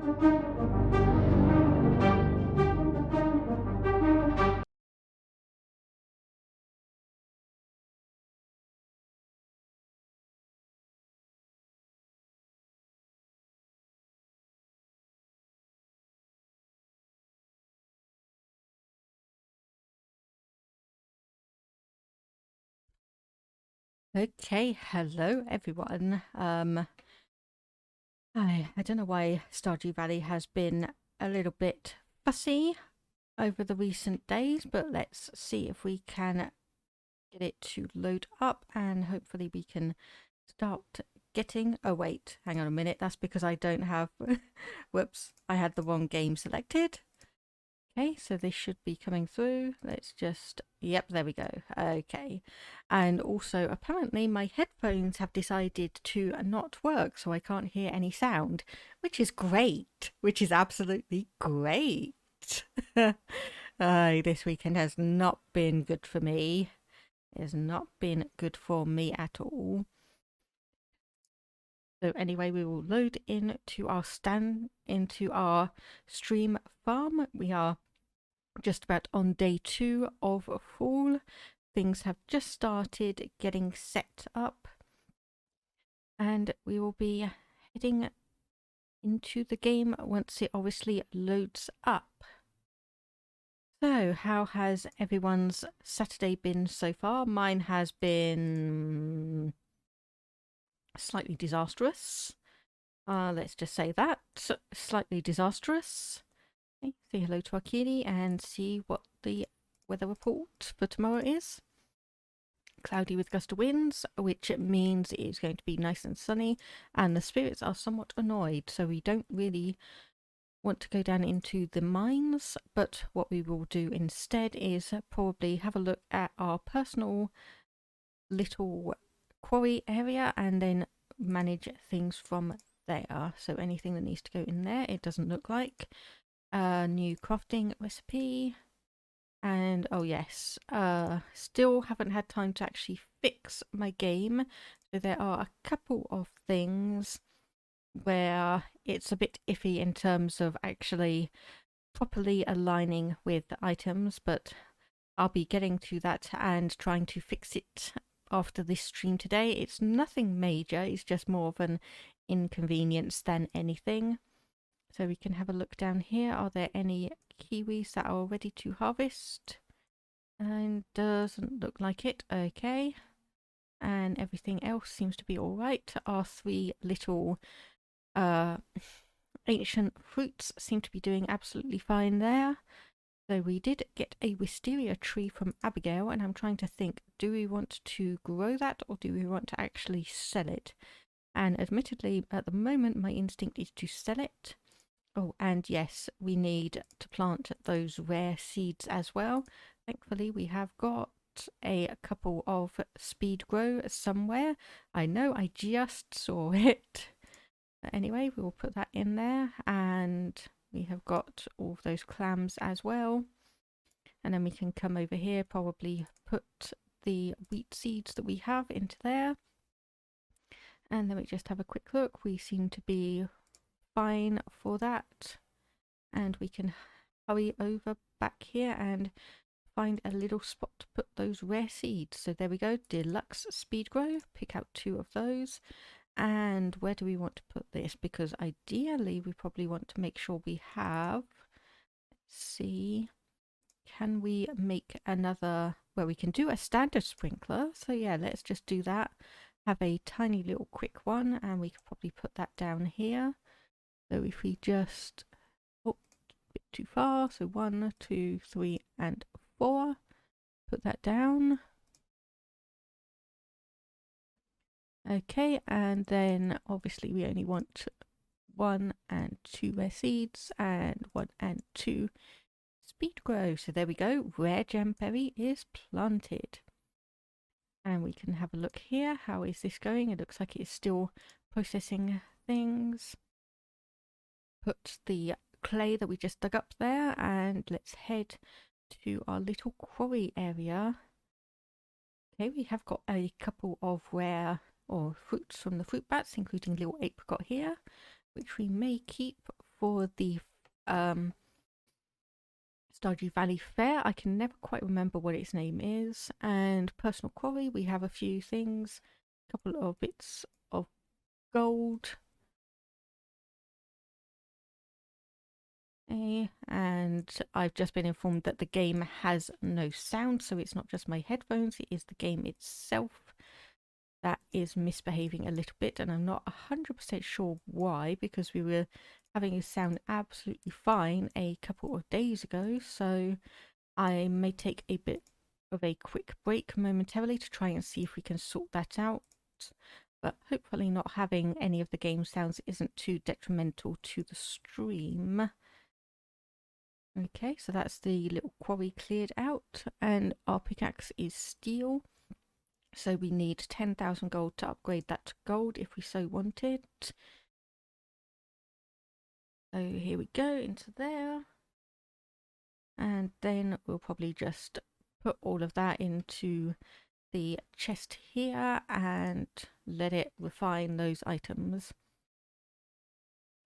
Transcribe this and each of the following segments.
Okay, hello everyone. I don't know why Stardew Valley has been a little bit fussy over the recent days, but let's see if we can get it to load up and hopefully we can start getting... Oh wait, hang on a minute, that's because I don't have... Whoops, I had the wrong game selected. Okay, so this should be coming through. Let's just... Yep, there we go. Okay. And also, apparently my headphones have decided to not work, so I can't hear any sound, which is great. Which is absolutely great. This weekend has not been good for me. It has not been good for me at all. So anyway, we will load into our stream farm. We are just about on day 2 of fall. Things have just started getting set up and we will be heading into the game once it obviously loads up. So how has everyone's Saturday been so far? Mine has been slightly disastrous. Let's just say that. Slightly disastrous. Okay, say hello to our kitty and see what the weather report for tomorrow is. Cloudy with gust of winds, which means it is going to be nice and sunny, and the spirits are somewhat annoyed, so we don't really want to go down into the mines, but what we will do instead is probably have a look at our personal little quarry area and then manage things from there. So anything that needs to go in there, it doesn't look like. New crafting recipe. And oh yes, still haven't had time to actually fix my game. So there are a couple of things where it's a bit iffy in terms of actually properly aligning with the items, but I'll be getting to that and trying to fix it after this stream today. It's nothing major, it's just more of an inconvenience than anything. So we can have a look down here. Are there any kiwis that are ready to harvest? And doesn't look like it. Okay. And everything else seems to be alright. Our 3 little ancient fruits seem to be doing absolutely fine there. So we did get a wisteria tree from Abigail, and I'm trying to think, do we want to grow that or do we want to actually sell it? And admittedly, at the moment, my instinct is to sell it. Oh, and yes, we need to plant those rare seeds as well. Thankfully, we have got a couple of speed grow somewhere. I know, I just saw it. Anyway, we'll put that in there, and we have got all of those clams as well. And then we can come over here, probably put the wheat seeds that we have into there. And then we just have a quick look. We seem to be fine for that, and we can hurry over back here and find a little spot to put those rare seeds. So there we go, deluxe speed grow, pick out 2 of those. And where do we want to put this? Because ideally we probably want to make sure we have, let's see, can we make another, well, we can do a standard sprinkler. So yeah, let's just do that, have a tiny little quick one, and we could probably put that down here. So if we just, oh, a bit too far, so 1, 2, 3, and 4, put that down. Okay, and then obviously we only want 1 and 2 rare seeds and 1 and 2 speed grow. So there we go, rare gemberry is planted. And we can have a look here. How is this going? It looks like it's still processing things. Put the clay that we just dug up there, and let's head to our little quarry area. Okay, we have got a couple of fruits from the fruit bats, including little apricot here, which we may keep for the Stardew Valley Fair. I can never quite remember what its name is. And personal quarry, we have a few things, a couple of bits of gold. And I've just been informed that the game has no sound, so it's not just my headphones, it is the game itself that is misbehaving a little bit, and I'm not 100% sure why, because we were having it sound absolutely fine a couple of days ago. So I may take a bit of a quick break momentarily to try and see if we can sort that out, but hopefully not having any of the game sounds isn't too detrimental to the stream. Okay, so that's the little quarry cleared out, and our pickaxe is steel. So we need 10,000 gold to upgrade that to gold if we so wanted. So here we go into there. And then we'll probably just put all of that into the chest here and let it refine those items.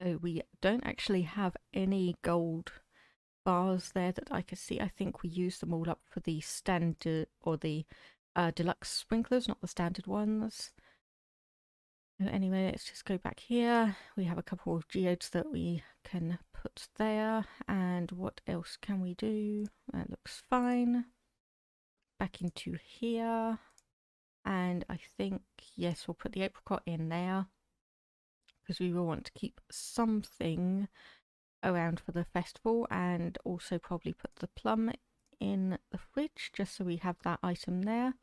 So we don't actually have any gold bars there that I can see. I think we used them all up for the standard or the deluxe sprinklers, not the standard ones. Anyway, let's just go back here. We have a couple of geodes that we can put there. And what else can we do? That looks fine. Back into here. And I think, yes, we'll put the apricot in there, because we will want to keep something around for the festival, and also probably put the plum in the fridge just so we have that item there.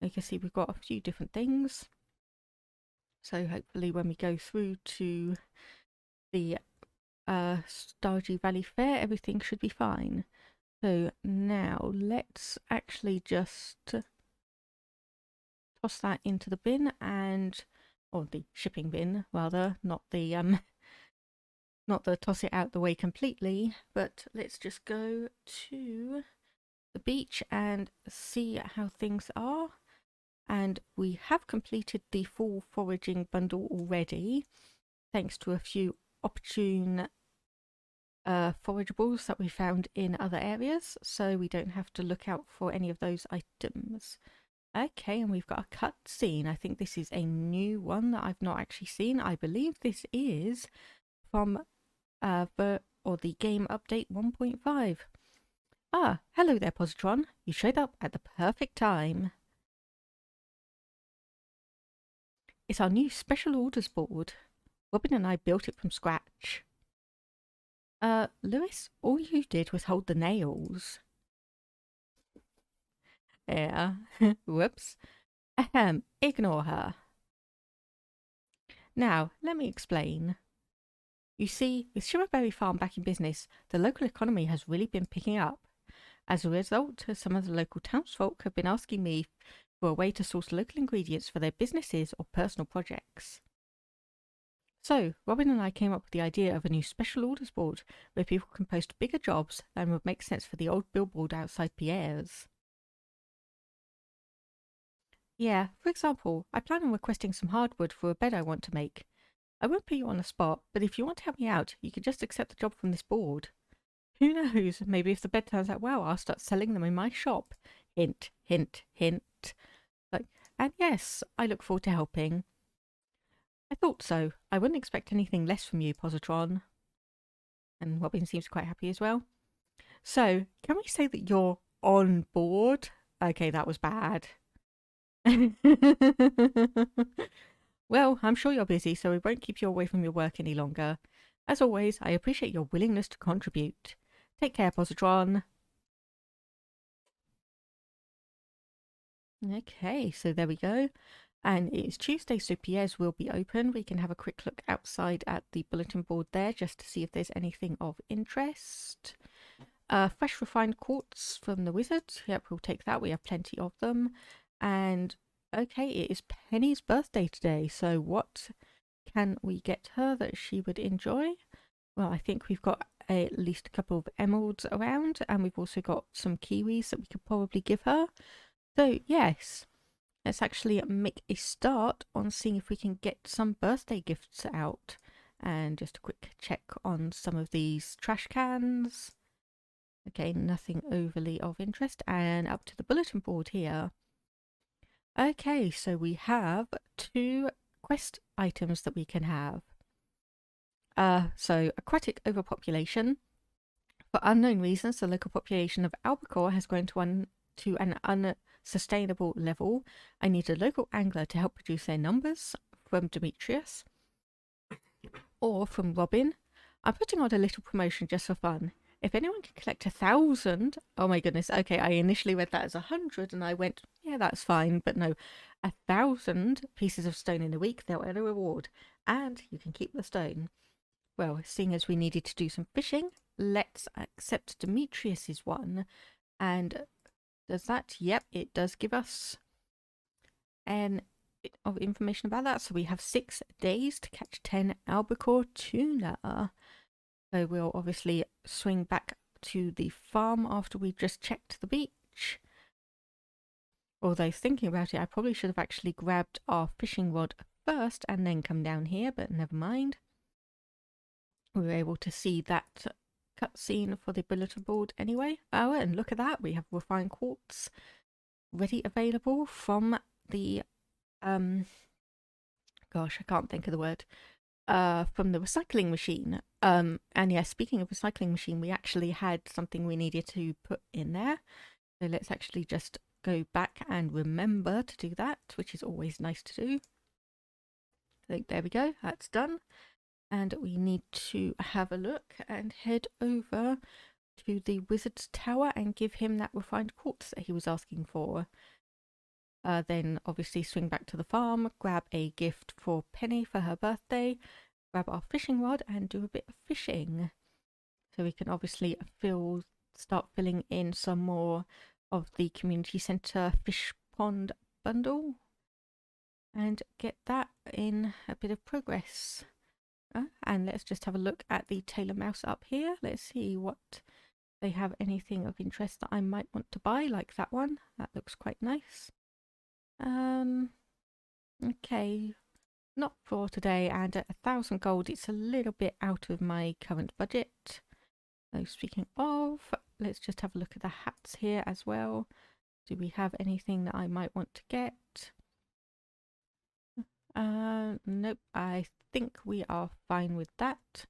You can see we've got a few different things, so hopefully when we go through to the Stardew Valley Fair, everything should be fine. So now let's actually just toss that into the bin, and or the shipping bin rather, not the toss it out the way completely, but let's just go to the beach and see how things are. And we have completed the full foraging bundle already, thanks to a few opportune forageables that we found in other areas, so we don't have to look out for any of those items. Okay, and we've got a cut scene. I think this is a new one that I've not actually seen. I believe this is from the game update 1.5. Ah, hello there, Positron. You showed up at the perfect time. It's our new special orders board. Robin and I built it from scratch. Lewis, all you did was hold the nails. Yeah, whoops. Ahem, ignore her. Now, let me explain. You see, with Sugarberry Farm back in business, the local economy has really been picking up. As a result, some of the local townsfolk have been asking me for a way to source local ingredients for their businesses or personal projects. So, Robin and I came up with the idea of a new special orders board where people can post bigger jobs than would make sense for the old billboard outside Pierre's. Yeah, for example, I plan on requesting some hardwood for a bed I want to make. I won't put you on the spot, but if you want to help me out, you can just accept the job from this board. Who knows, maybe if the bed turns out well, I'll start selling them in my shop. Hint, hint, hint. And yes, I look forward to helping. I thought so. I wouldn't expect anything less from you, Positron. And Robin seems quite happy as well. So, can we say that you're on board? Okay, that was bad. Well, I'm sure you're busy, so we won't keep you away from your work any longer. As always, I appreciate your willingness to contribute. Take care, Positron. Okay, so there we go. And it is Tuesday, so Pierre's will be open. We can have a quick look outside at the bulletin board there just to see if there's anything of interest. Fresh refined quartz from the wizard. Yep, we'll take that. We have plenty of them. And okay, it is Penny's birthday today. So what can we get her that she would enjoy? Well, I think we've got at least a couple of emeralds around, and we've also got some kiwis that we could probably give her. So yes, let's actually make a start on seeing if we can get some birthday gifts out. And just a quick check on some of these trash cans. Okay, nothing overly of interest. And up to the bulletin board here. Okay, so we have 2 quest items that we can have. So aquatic overpopulation. For unknown reasons, the local population of albacore has grown to an unsustainable level. I need a local angler to help reduce their numbers, from Demetrius. Or from Robin. I'm putting on a little promotion just for fun. If anyone can collect 1,000, oh my goodness, okay, I initially read that as 100 and I went, yeah, that's fine, but no, 1,000 pieces of stone in a week, they'll earn a reward, and you can keep the stone. Well, seeing as we needed to do some fishing, let's accept Demetrius's one. And does that? Yep, it does give us an bit of information about that. So we have 6 days to catch 10 albacore tuna. So we'll obviously swing back to the farm after we've just checked the beach. Although thinking about it, I probably should have actually grabbed our fishing rod first and then come down here, but never mind. We were able to see that cutscene for the bulletin board anyway. Oh, and look at that. We have refined quartz ready available from the, gosh, I can't think of the word, from the recycling machine. And yeah, speaking of recycling machine, we actually had something we needed to put in there. So let's actually just go back and remember to do that, which is always nice to do. So there we go, that's done. And we need to have a look and head over to the wizard's tower and give him that refined quartz that he was asking for. Then obviously swing back to the farm, grab a gift for Penny for her birthday, grab our fishing rod and do a bit of fishing. So we can obviously start filling in some more of the community centre fish pond bundle and get that in a bit of progress. And let's just have a look at the Tailor Mouse up here. Let's see what they have, anything of interest that I might want to buy, like that one. That looks quite nice. Okay, not for today, and at 1,000 gold, it's a little bit out of my current budget. So speaking of, let's just have a look at the hats here as well. Do we have anything that I might want to get? Nope, I think we are fine with that.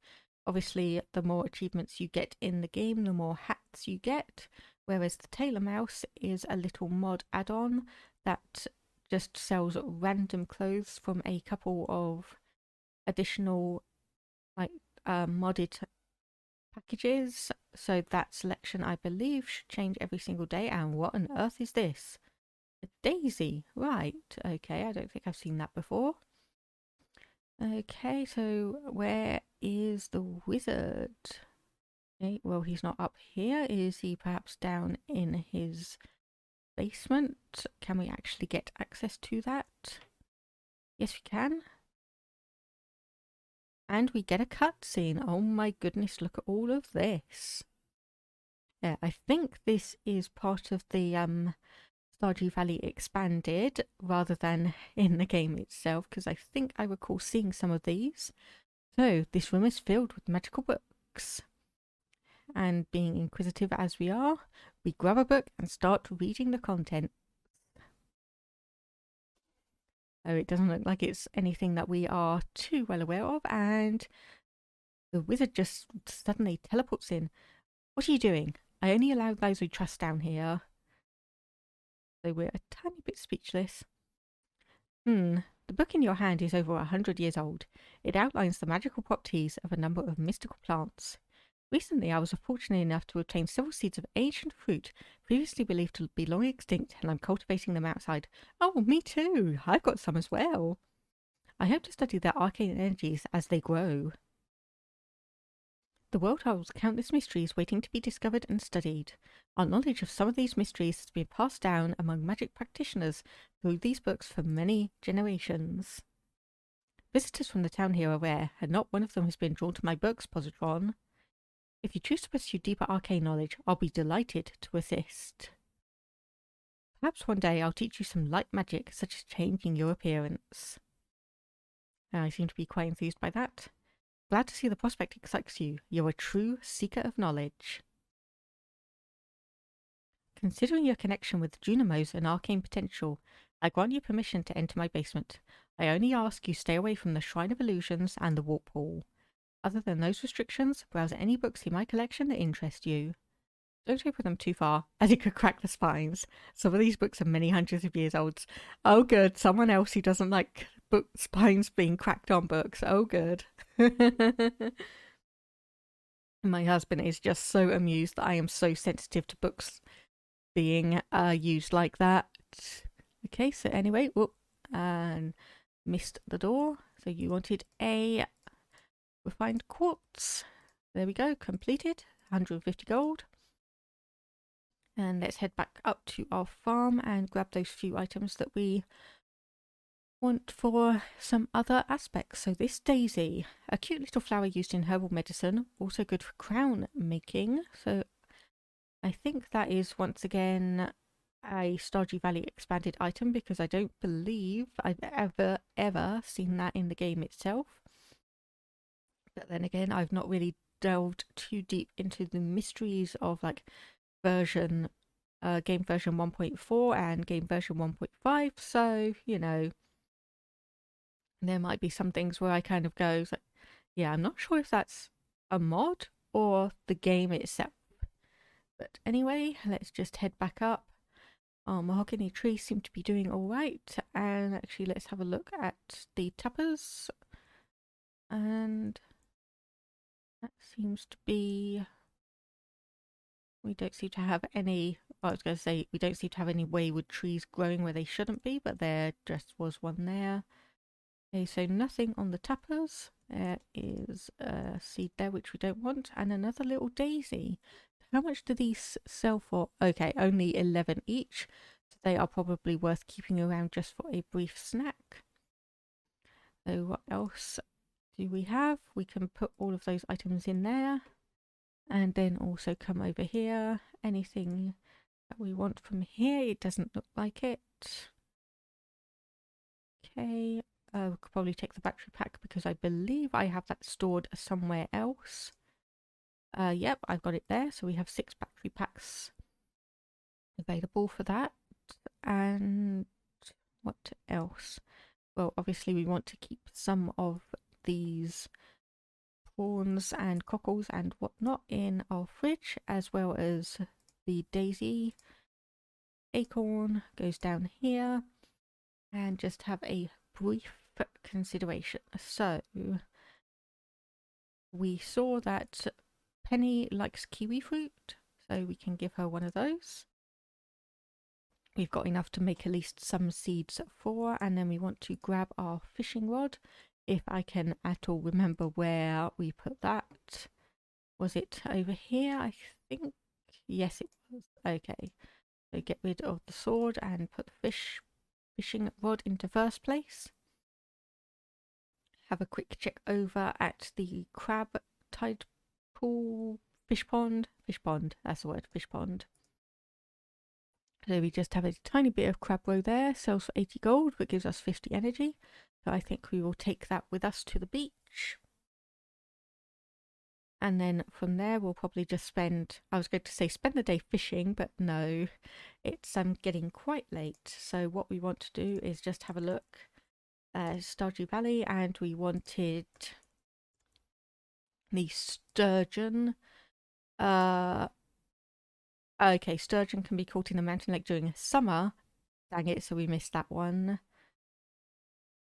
Obviously, the more achievements you get in the game, the more hats you get, whereas the Tailor Mouse is a little mod add-on that just sells random clothes from a couple of additional modded packages. So that selection, I believe, should change every single day. And what on earth is this? A daisy, right? Okay, I don't think I've seen that before. Okay, so where is the wizard? Okay, well, he's not up here. Is he perhaps down in his basement? Can we actually get access to that? Yes, we can. And we get a cutscene. Oh my goodness, look at all of this. Yeah, I think this is part of the Stardew Valley Expanded rather than in the game itself, because I think I recall seeing some of these. So this room is filled with magical books. And being inquisitive as we are, we grab a book and start reading the content. Oh, it doesn't look like it's anything that we are too well aware of, and the wizard just suddenly teleports in. What are you doing? I only allow those we trust down here. So we're a tiny bit speechless. The book in your hand is over 100 years old. It outlines the magical properties of a number of mystical plants. Recently, I was fortunate enough to obtain several seeds of ancient fruit, previously believed to be long extinct, and I'm cultivating them outside. Oh, me too! I've got some as well. I hope to study their arcane energies as they grow. The world holds countless mysteries waiting to be discovered and studied. Our knowledge of some of these mysteries has been passed down among magic practitioners through these books for many generations. Visitors from the town here are rare, and not one of them has been drawn to my books, Positron. If you choose to pursue deeper arcane knowledge, I'll be delighted to assist. Perhaps one day I'll teach you some light magic, such as changing your appearance. I seem to be quite enthused by that. Glad to see the prospect excites you. You're a true seeker of knowledge. Considering your connection with Junimos and arcane potential, I grant you permission to enter my basement. I only ask you stay away from the Shrine of Illusions and the Warp Hall. Other than those restrictions, browse any books in my collection that interest you. Don't open them too far, as it could crack the spines. Some of these books are many hundreds of years old. Oh good, someone else who doesn't like book spines being cracked on books. Oh good. My husband is just so amused that I am so sensitive to books being used like that. Okay, so anyway, whoop, and missed the door. So you wanted a refined quartz. There we go, completed. 150 gold. And let's head back up to our farm and grab those few items that we want for some other aspects. So this daisy, a cute little flower used in herbal medicine, also good for crown making. So I think that is once again a Stardew Valley Expanded item, because I don't believe I've ever seen that in the game itself. But then again, I've not really delved too deep into the mysteries of like game version 1.4 and game version 1.5, so you know, there might be some things where I kind of go like, yeah, I'm not sure if that's a mod or the game itself. But anyway, let's just head back up. Our mahogany trees seem to be doing all right, and actually let's have a look at the tappers, and that seems to be, we don't seem to have any, I was going to say, we don't seem to have any wayward trees growing where they shouldn't be, but there just was one there. Okay, so nothing on the tappers. There is a seed there which we don't want, and another little daisy. How much do these sell for? Okay, only 11 each. So they are probably worth keeping around just for a brief snack. So what else do we have? We can put all of those items in there. And then also come over here. Anything that we want from here? It doesn't look like it. Okay. We could probably take the battery pack because I believe I have that stored somewhere else. Yep, I've got it there. So we have 6 battery packs available for that. And what else? Well, obviously we want to keep some of these prawns and cockles and whatnot in our fridge, as well as the daisy. Acorn goes down here, and just have a brief consideration. So we saw that Penny likes kiwi fruit, so we can give her one of those. We've got enough to make at least some seeds for, and then we want to grab our fishing rod. If I can at all remember where we put that. Was it over here? I think, yes it was. Okay, so get rid of the sword and put the fishing rod into first place. Have a quick check over at the crab tide pool, fish pond, that's the word, fish pond. So we just have a tiny bit of crab roe there, sells for 80 gold, but gives us 50 energy. So I think we will take that with us to the beach. And then from there we'll probably just spend, I was going to say spend the day fishing, but no, it's getting quite late. So what we want to do is just have a look at Stardew Valley, and we wanted the sturgeon. Okay, sturgeon can be caught in the mountain lake during summer. Dang it, so we missed that one.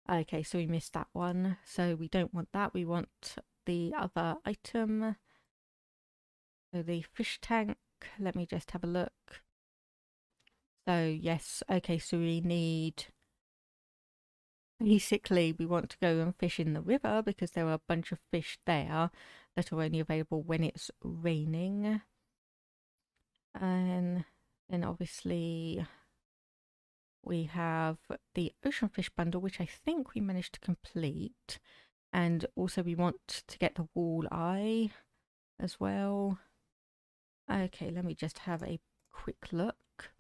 Okay, so we missed that one. So we don't want that. We want the other item. So the fish tank. Let me just have a look. So yes, okay, so we need... Basically, we want to go and fish in the river because there are a bunch of fish there that are only available when it's raining. And then obviously we have the ocean fish bundle, which I think we managed to complete. And also we want to get the walleye as well. Okay, let me just have a quick look.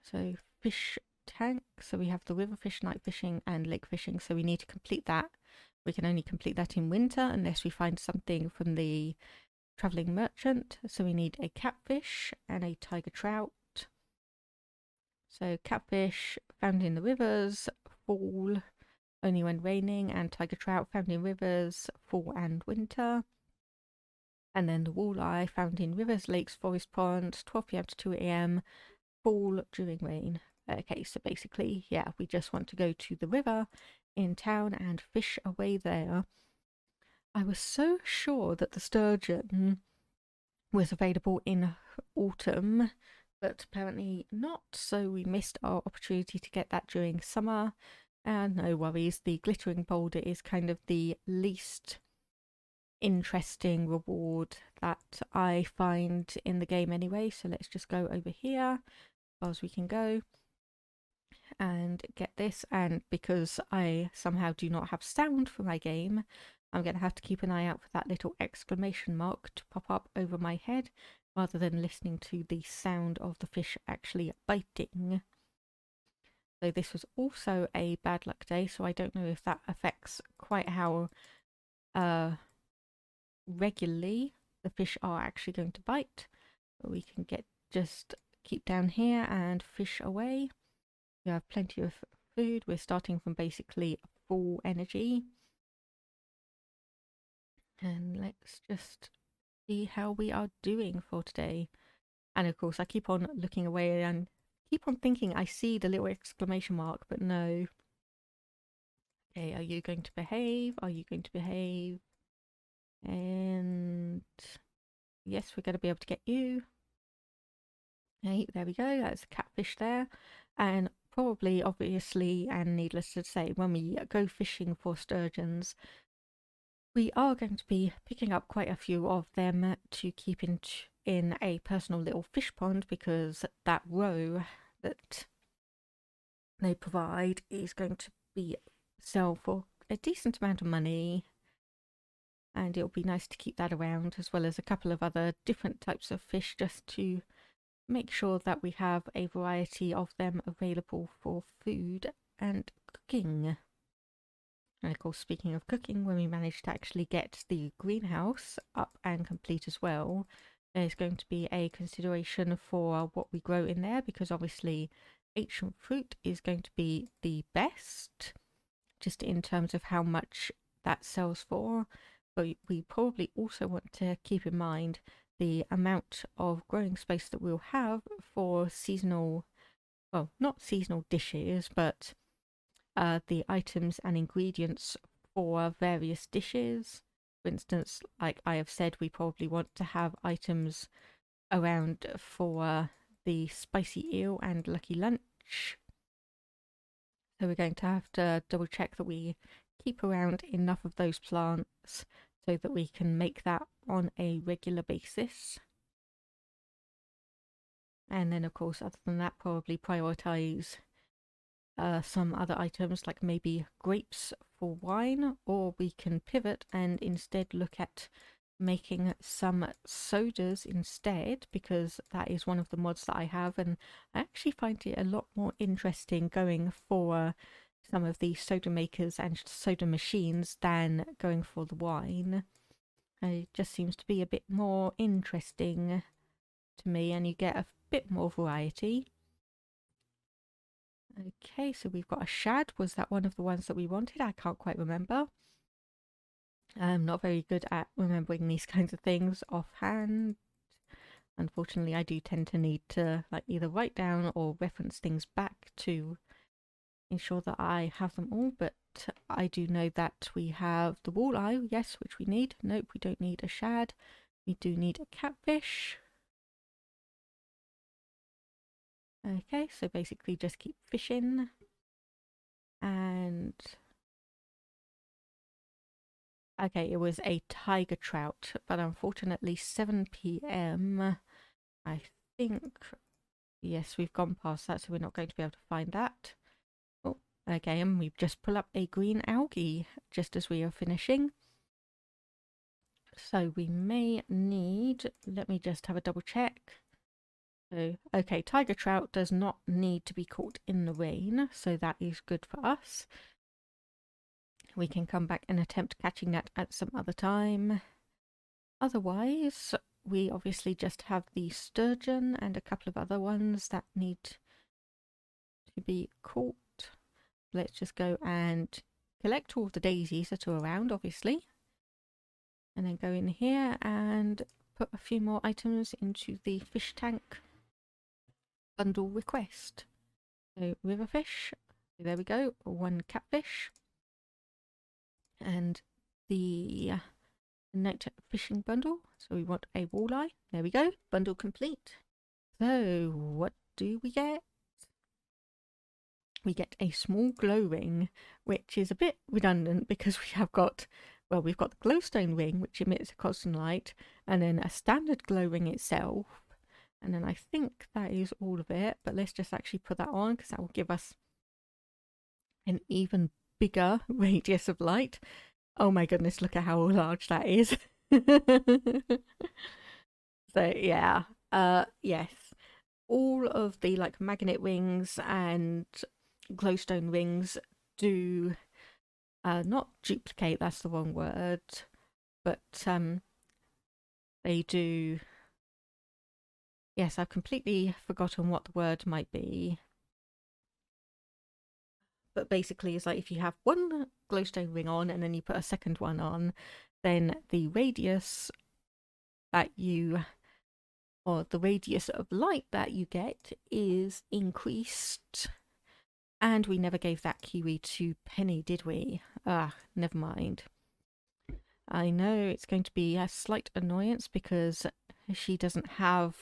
So fish tank. So we have the river fish, night fishing and lake fishing. So we need to complete that We can only complete that in winter unless we find something from the traveling merchant. So we need a catfish and a tiger trout. So catfish found in the rivers, fall, only when raining, and tiger trout found in rivers, fall and winter. And then the walleye found in rivers, lakes, forest ponds, 12 p.m. to 2 a.m, fall during rain. Okay, so basically, yeah, we just want to go to the river in town and fish away there. I was so sure that the sturgeon was available in autumn, but apparently not, so we missed our opportunity to get that during summer. And no worries, the glittering boulder is kind of the least interesting reward that I find in the game anyway, so let's just go over here as far as we can go and get this. And because I somehow do not have sound for my game, I'm going to have to keep an eye out for that little exclamation mark to pop up over my head rather than listening to the sound of the fish actually biting. So this was also a bad luck day, so I don't know if that affects quite how regularly the fish are actually going to bite. But we can just keep down here and fish away. We have plenty of food. We're starting from basically full energy. And let's just see how we are doing for today. And of course I keep on looking away and keep on thinking I see the little exclamation mark, but no. Okay, are you going to behave? Are you going to behave? And yes, we're going to be able to get you. Okay, there we go. That's a catfish there. And probably, obviously, and needless to say, when we go fishing for sturgeons, we are going to be picking up quite a few of them to keep in a personal little fish pond, because that roe that they provide is going to be sell for a decent amount of money, and it'll be nice to keep that around, as well as a couple of other different types of fish, just to make sure that we have a variety of them available for food and cooking. And of course, speaking of cooking, when we manage to actually get the greenhouse up and complete as well, there's going to be a consideration for what we grow in there, because obviously ancient fruit is going to be the best, just in terms of how much that sells for. But we probably also want to keep in mind the amount of growing space that we'll have for seasonal, well, not seasonal dishes, but the items and ingredients for various dishes. For instance, like I have said, we probably want to have items around for the spicy eel and lucky lunch. So we're going to have to double check that we keep around enough of those plants so that we can make that on a regular basis. And then of course, other than that, probably prioritize some other items like maybe grapes for wine, or we can pivot and instead look at making some sodas instead, because that is one of the mods that I have, and I actually find it a lot more interesting going for some of the soda makers and soda machines than going for the wine. It just seems to be a bit more interesting to me, and you get a bit more variety. Okay, so we've got a shad. Was that one of the ones that we wanted? I can't quite remember. I'm not very good at remembering these kinds of things offhand. Unfortunately, I do tend to need to either write down or reference things back to ensure that I have them all, but I do know that we have the walleye, yes, which we need. Nope, we don't need a shad. We do need a catfish. Okay, so basically just keep fishing. And okay, it was a tiger trout, but unfortunately 7 p.m. I think, yes, we've gone past that, so we're not going to be able to find that. Oh, okay, and we just pull up a green algae just as we are finishing. So we may need, let me just have a double check. So, okay, tiger trout does not need to be caught in the rain, so that is good for us. We can come back and attempt catching that at some other time. Otherwise, we obviously just have the sturgeon and a couple of other ones that need to be caught. Let's just go and collect all of the daisies that are around, obviously. And then go in here and put a few more items into the fish tank bundle request. So river fish, there we go, 1 catfish. And the night fishing bundle, so we want a walleye. There we go, bundle complete. So what do we get? We get a small glow ring, which is a bit redundant because we have got, well, we've got the glowstone ring, which emits a constant light, and then a standard glow ring itself. And then I think that is all of it, but let's just actually put that on because that will give us an even bigger radius of light. Oh my goodness, look at how large that is. So yeah, yes, all of the like magnet rings and glowstone rings do not duplicate, that's the wrong word, but they do, yes, I've completely forgotten what the word might be, but basically it's like if you have one glowstone ring on and then you put a second one on, then the radius that you, or the radius of light that you get is increased. And we never gave that kiwi to Penny, did we? Ah, never mind. I know it's going to be a slight annoyance because she doesn't have,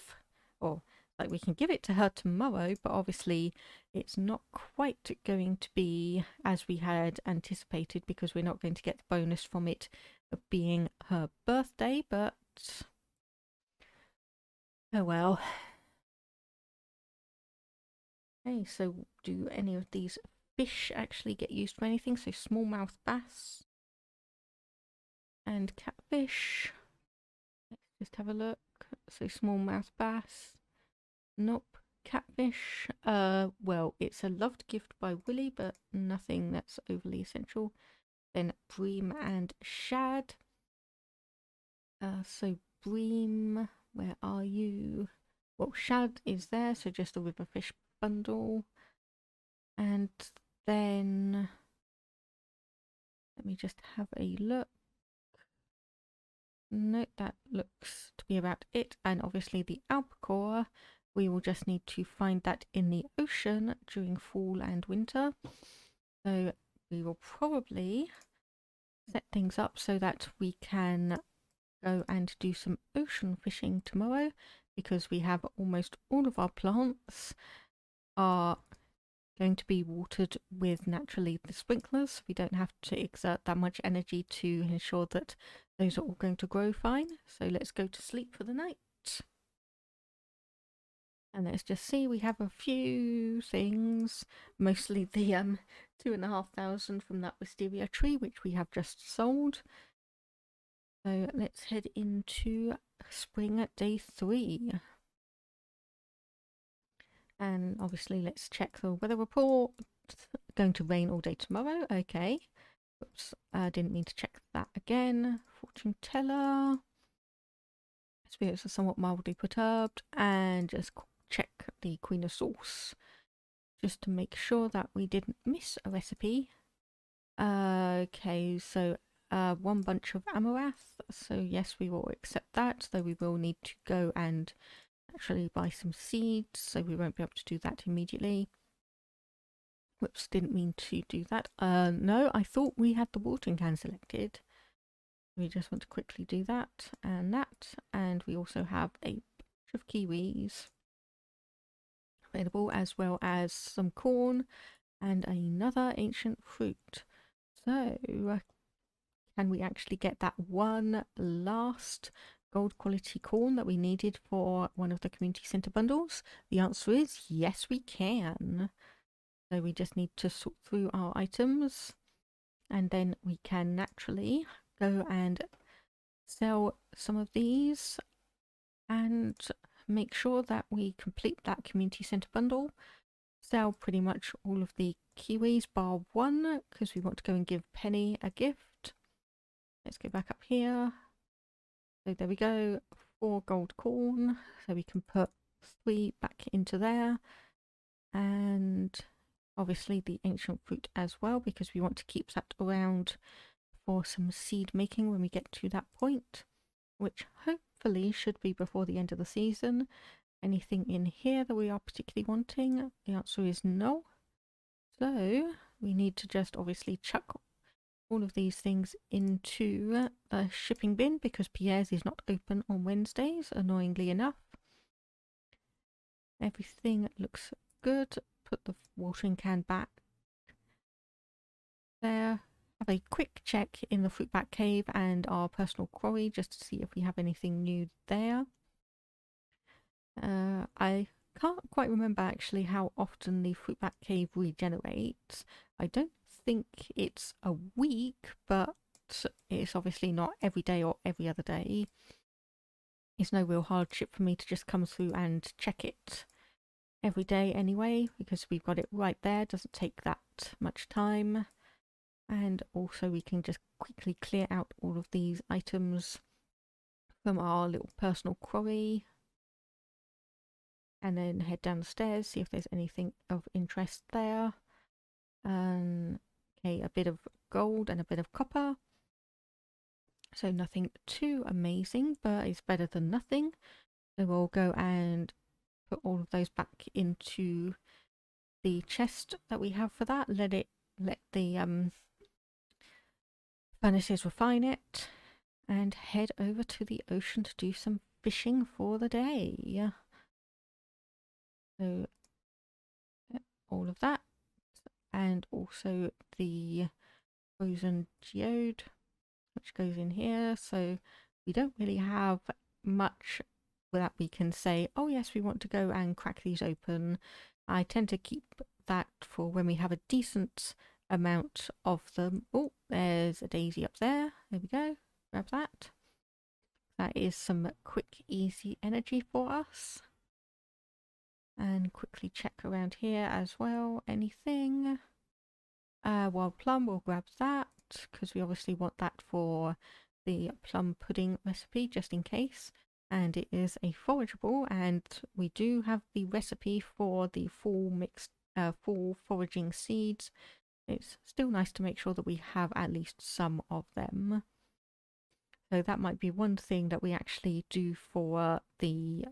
or like we can give it to her tomorrow, but obviously it's not quite going to be as we had anticipated because we're not going to get the bonus from it being her birthday, but oh well. Okay, so do any of these fish actually get used for anything? So smallmouth bass and catfish. Let's just have a look. So smallmouth bass. Nope. Catfish. Well, it's a loved gift by Willy, but nothing that's overly essential. Then bream and shad. So bream, where are you? Well, shad is there, so just a river fish bundle. And then let me just have a look. No, that looks to be about it. And obviously the albacore, we will just need to find that in the ocean during fall and winter. So we will probably set things up so that we can go and do some ocean fishing tomorrow, because we have almost all of our plants are going to be watered with naturally the sprinklers. We don't have to exert that much energy to ensure that those are all going to grow fine. So let's go to sleep for the night. And let's just see, we have a few things, mostly the 2,500 from that wisteria tree, which we have just sold. So let's head into spring at day 3. And obviously let's check the weather report. Going to rain all day tomorrow. Okay. Oops, I didn't mean to check that again. Fortune teller. Spirits are somewhat mildly perturbed. And just check the Queen of Sauce, just to make sure that we didn't miss a recipe. Okay, so 1 bunch of amaranth. So yes, we will accept that, though we will need to go and actually buy some seeds, so we won't be able to do that immediately. Whoops, didn't mean to do that. No, I thought we had the watering can selected. We just want to quickly do that, and we also have a bunch of kiwis available, as well as some corn and another ancient fruit. So can we actually get that one last gold quality corn that we needed for one of the community center bundles? The answer is yes, we can. So we just need to sort through our items, and then we can naturally go and sell some of these and make sure that we complete that community center bundle, sell pretty much all of the kiwis bar 1 because we want to go and give Penny a gift. Let's go back up here. So there we go, 4 gold corn, so we can put 3 back into there, and obviously the ancient fruit as well, because we want to keep that around for some seed making when we get to that point, which hopefully should be before the end of the season. Anything in here that we are particularly wanting? The answer is no. So we need to just obviously chuck all of these things into the shipping bin because Pierre's is not open on Wednesdays, annoyingly enough. Everything looks good. Put the watering can back there. Have a quick check in the Fruitbat Cave and our personal quarry just to see if we have anything new there. I can't quite remember actually how often the Fruitbat Cave regenerates. I don't think it's a week, but it's obviously not every day or every other day. It's no real hardship for me to just come through and check it every day anyway, because we've got it right there. It doesn't take that much time. And also we can just quickly clear out all of these items from our little personal quarry. And then head down the stairs, see if there's anything of interest there. Okay, a bit of gold and a bit of copper. So nothing too amazing, but it's better than nothing. So we'll go and put all of those back into the chest that we have for that. Let the furnaces refine it, and head over to the ocean to do some fishing for the day. So all of that, and also the frozen geode, which goes in here. So we don't really have much that we can say, oh yes, we want to go and crack these open. I tend to keep that for when we have a decent amount of them. Oh, there's a daisy up there. There we go. Grab that. That is some quick, easy energy for us. And quickly check around here as well. Anything? Wild plum, we'll grab that because we obviously want that for the plum pudding recipe just in case. And it is a forageable, and we do have the recipe for the fall foraging seeds. It's still nice to make sure that we have at least some of them. So that might be one thing that we actually do for the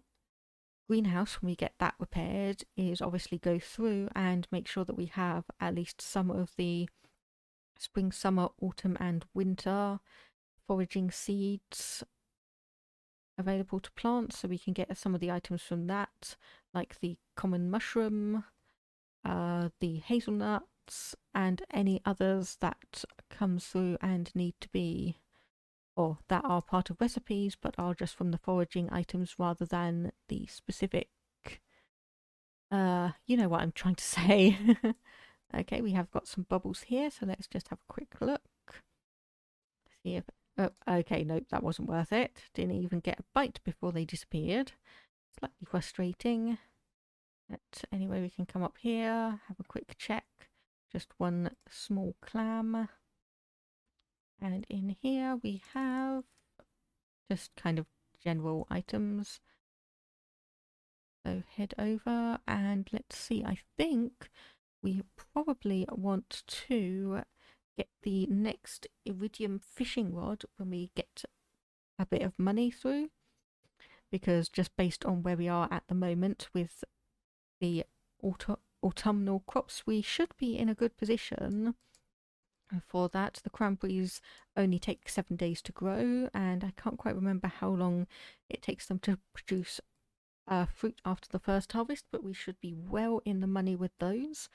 greenhouse when we get that repaired, is obviously go through and make sure that we have at least some of the spring, summer, autumn and winter foraging seeds available to plant, so we can get some of the items from that, like the common mushroom, the hazelnuts, and any others that come through and need to be, or that are part of recipes but are just from the foraging items rather than the specific, you know what I'm trying to say. Okay, we have got some bubbles here, so let's just have a quick look. See if, oh, okay, nope, that wasn't worth it. Didn't even get a bite before they disappeared. Slightly frustrating. But anyway, we can come up here, have a quick check. Just one small clam. And in here we have just kind of general items. So head over and let's see, I think we probably want to get the next iridium fishing rod when we get a bit of money through, because just based on where we are at the moment with the autumnal crops, we should be in a good position for that. The cranberries only take 7 days to grow, and I can't quite remember how long it takes them to produce fruit after the first harvest, but we should be well in the money with those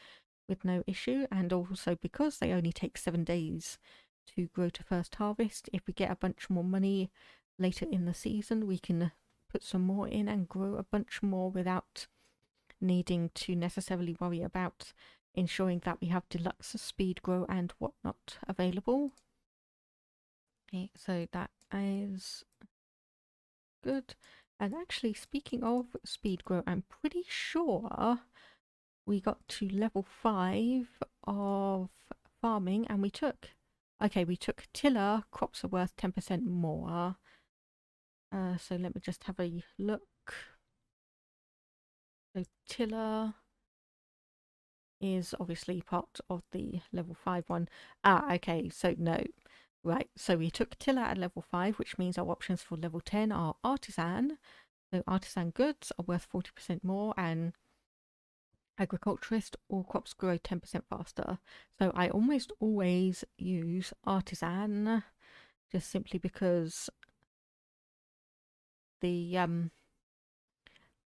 with no issue. And also because they only take 7 days to grow to first harvest, if we get a bunch more money later in the season, we can put some more in and grow a bunch more without needing to necessarily worry about ensuring that we have deluxe speed grow and whatnot available. Okay, so that is good. And actually, speaking of speed grow, I'm pretty sure we got to level 5 of farming, and we took tiller. Crops are worth 10% more. So let me just have a look. So tiller is obviously part of the level 5 one. Okay, so no. Right, so we took tiller at level 5, which means our options for level 10 are artisan. So artisan goods are worth 40% more, and agriculturist, all crops grow 10% faster. So I almost always use artisan, just simply because the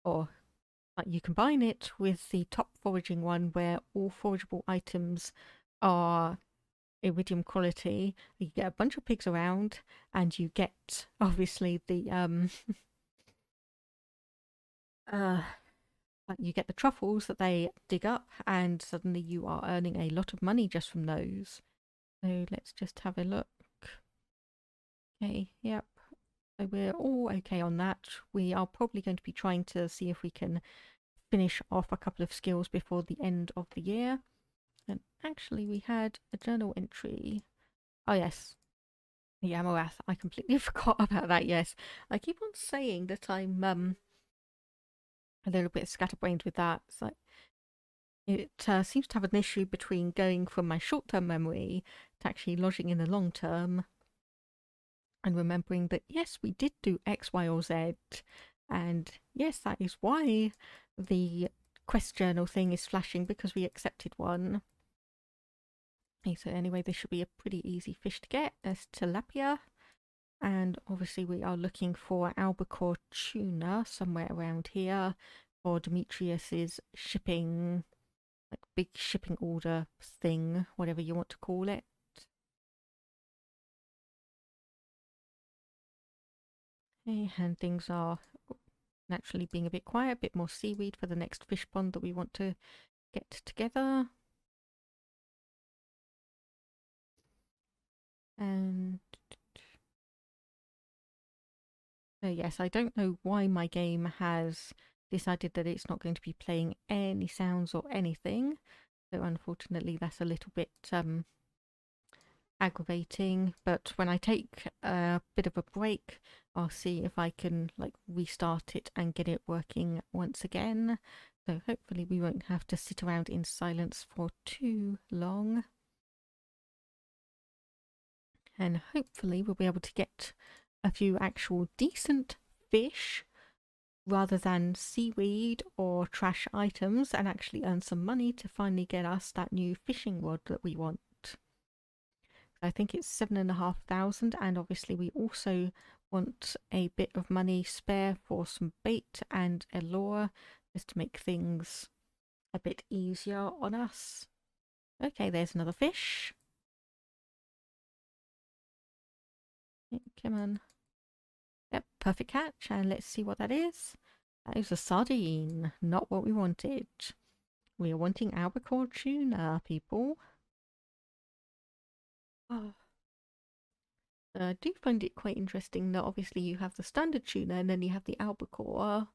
or you combine it with the top foraging one, where all forageable items are iridium quality. You get a bunch of pigs around, and you get obviously the you get the truffles that they dig up, and suddenly you are earning a lot of money just from those. So let's just have a look. Okay, yep. So we're all okay on that. We are probably going to be trying to see if we can finish off a couple of skills before the end of the year. And actually we had a journal entry. Oh yes. Yeah, Morath. I completely forgot about that, yes. I keep on saying that I'm a little bit scatterbrained with that. It's like it seems to have an issue between going from my short-term memory to actually lodging in the long-term and remembering that yes, we did do X, Y, or Z, and yes, that is why the quest journal thing is flashing, because we accepted one. Okay, so anyway, this should be a pretty easy fish to get. There's tilapia, and obviously we are looking for albacore tuna somewhere around here for Demetrius's shipping, like big shipping order thing, whatever you want to call it. Okay, and things are naturally being a bit quiet, a bit more seaweed for the next fish pond that we want to get together. And so yes, I don't know why my game has decided that it's not going to be playing any sounds or anything. So unfortunately that's a little bit aggravating, but when I take a bit of a break, I'll see if I can like restart it and get it working once again. So hopefully we won't have to sit around in silence for too long. And hopefully we'll be able to get a few actual decent fish rather than seaweed or trash items, and actually earn some money to finally get us that new fishing rod that we want. I think it's 7,500, and obviously we also want a bit of money spare for some bait and a lure, just to make things a bit easier on us. Okay, there's another fish. Come on. Yep, perfect catch, and let's see what that is. That is a sardine, not what we wanted. We are wanting albacore tuna, people. Oh. I do find it quite interesting that obviously you have the standard tuna and then you have the albacore.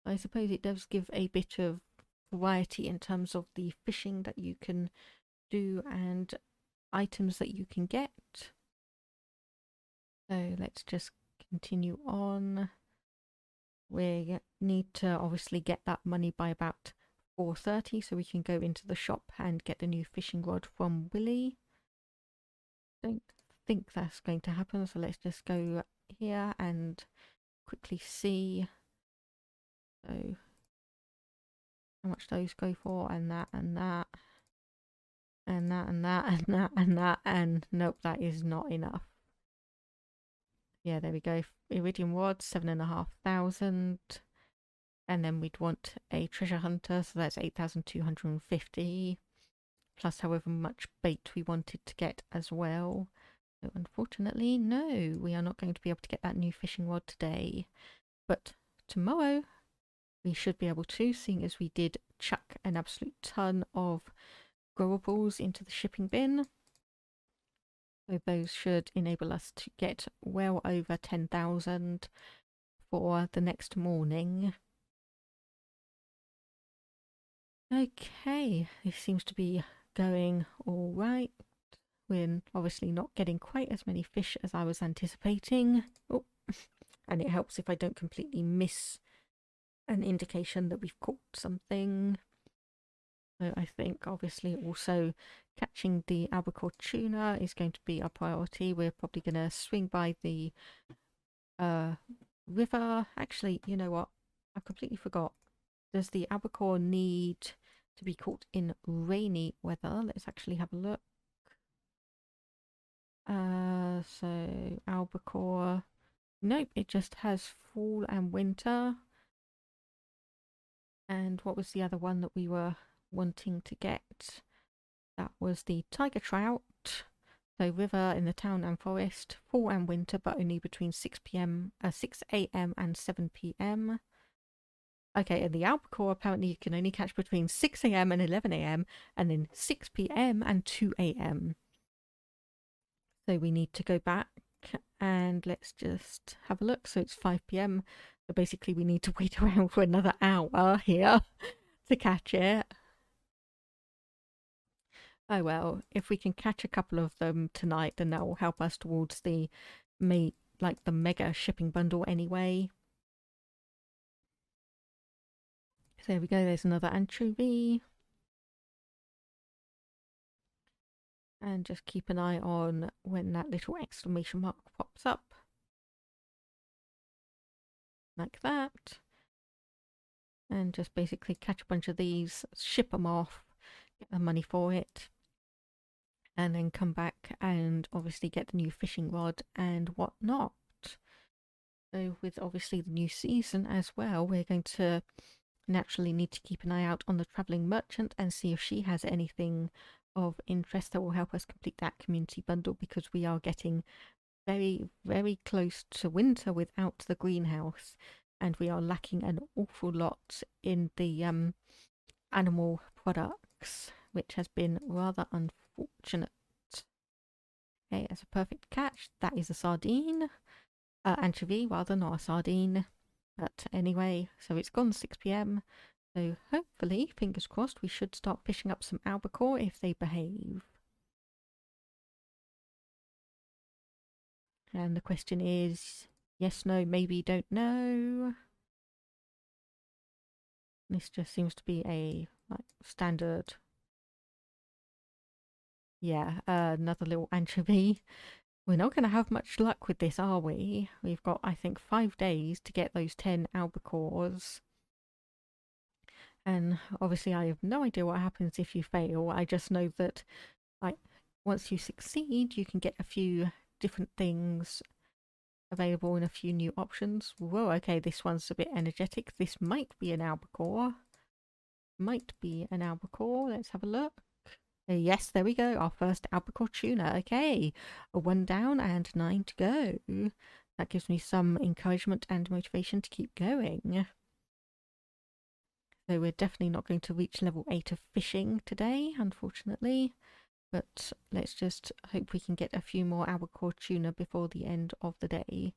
I suppose it does give a bit of variety in terms of the fishing that you can do and items that you can get. So let's just continue on. We need to obviously get that money by about 4:30 so we can go into the shop and get the new fishing rod from Willie. Don't think that's going to happen, so let's just go here and quickly see so how much those go for, and that and that and that and that and that and that, and nope, that is not enough. Yeah, there we go. Iridium rod, 7,500, and then we'd want a treasure hunter, so that's 8,250 plus however much bait we wanted to get as well. So unfortunately, no, we are not going to be able to get that new fishing rod today, but tomorrow we should be able to, seeing as we did chuck an absolute ton of growables into the shipping bin. So those should enable us to get well over 10,000 for the next morning. Okay, this seems to be going all right. We're obviously not getting quite as many fish as I was anticipating. Oh, and it helps if I don't completely miss an indication that we've caught something. So I think obviously also catching the albacore tuna is going to be our priority. We're probably going to swing by the river. Actually, you know what? I completely forgot. Does the albacore need to be caught in rainy weather? Let's actually have a look. So albacore. Nope, it just has fall and winter. And what was the other one that we were wanting to get? That was the tiger trout. So river in the town and forest, fall and winter, but only between 6 a.m. and 7 p.m. Okay, and the albacore apparently you can only catch between 6 a.m. and 11 a.m. and then 6 p.m. and 2 a.m. So we need to go back and let's just have a look. So it's 5 p.m. So basically we need to wait around for another hour here to catch it. Oh well, if we can catch a couple of them tonight, then that will help us towards the the mega shipping bundle anyway. So there we go, there's another anchovy. And just keep an eye on when that little exclamation mark pops up. Like that. And just basically catch a bunch of these, ship them off, get the money for it. And then come back and obviously get the new fishing rod and whatnot. So with obviously the new season as well, we're going to naturally need to keep an eye out on the travelling merchant and see if she has anything of interest that will help us complete that community bundle, because we are getting very, very close to winter without the greenhouse, and we are lacking an awful lot in the animal products, which has been rather unfortunate. Okay, that's a perfect catch. That is a sardine. Anchovy, rather, not a sardine. But anyway, so it's gone 6 p.m. So hopefully, fingers crossed, we should start fishing up some albacore if they behave. And the question is, yes, no, maybe, don't know. This just seems to be a standard. Yeah, another little anchovy. We're not going to have much luck with this, are we? We've got, I think, 5 days to get those 10 albacores. And obviously I have no idea what happens if you fail. I just know that once you succeed, you can get a few different things available and a few new options. Whoa, okay, this one's a bit energetic. This might be an albacore. Might be an albacore. Let's have a look. Yes, there we go. Our first albacore tuna. Okay, 1 down and 9 to go. That gives me some encouragement and motivation to keep going. So we're definitely not going to reach level 8 of fishing today, unfortunately. But let's just hope we can get a few more albacore tuna before the end of the day.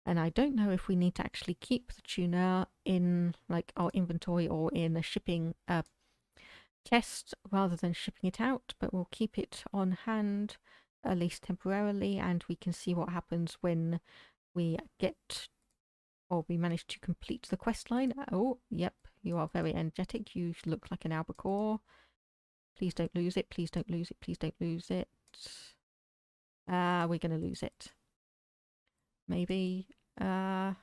And I don't know if we need to actually keep the tuna in our inventory or in a shipping chest rather than shipping it out, but we'll keep it on hand at least temporarily, and we can see what happens when we get or we manage to complete the quest line. Oh, yep, you are very energetic. You look like an albacore. Please don't lose it. Please don't lose it. Please don't lose it. We're going to lose it. Maybe. Oh,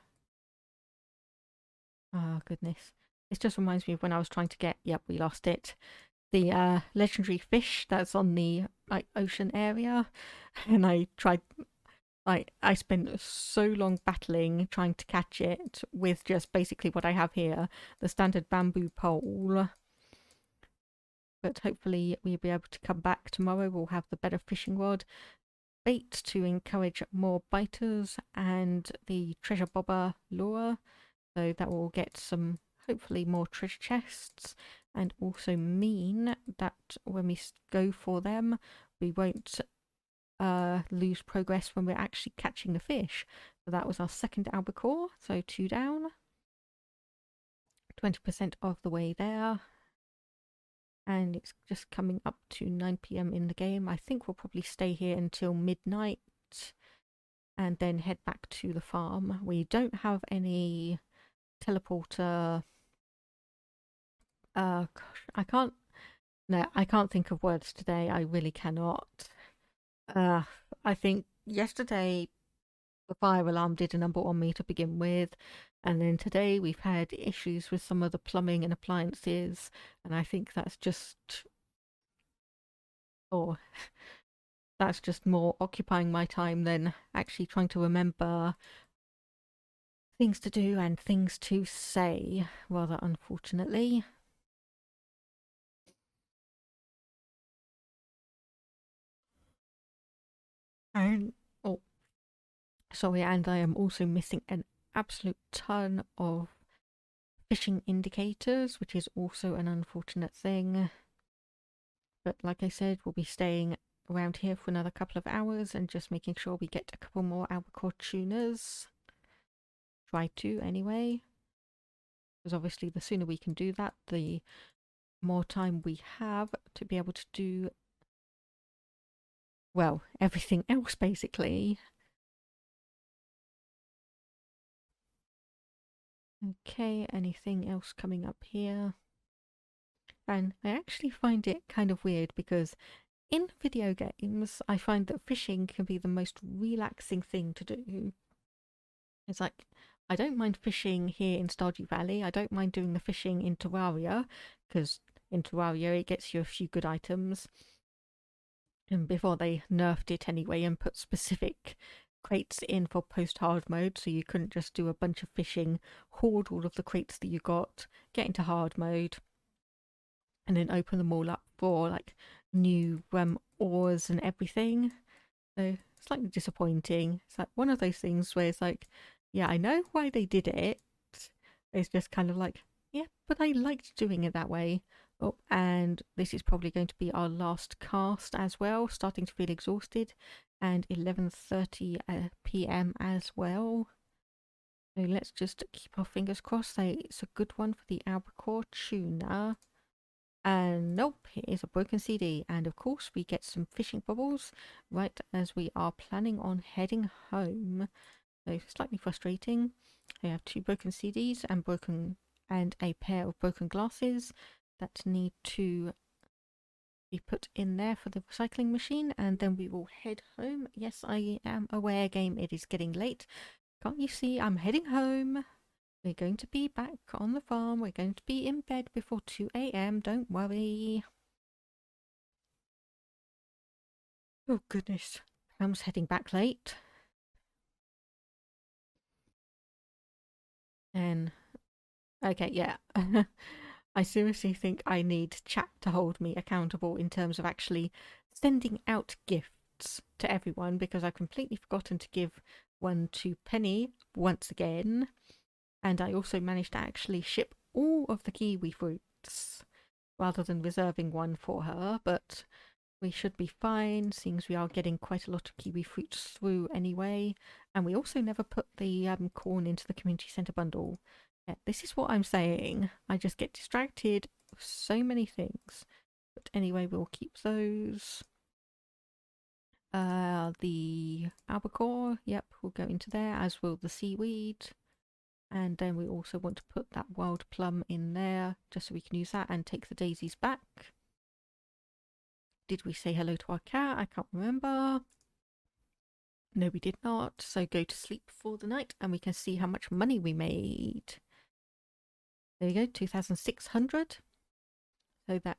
goodness. This just reminds me of when I was trying to get... Yep, we lost it. The legendary fish that's on the ocean area. And I tried... I spent so long battling trying to catch it with just basically what I have here. The standard bamboo pole. But hopefully we'll be able to come back tomorrow. We'll have the better fishing rod, bait to encourage more biters, and the treasure bobber lure. So that will get some, hopefully, more treasure chests, and also mean that when we go for them, we won't lose progress when we're actually catching the fish. So that was our second albacore, so 2 down. 20% of the way there. and it's just coming up to 9 p.m. in the game. I think we'll probably stay here until midnight and then head back to the farm. We don't have any teleporter. Gosh, I can't think of words today. I really cannot. I think yesterday the fire alarm did a number on me to begin with, and then today we've had issues with some of the plumbing and appliances, and I think that's just, oh, that's just more occupying my time than actually trying to remember things to do and things to say, rather unfortunately. And, oh, sorry, and I am also missing an absolute ton of fishing indicators, which is also an unfortunate thing. But like I said, we'll be staying around here for another couple of hours and just making sure we get a couple more albacore tuners. Try to, anyway. Because obviously the sooner we can do that, the more time we have to be able to do, well, everything else, basically. Okay, anything else coming up here? And I actually find it kind of weird because in video games, I find that fishing can be the most relaxing thing to do. It's like, I don't mind fishing here in Stardew Valley. I don't mind doing the fishing in Terraria, because in Terraria it gets you a few good items. And before they nerfed it anyway and put specific crates in for post-hard mode, so you couldn't just do a bunch of fishing, hoard all of the crates that you got, get into hard mode, and then open them all up for like new ores and everything. So slightly disappointing. It's like one of those things where it's like, yeah, I know why they did it. It's just kind of like, yeah, but I liked doing it that way. Oh, and this is probably going to be our last cast as well. Starting to feel exhausted, and 11:30 p.m. as well. So let's just keep our fingers crossed that it's a good one for the albacore tuna. And nope, it is a broken CD. And of course, we get some fishing bubbles right as we are planning on heading home. So slightly frustrating. We have 2 broken CDs and a pair of broken glasses that need to be put in there for the recycling machine, and then we will head home. Yes, I am aware, game, it is getting late. Can't you see I'm heading home? We're going to be back on the farm. We're going to be in bed before 2 a.m. Don't worry. Oh, goodness. Pam's heading back late. And, okay, yeah. I seriously think I need chat to hold me accountable in terms of actually sending out gifts to everyone, because I've completely forgotten to give one to Penny once again. And I also managed to actually ship all of the kiwi fruits rather than reserving one for her, but we should be fine, seeing as we are getting quite a lot of kiwi fruits through anyway. And we also never put the corn into the community centre bundle. Yeah, this is what I'm saying. I just get distracted with so many things. But anyway, we'll keep those. The albacore, yep, will go into there, as will the seaweed. And then we also want to put that wild plum in there, just so we can use that and take the daisies back. Did we say hello to our cat? I can't remember. No, we did not. So go to sleep for the night and we can see how much money we made. There we go, 2,600. So that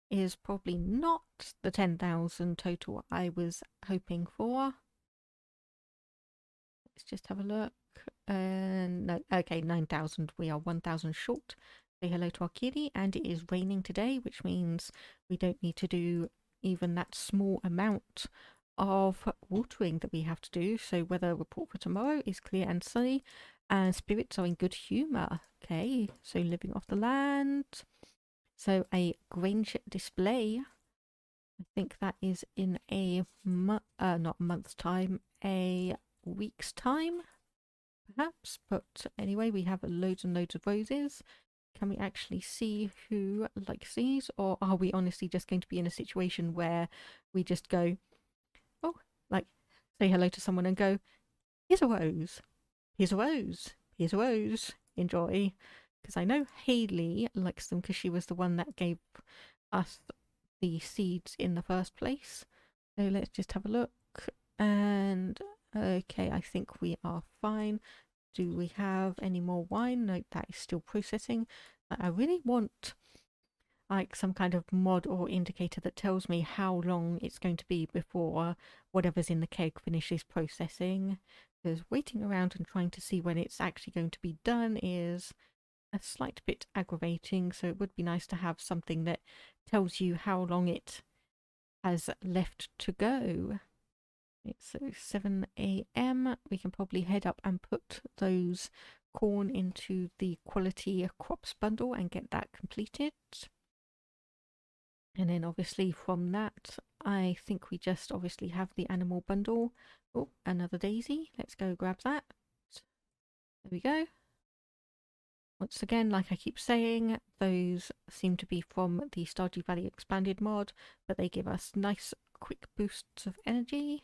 is probably not the 10,000 total I was hoping for. Let's just have a look. No, okay, 9,000. We are 1,000 short. Say hello to our kitty, and it is raining today, which means we don't need to do even that small amount of watering that we have to do. So weather report for tomorrow is clear and sunny, and spirits are in good humour. Okay, so living off the land. So a Grange display. I think that is in a not month's time, a week's time, perhaps. But anyway, we have loads and loads of roses. can we actually see who likes these, or are we honestly just going to be in a situation where we just go, oh, like say hello to someone and go, here's a rose, here's a rose, here's a rose, enjoy. Because I know Haley likes them because she was the one that gave us the seeds in the first place. So let's just have a look. And okay, I think we are fine. Do we have any more wine? No, that is still processing. I really want like some kind of mod or indicator that tells me how long it's going to be before whatever's in the keg finishes processing. Because waiting around and trying to see when it's actually going to be done is a slight bit aggravating, so it would be nice to have something that tells you how long it has left to go. It's 7 a.m. We can probably head up and put those corn into the quality crops bundle and get that completed. And then obviously from that, I think we just obviously have the animal bundle. Oh, another daisy. Let's go grab that. There we go. Once again, like I keep saying, those seem to be from the Stardew Valley Expanded mod, but they give us nice quick boosts of energy.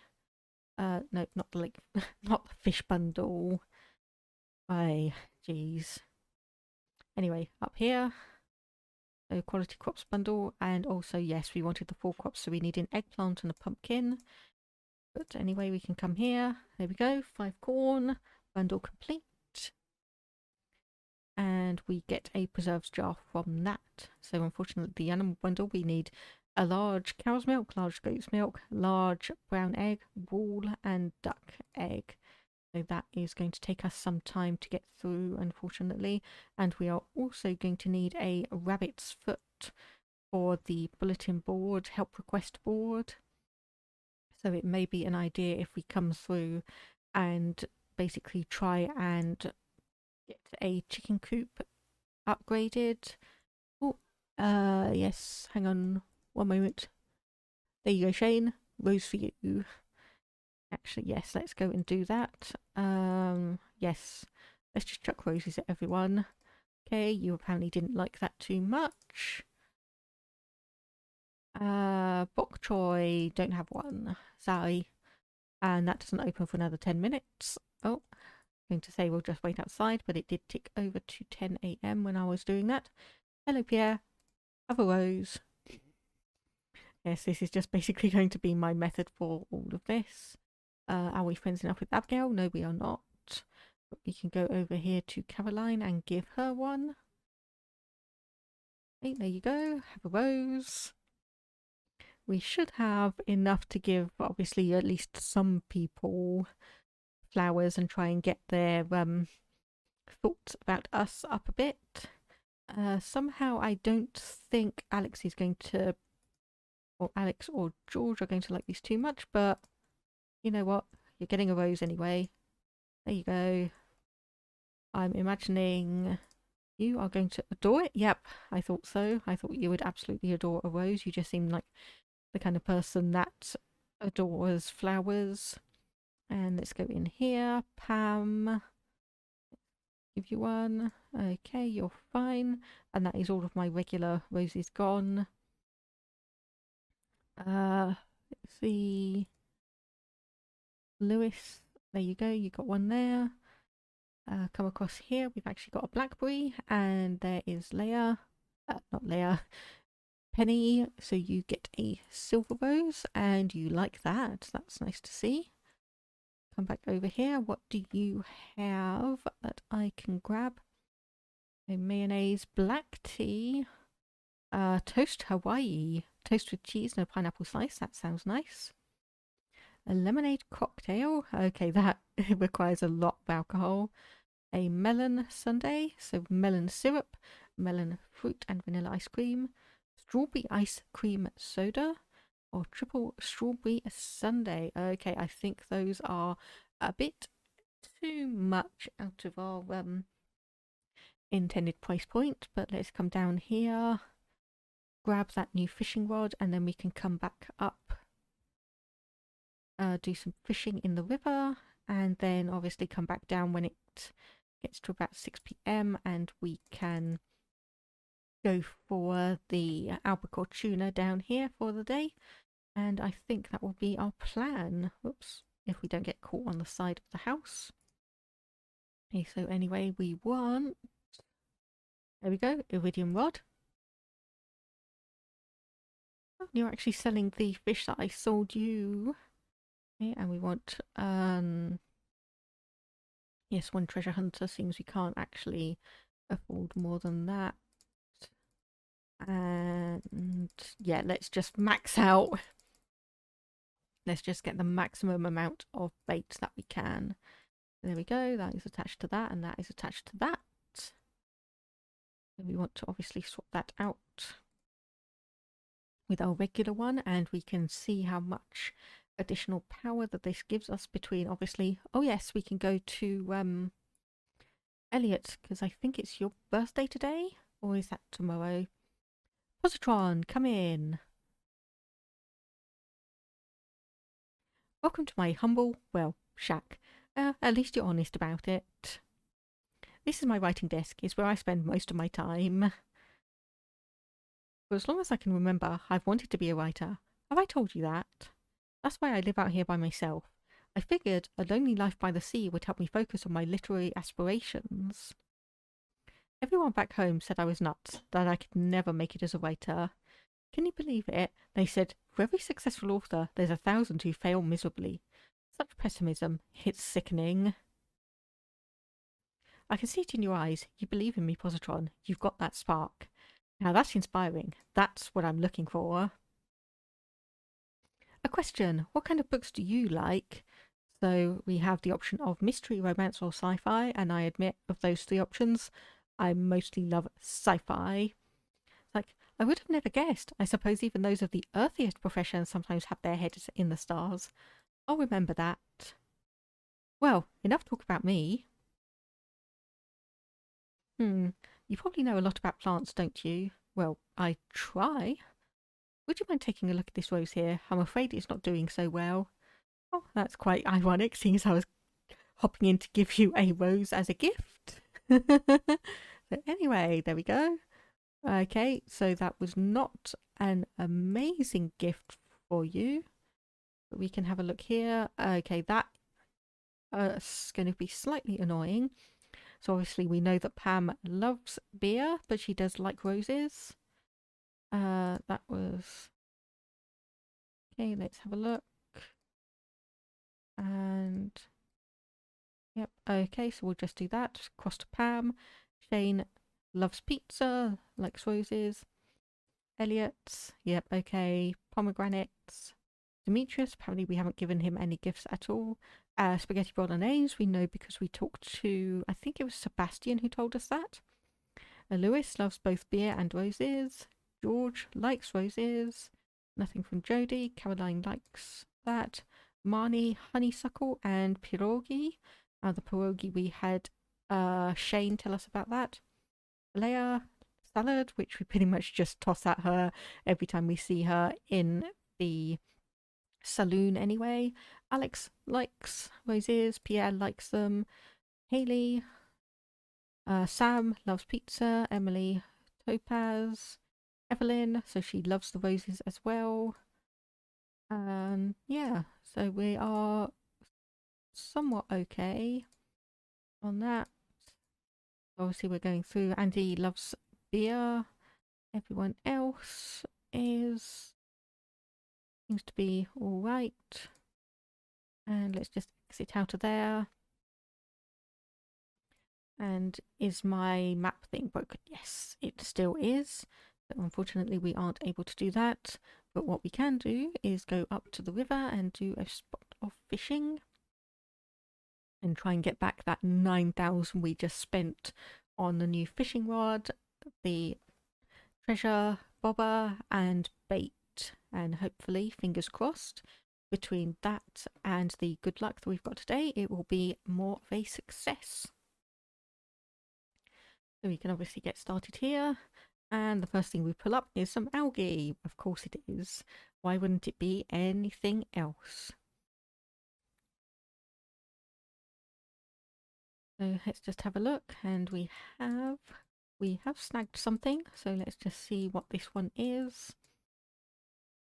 No, not the like, not the fish bundle. Jeez. Anyway, up here, a quality crops bundle, and also yes, we wanted the 4 crops, so we need an eggplant and a pumpkin. But anyway, we can come here. There we go, 5 corn, bundle complete. And we get a preserves jar from that. So unfortunately, the animal bundle, we need a large cow's milk, large goat's milk, large brown egg, wool, and duck egg. So that is going to take us some time to get through, unfortunately. And we are also going to need a rabbit's foot for the bulletin board, help request board. So it may be an idea if we come through and basically try and get a chicken coop upgraded. Oh, yes, hang on one moment. There you go, Shane. Rose for you. Actually, yes, let's go and do that. Yes, let's just chuck roses at everyone. Okay, you apparently didn't like that too much. Bok choy, don't have one. Sorry. And that doesn't open for another 10 minutes. Oh, going to say we'll just wait outside, but it did tick over to 10 a.m. when I was doing that. Hello, Pierre. Have a rose. Yes, this is just basically going to be my method for all of this. Are we friends enough with Abigail? No, we are not. But we can go over here to Caroline and give her one. Hey, there you go. Have a rose. We should have enough to give, obviously, at least some people flowers and try and get their thoughts about us up a bit. Somehow I don't think Alex is going to, or Alex or George are going to like these too much, but you know what? You're getting a rose anyway. There you go. I'm imagining you are going to adore it. Yep, I thought so. I thought you would absolutely adore a rose. You just seem like the kind of person that adores flowers. And let's go in here. Pam. Give you one. Okay, you're fine. And that is all of my regular roses gone. Let's see. Lewis, there you go. You got one there. Come across here. We've actually got a blackberry. And there is Leia. Not Leia. Penny. So you get a silver rose. And you like that. That's nice to see. Come back over here. What do you have that I can grab? A mayonnaise, black tea, toast Hawaii, toast with cheese and a pineapple slice. That sounds nice. A lemonade cocktail. Okay, that requires a lot of alcohol. A melon sundae, so melon syrup, melon fruit and vanilla ice cream, strawberry ice cream soda, or triple strawberry sundae. Okay, I think those are a bit too much out of our intended price point, but let's come down here, grab that new fishing rod, and then we can come back up, do some fishing in the river, and then obviously come back down when it gets to about 6 p.m. and we can go for the albacore tuna down here for the day. And I think that will be our plan. Oops, if we don't get caught on the side of the house. Okay, so anyway, we want... There we go, iridium rod. Oh, you're actually selling the fish that I sold you. Okay, and we want... Yes, one treasure hunter, seems we can't actually afford more than that. And yeah, let's just max out. Let's just get the maximum amount of bait that we can. There we go, that is attached to that, and that is attached to that. So we want to obviously swap that out with our regular one, and we can see how much additional power that this gives us between, obviously... Oh yes, we can go to Elliot, because I think it's your birthday today, or is that tomorrow? Positron, come in. Welcome to my humble, well, shack. At least you're honest about it. This is my writing desk. It's where I spend most of my time. For as long as I can remember, I've wanted to be a writer. Have I told you that? That's why I live out here by myself. I figured a lonely life by the sea would help me focus on my literary aspirations. Everyone back home said I was nuts, that I could never make it as a writer. Can you believe it? They said, for every successful author, there's 1,000 who fail miserably. Such pessimism. It's sickening. I can see it in your eyes. You believe in me, Positron. You've got that spark. Now that's inspiring. That's what I'm looking for. A question. What kind of books do you like? So we have the option of mystery, romance, or sci-fi. And I admit, of those three options, I mostly love sci-fi. Like, I would have never guessed. I suppose even those of the earthiest professions sometimes have their heads in the stars. I'll remember that. Well, enough talk about me. You probably know a lot about plants, don't you? Well, I try. Would you mind taking a look at this rose here? I'm afraid it's not doing so well. Oh, that's quite ironic, seeing as I was hopping in to give you a rose as a gift. So anyway, there we go. Okay, so that was not an amazing gift for you. But we can have a look here. Okay, that's going to be slightly annoying. So obviously we know that Pam loves beer, but she does like roses. That was... Okay, let's have a look. And... Yep, okay, so we'll just do that. Cross to Pam. Shane loves pizza, likes roses. Elliot, yep, okay. Pomegranates. Demetrius, apparently we haven't given him any gifts at all. Spaghetti bolognese, we know because we talked to, I think it was Sebastian who told us that. Lewis loves both beer and roses. George likes roses. Nothing from Jodie. Caroline likes that. Marnie, honeysuckle, and pierogi. The pierogi we had Shane tell us about that. Leia, salad, which we pretty much just toss at her every time we see her in the saloon anyway. Alex likes roses. Pierre likes them. Haley, Sam loves pizza. Emily, topaz. Evelyn, so she loves the roses as well. Yeah, so we are somewhat okay on that. Obviously we're going through. Andy loves beer. Everyone else seems to be all right. And let's just exit out of there. And is my map thing broken? Yes, it still is. But unfortunately we aren't able to do that. But what we can do is go up to the river and do a spot of fishing. And try and get back that 9,000 we just spent on the new fishing rod, the treasure bobber and bait. And hopefully, fingers crossed, between that and the good luck that we've got today, it will be more of a success. So we can obviously get started here. And the first thing we pull up is some algae. Of course it is. Why wouldn't it be anything else? So let's just have a look. And we have we have snagged something, so let's just see what this one is.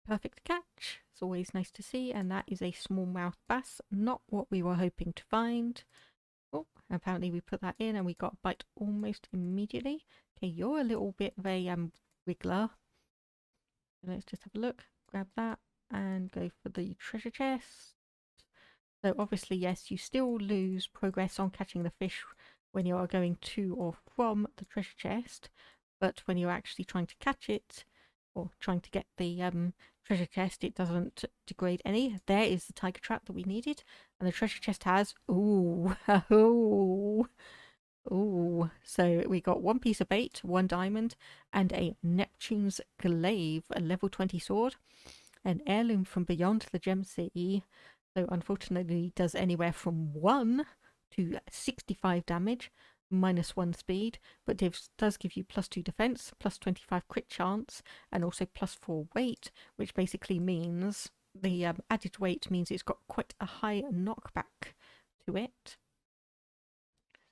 Perfect catch. It's always nice to see, and that is a smallmouth bass, not what we were hoping to find. Oh, apparently we put that in and we got a bite almost immediately. Okay, you're a little bit of a wiggler. So let's just have a look, grab that, and go for the treasure chest. So obviously, yes, you still lose progress on catching the fish when you are going to or from the treasure chest, but when you're actually trying to catch it or trying to get the treasure chest, it doesn't degrade any. There is the tiger trap that we needed, and the treasure chest has ooh ooh. So we got one piece of bait, one diamond, and a Neptune's glaive, a level 20 sword, an heirloom from beyond the gem sea. So unfortunately does anywhere from 1 to 65 damage, -1 speed, but does give you +2 defense, +25 crit chance, and also +4 weight, which basically means the added weight means it's got quite a high knockback to it.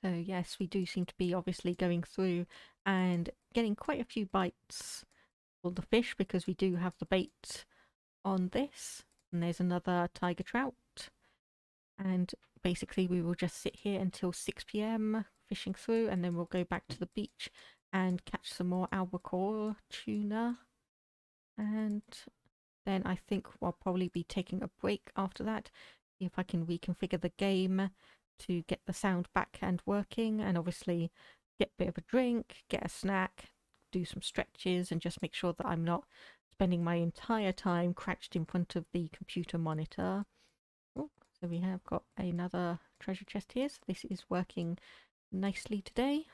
So yes, we do seem to be obviously going through and getting quite a few bites for the fish because we do have the bait on this. And there's another tiger trout. And basically we will just sit here until 6 p.m. fishing through, and then we'll go back to the beach and catch some more albacore, tuna. And then I think we'll probably be taking a break after that. See if I can reconfigure the game to get the sound back and working, and obviously get a bit of a drink, get a snack, do some stretches, and just make sure that I'm not spending my entire time crouched in front of the computer monitor. Oh, so we have got another treasure chest here, so this is working nicely today.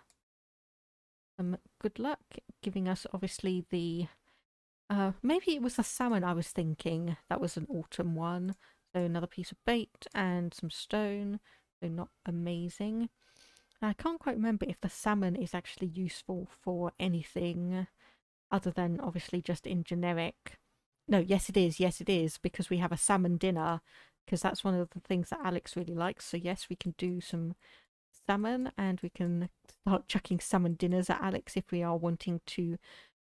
Good luck, giving us obviously the maybe it was a salmon I was thinking. That was an autumn one. So another piece of bait and some stone. So not amazing. I can't quite remember if the salmon is actually useful for anything other than obviously just in generic. No, yes it is. Yes it is, because we have a salmon dinner, because that's one of the things that Alex really likes. So yes, we can do some salmon, and we can start chucking salmon dinners at Alex if we are wanting to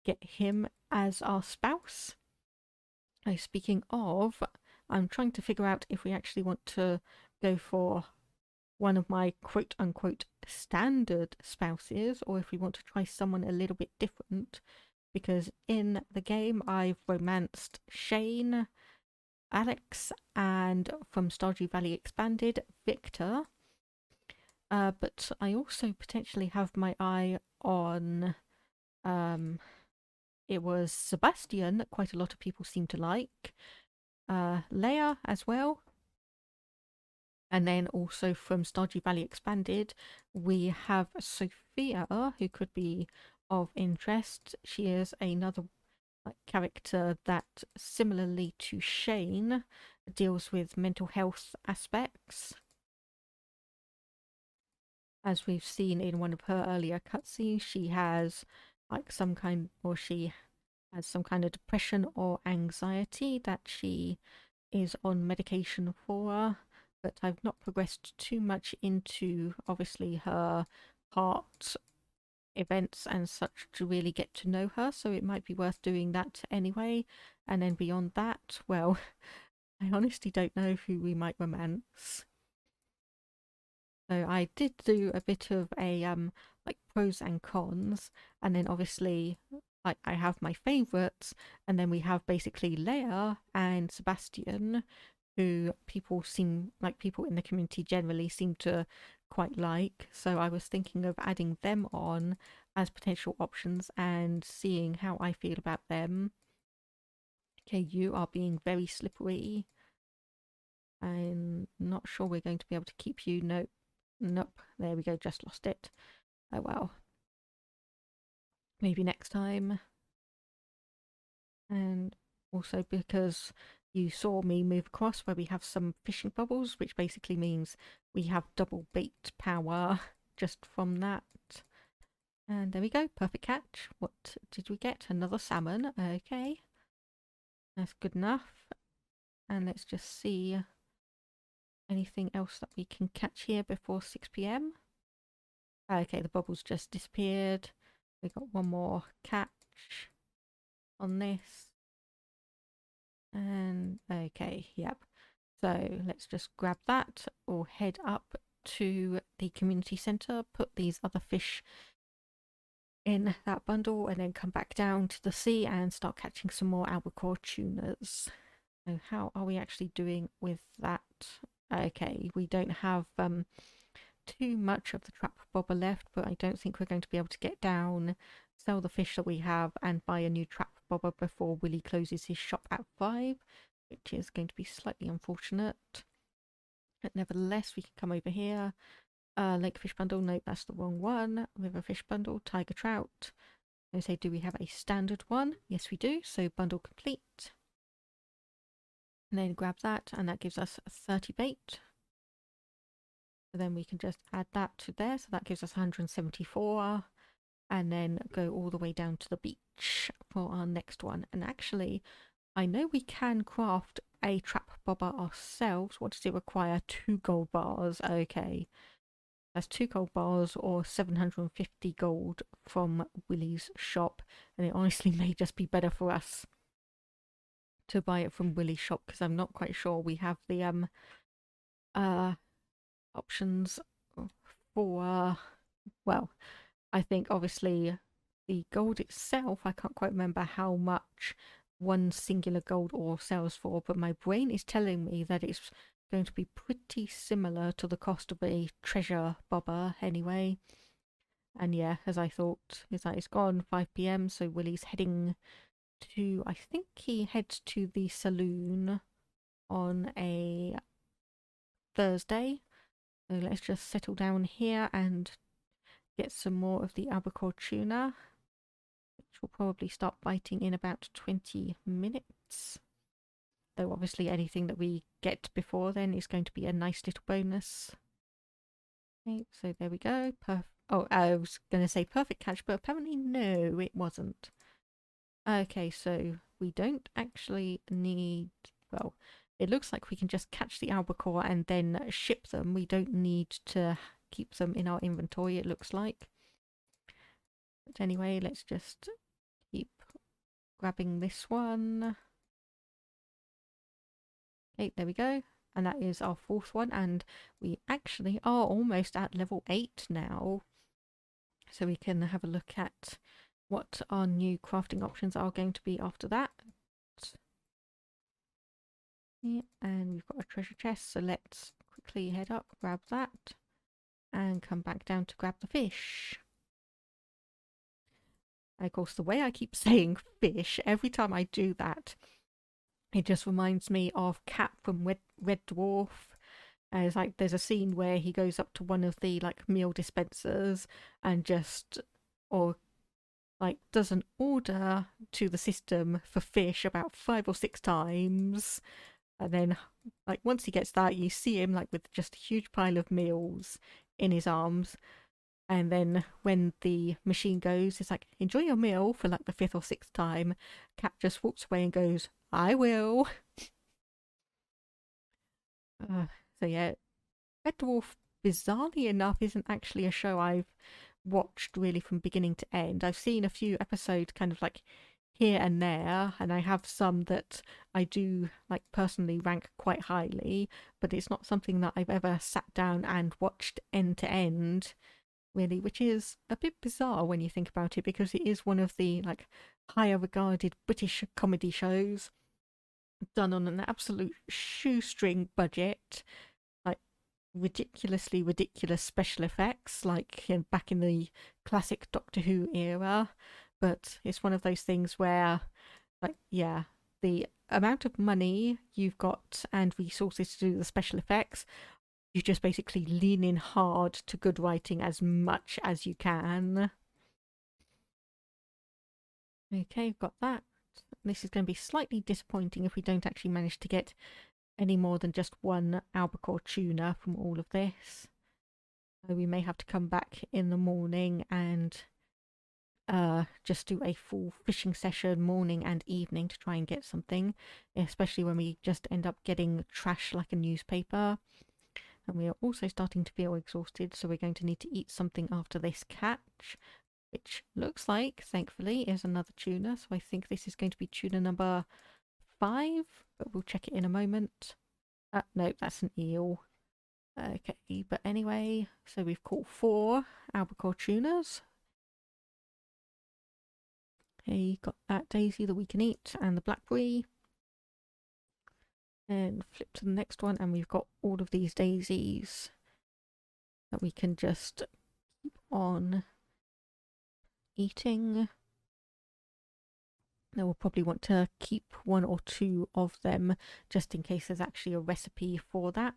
get him as our spouse. Now, speaking of, I'm trying to figure out if we actually want to go for one of my quote-unquote standard spouses, or if we want to try someone a little bit different, because in the game I've romanced Shane, Alex, and from Stardew Valley Expanded, Victor. But I also potentially have my eye on it was Sebastian that quite a lot of people seem to like. Leia as well. And then also from Stardew Valley Expanded, we have Sophia, who could be of interest. She is another character that, similarly to Shane, deals with mental health aspects. As we've seen in one of her earlier cutscenes, she has some kind of depression or anxiety that she is on medication for, but I've not progressed too much into obviously her heart events and such to really get to know her, so it might be worth doing that anyway. And then beyond that, well, I honestly don't know who we might romance. So I did do a bit of a pros and cons, and then obviously I have my favourites, and then we have basically Leia and Sebastian, who people in the community generally seem to quite like. So I was thinking of adding them on as potential options and seeing how I feel about them. Okay, you are being very slippery. I'm not sure we're going to be able to keep you. Nope. Nope. There we go, just lost it. Oh well. Maybe next time. And also because you saw me move across where we have some fishing bubbles, which basically means we have double bait power just from that. And there we go, perfect catch. What did we get? Another salmon. Okay. That's good enough. And let's just see anything else that we can catch here before 6 p.m. Okay, the bubbles just disappeared. We got one more catch on this. And okay, yep. So let's just grab that or head up to the community centre, put these other fish in that bundle and then come back down to the sea and start catching some more albacore tunas. So how are we actually doing with that? Okay, we don't have too much of the trap bobber left, but I don't think we're going to be able to get down, sell the fish that we have and buy a new trap bobber before Willie closes his shop at 5, which is going to be slightly unfortunate. But nevertheless, we can come over here. Lake fish bundle, nope, that's the wrong one. River fish bundle, tiger trout. I say, do we have a standard one? Yes, we do. So bundle complete. And then grab that, and that gives us 30 bait. So then we can just add that to there. So that gives us 174. And then go all the way down to the beach for our next one. And actually, I know we can craft a trap bobber ourselves. What does it require? 2 gold bars. Okay. That's 2 gold bars or 750 gold from Willie's shop. And it honestly may just be better for us to buy it from Willie's shop because I'm not quite sure we have the options for, well, I think obviously the gold itself, I can't quite remember how much one singular gold ore sells for, but my brain is telling me that it's going to be pretty similar to the cost of a treasure bobber anyway. And yeah, as I thought, is that it's gone 5 p.m, so Willie's heading to, I think he heads to the saloon on a Thursday. So let's just settle down here and get some more of the albacore tuna, which will probably start biting in about 20 minutes. Though obviously anything that we get before then is going to be a nice little bonus. Okay, so there we go. Oh, I was going to say perfect catch, but apparently no, it wasn't. Okay, so we don't actually need, well, it looks like we can just catch the albacore and then ship them. We don't need to keep them in our inventory, it looks like. But anyway, let's just keep grabbing this one. Okay, there we go. And that is our 4th one. And we actually are almost at level 8 now. So we can have a look at what our new crafting options are going to be after that. Yeah, and we've got a treasure chest. So let's quickly head up, grab that, and come back down to grab the fish. And of course, the way I keep saying fish, every time I do that, it just reminds me of Cat from Red Dwarf. It's like there's a scene where he goes up to one of the like meal dispensers and just, or like does an order to the system for fish about 5 or 6 times. And then like once he gets that, you see him like with just a huge pile of meals in his arms. And then when the machine goes, it's like, enjoy your meal for like the 5th or 6th time. Cat just walks away and goes, I will. So yeah, Red Dwarf, bizarrely enough, isn't actually a show I've watched really from beginning to end. I've seen a few episodes kind of like here and there, and I have some that I do like personally rank quite highly, but it's not something that I've ever sat down and watched end to end, really, which is a bit bizarre when you think about it, because it is one of the like higher regarded British comedy shows done on an absolute shoestring budget, like ridiculously ridiculous special effects, like back in the classic Doctor Who era. But it's one of those things where, like, yeah, the amount of money you've got and resources to do the special effects, you just basically lean in hard to good writing as much as you can. Okay, got that. This is going to be slightly disappointing if we don't actually manage to get any more than just one albacore tuna from all of this. So we may have to come back in the morning and just do a full fishing session morning and evening to try and get something, especially when we just end up getting trash like a newspaper. And we are also starting to feel exhausted, so we're going to need to eat something after this catch. which looks like, thankfully, is another tuna. So I think this is going to be tuna number 5, but we'll check it in a moment. No, that's an eel. Okay, but anyway, so we've caught 4 albacore tunas. Okay, got that daisy that we can eat and the blackberry. And flip to the next one, and we've got all of these daisies that we can just keep on eating. Now we'll probably want to keep 1 or 2 of them just in case there's actually a recipe for that.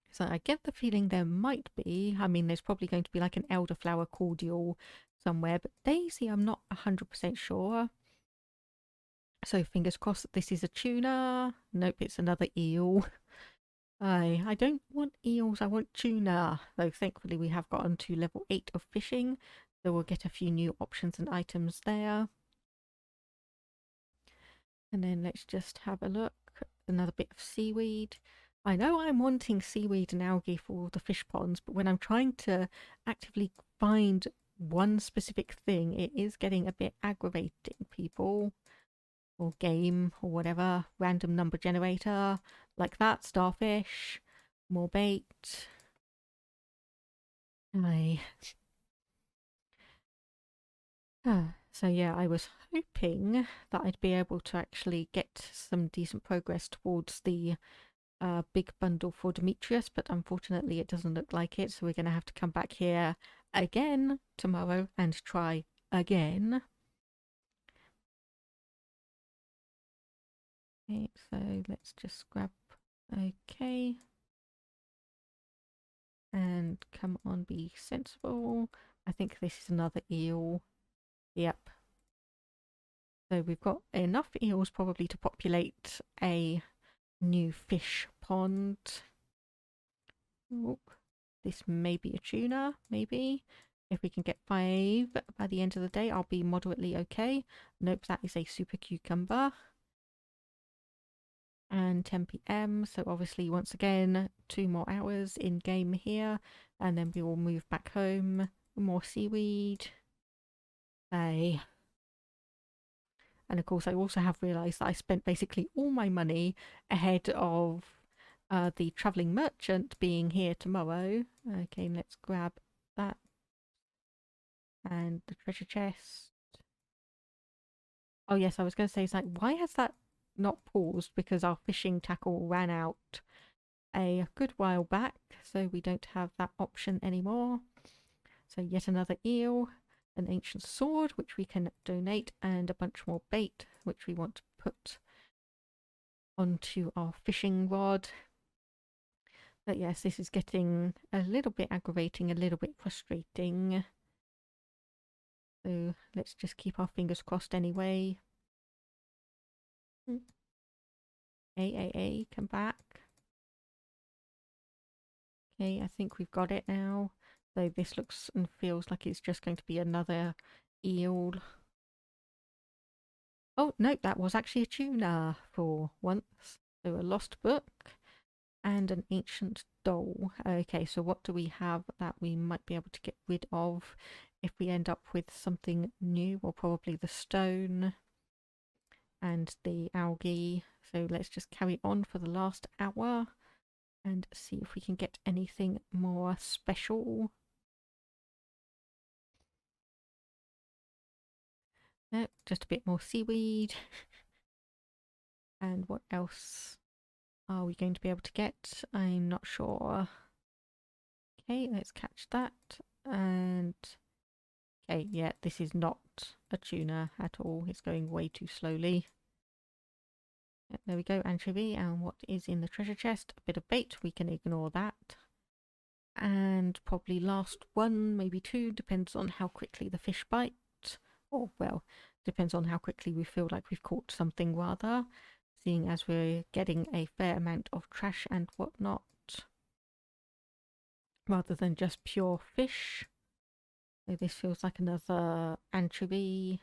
So I get the feeling there might be. I mean, there's probably going to be like an elderflower cordial somewhere, but daisy I'm not 100% sure. So fingers crossed that this is a tuna. Nope, it's another eel. I don't want eels, I want tuna. Though thankfully we have gotten to level 8 of fishing, so we'll get a few new options and items there. And then let's just have a look. Another bit of seaweed. I know I'm wanting seaweed and algae for the fish ponds, but when I'm trying to actively find one specific thing, it is getting a bit aggravating, people. Or game, or whatever. Random number generator. Like that. Starfish. More bait. Aye. So yeah, I was hoping that I'd be able to actually get some decent progress towards the big bundle for Demetrius, but unfortunately it doesn't look like it, so we're going to have to come back here again tomorrow and try again. Okay, so let's just grab, okay, and come on, be sensible. I think this is another eel. Yep. So we've got enough eels probably to populate a new fish pond. Oop. This may be a tuna, maybe. If we can get 5 by the end of the day, I'll be moderately okay. Nope, that is a super cucumber. And 10 p.m. So obviously, once again, 2 more hours in game here. And then we will move back home. More seaweed. Hey. And of course, I also have realised that I spent basically all my money ahead of the travelling merchant being here tomorrow. Okay, let's grab that. And the treasure chest. Oh yes, I was going to say, it's like, why has that not paused? Because our fishing tackle ran out a good while back, so we don't have that option anymore. So yet another eel. An ancient sword, which we can donate, and a bunch more bait, which we want to put onto our fishing rod. But yes, this is getting a little bit aggravating, a little bit frustrating. So let's just keep our fingers crossed anyway. Come back. Okay, I think we've got it now. So this looks and feels like it's just going to be another eel. Oh, no, that was actually a tuna for once. So a lost book and an ancient doll. Okay, so what do we have that we might be able to get rid of if we end up with something new? Well, probably the stone and the algae. So let's just carry on for the last hour and see if we can get anything more special. Nope, just a bit more seaweed. And what else are we going to be able to get? I'm not sure. Okay, let's catch that. And okay, yeah, this is not a tuna at all. It's going way too slowly. Yep, there we go, anchovy. And what is in the treasure chest? A bit of bait. We can ignore that. And probably last 1, maybe 2, depends on how quickly the fish bite. Or, well, depends on how quickly we feel like we've caught something, rather, seeing as we're getting a fair amount of trash and whatnot, rather than just pure fish. So this feels like another anchovy.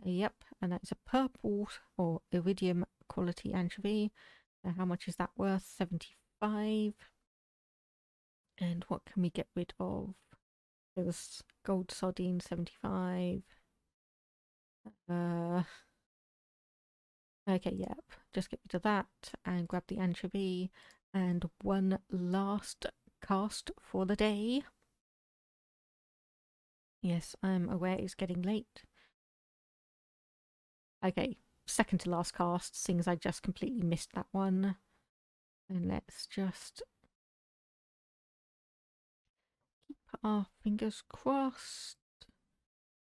Yep, and that's a purple or iridium quality anchovy. Now how much is that worth? 75. And what can we get rid of? There was gold sardine 75. Okay, yep. Just get rid of that and grab the anchovy and one last cast for the day. Yes, I'm aware it's getting late. Okay, second to last cast, seeing as I just completely missed that one. And let's just keep our fingers crossed.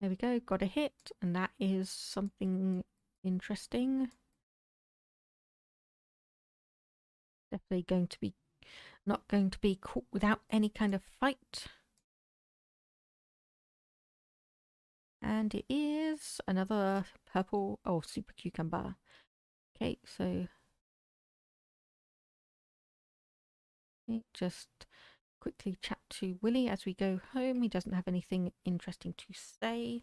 There we go, got a hit, and that is something interesting. Definitely going to be not going to be caught without any kind of fight. And it is another purple, oh, super cucumber. Okay, so just quickly chat to Willie as we go home. He doesn't have anything interesting to say.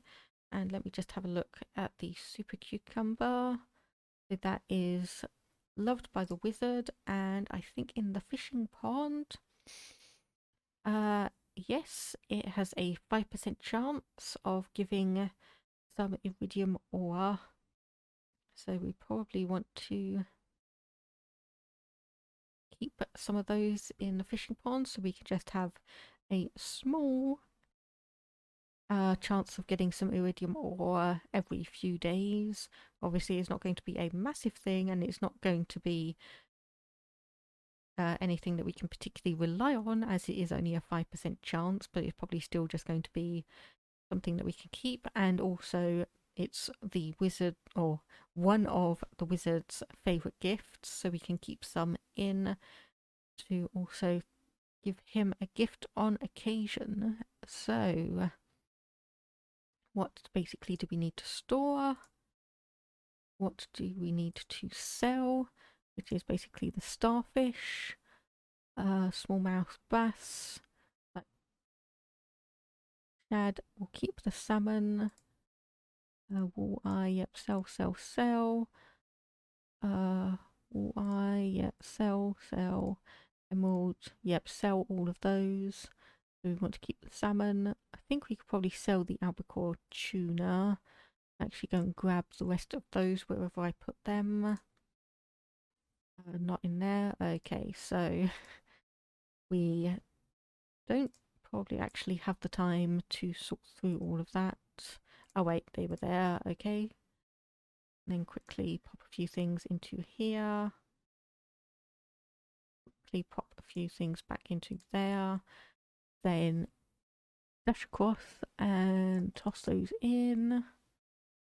And let me just have a look at the super cucumber. So that is loved by the wizard, and I think in the fishing pond. Yes, it has a 5% chance of giving some iridium ore. So we probably want to keep some of those in the fishing pond so we can just have a small chance of getting some iridium ore every few days. Obviously, it's not going to be a massive thing, and it's not going to be anything that we can particularly rely on, as it is only a 5% chance, but it's probably still just going to be something that we can keep. And also, it's the wizard, or one of the wizard's favorite gifts, so we can keep some in to also give him a gift on occasion. So what basically do we need to store? What do we need to sell? Which is basically the starfish, smallmouth bass, shad. We'll keep the salmon. Walleye, yep, sell, sell, sell. Walleye, yep, sell, sell. Emerald, yep, sell all of those. So we want to keep the salmon. I think we could probably sell the albacore tuna. Actually go and grab the rest of those wherever I put them. Not in there. Okay, so we don't probably actually have the time to sort through all of that. Oh wait, they were there. Okay. And then quickly pop a few things into here. Quickly pop a few things back into there. Then dash across and toss those in.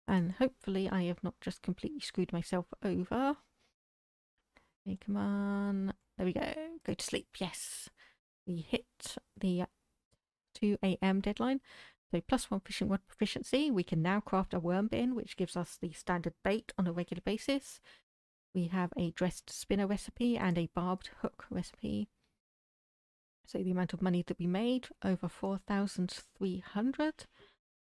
And hopefully I have not just completely screwed myself over. Okay, come on. There we go. Go to sleep. Yes. We hit the 2 a.m. deadline. So +1 fishing rod proficiency. We can now craft a worm bin, which gives us the standard bait on a regular basis. We have a dressed spinner recipe and a barbed hook recipe. So the amount of money that we made, over 4,300.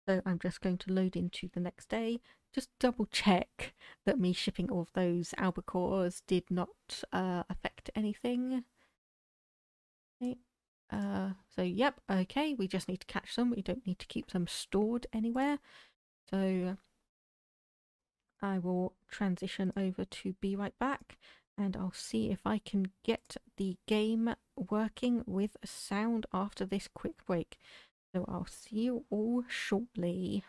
So I'm just going to load into the next day. Just double check that me shipping all of those albacores did not affect anything. Okay. So yep, okay, we just need to catch them. We don't need to keep them stored anywhere. So I will transition over to be right back, and I'll see if I can get the game working with sound after this quick break. So I'll see you all shortly.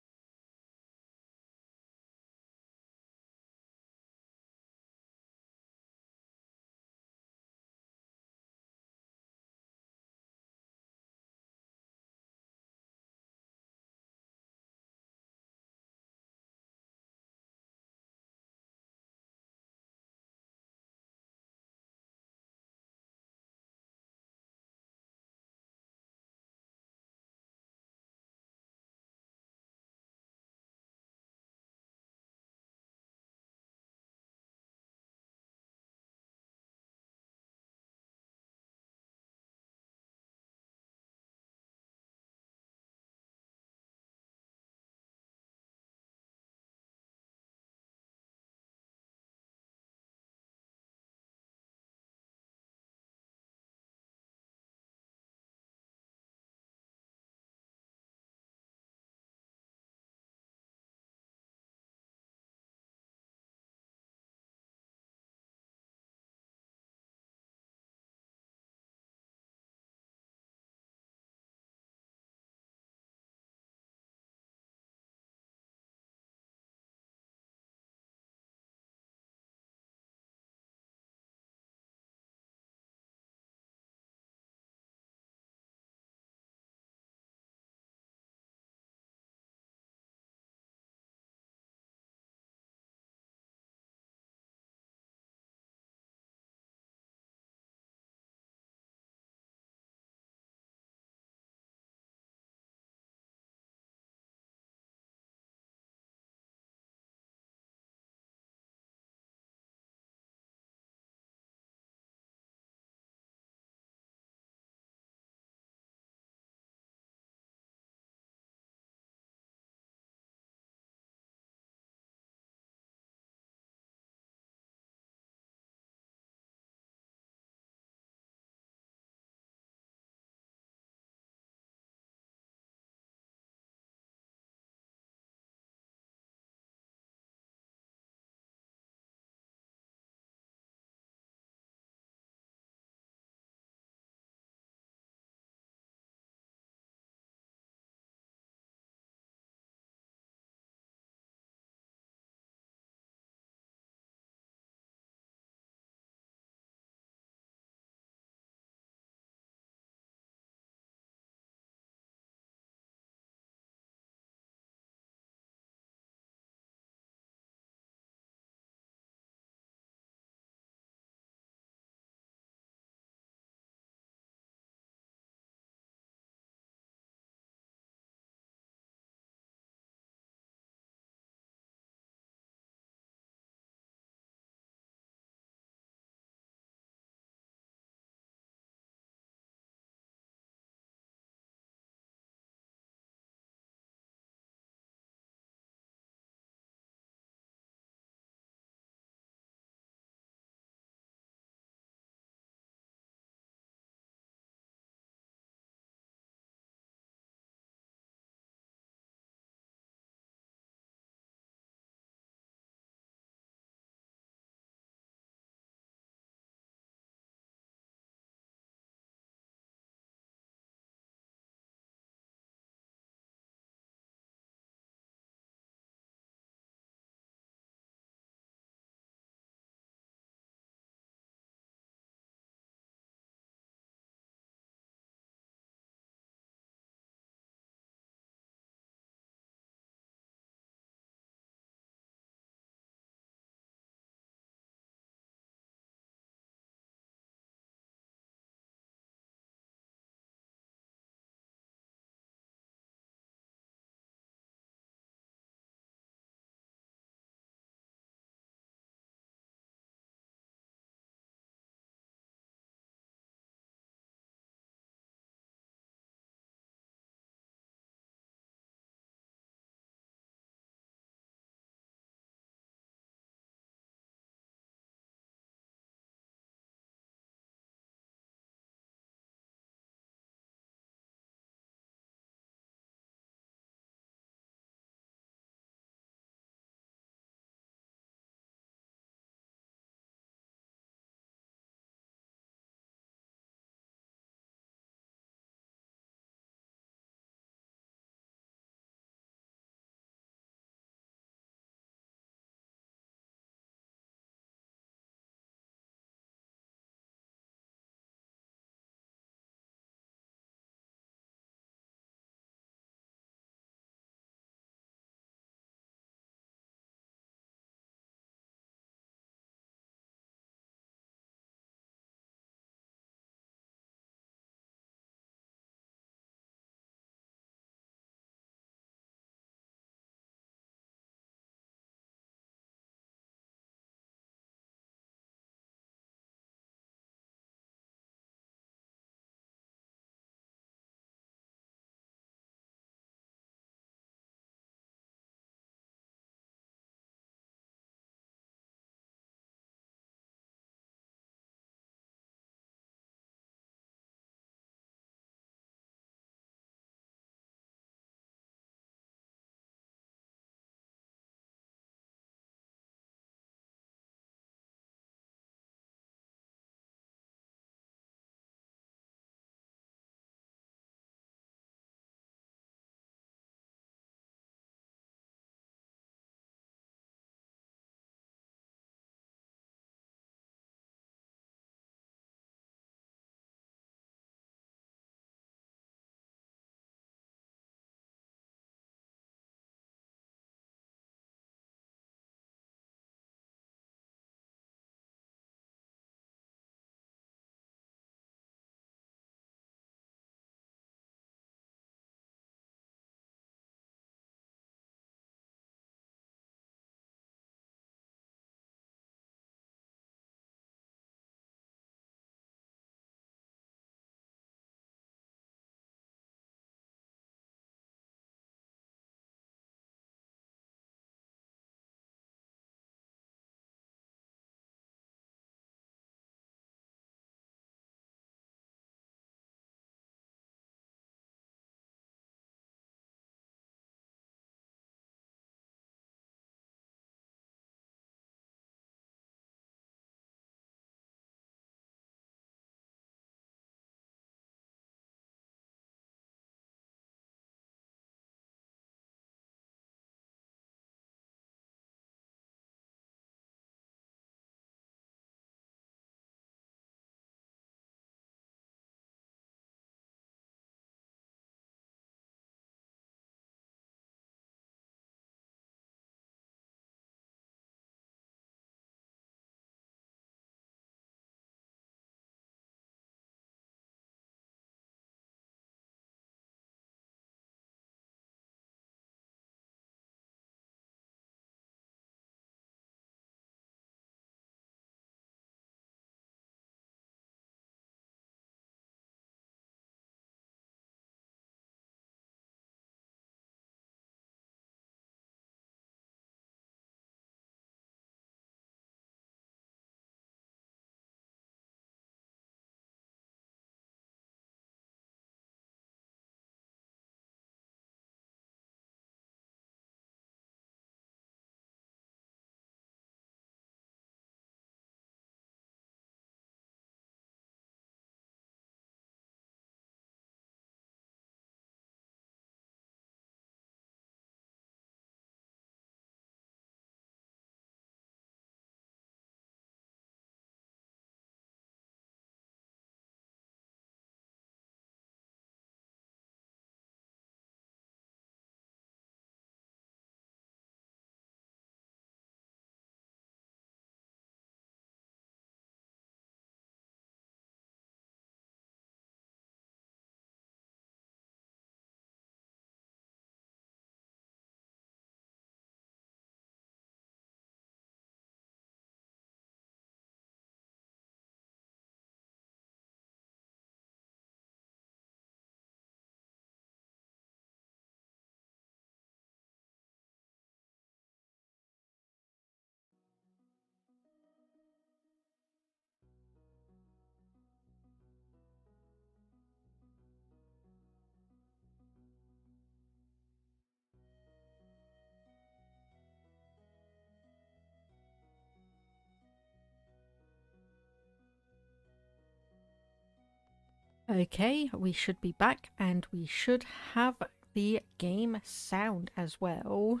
Okay, we should be back and we should have the game sound as well.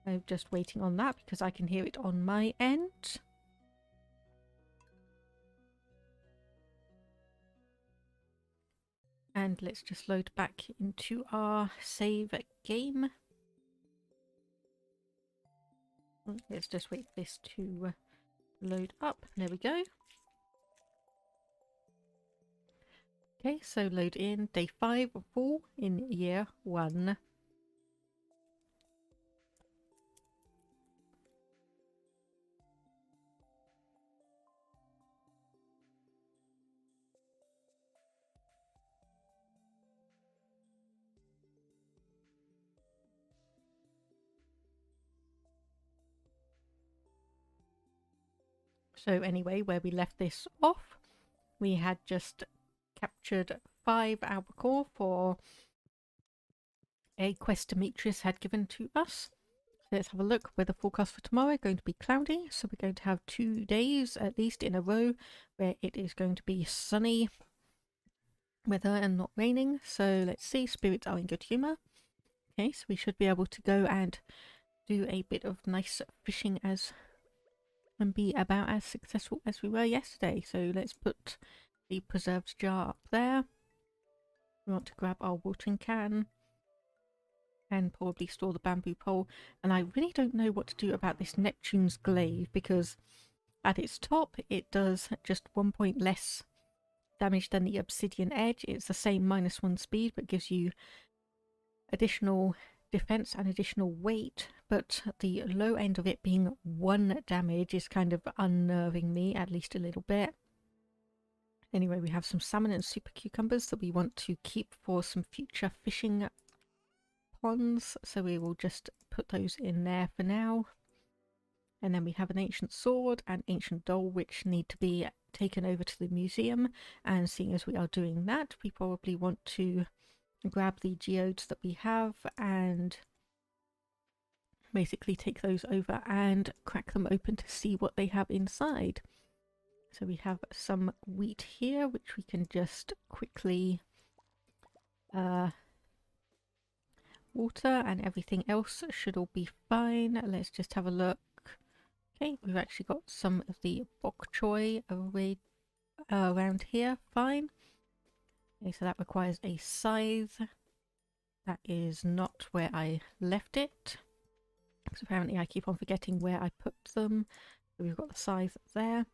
I'm just waiting on that because I can hear it on my end. And let's just load back into our save game. Let's just wait for this to load up. There we go. Okay, so load in day 5 of fall in year 1. So anyway, where we left this off, we had just captured 5 albacore for a quest Demetrius had given to us. So let's have a look. Weather forecast for tomorrow going to be cloudy, so we're going to have 2 days at least in a row where it is going to be sunny weather and not raining. So let's see, spirits are in good humour. Okay, so we should be able to go and do a bit of nice fishing and be about as successful as we were yesterday. So let's put the preserved jar up there. We want to grab our watering can and probably store the bamboo pole. And I really don't know what to do about this Neptune's glaive, because at its top it does just 1 point less damage than the obsidian edge. It's the same -1 speed but gives you additional defense and additional weight, but the low end of it being 1 damage is kind of unnerving me, at least a little bit. Anyway, we have some salmon and super cucumbers that we want to keep for some future fishing ponds, so we will just put those in there for now. And then we have an ancient sword and ancient doll which need to be taken over to the museum, and seeing as we are doing that, we probably want to grab the geodes that we have and basically take those over and crack them open to see what they have inside. So we have some wheat here which we can just quickly water, and everything else should all be fine. Let's just have a look. Okay, we've actually got some of the bok choy around here. Fine. Okay, so that requires a scythe. That is not where I left it, because apparently I keep on forgetting where I put them. So we've got the scythe there.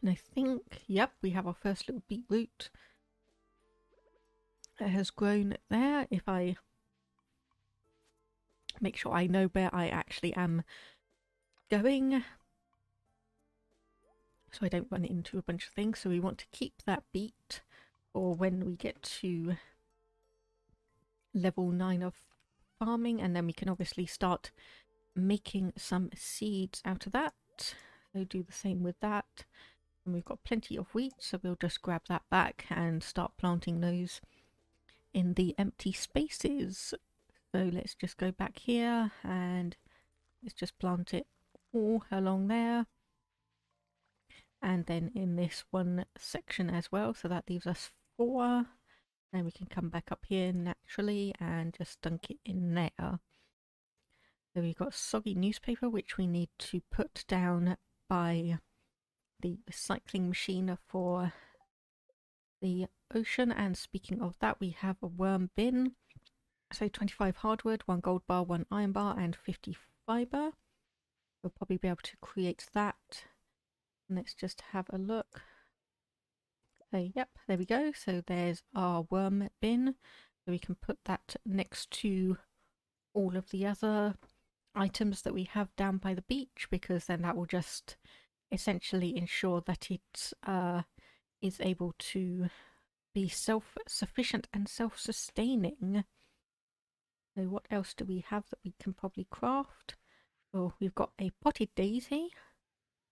And I think, yep, we have our first little beetroot that has grown there. If I make sure I know where I actually am going, so I don't run into a bunch of things. So we want to keep that beet for when we get to level 9 of farming, and then we can obviously start making some seeds out of that. So do the same with that. And we've got plenty of wheat, so we'll just grab that back and start planting those in the empty spaces. So let's just go back here and let's just plant it all along there, and then in this one section as well, so that leaves us 4. Then we can come back up here naturally and just dunk it in there. So we've got soggy newspaper which we need to put down by the recycling machine for the ocean. And speaking of that, we have a worm bin. So 25 hardwood, 1 gold bar, 1 iron bar, and 50 fibre. We'll probably be able to create that. And let's just have a look. Yep, there we go. So there's our worm bin. So we can put that next to all of the other items that we have down by the beach, because then that will just essentially ensure that it is able to be self-sufficient and self-sustaining. So what else do we have that we can probably craft? Oh, we've got a potted daisy.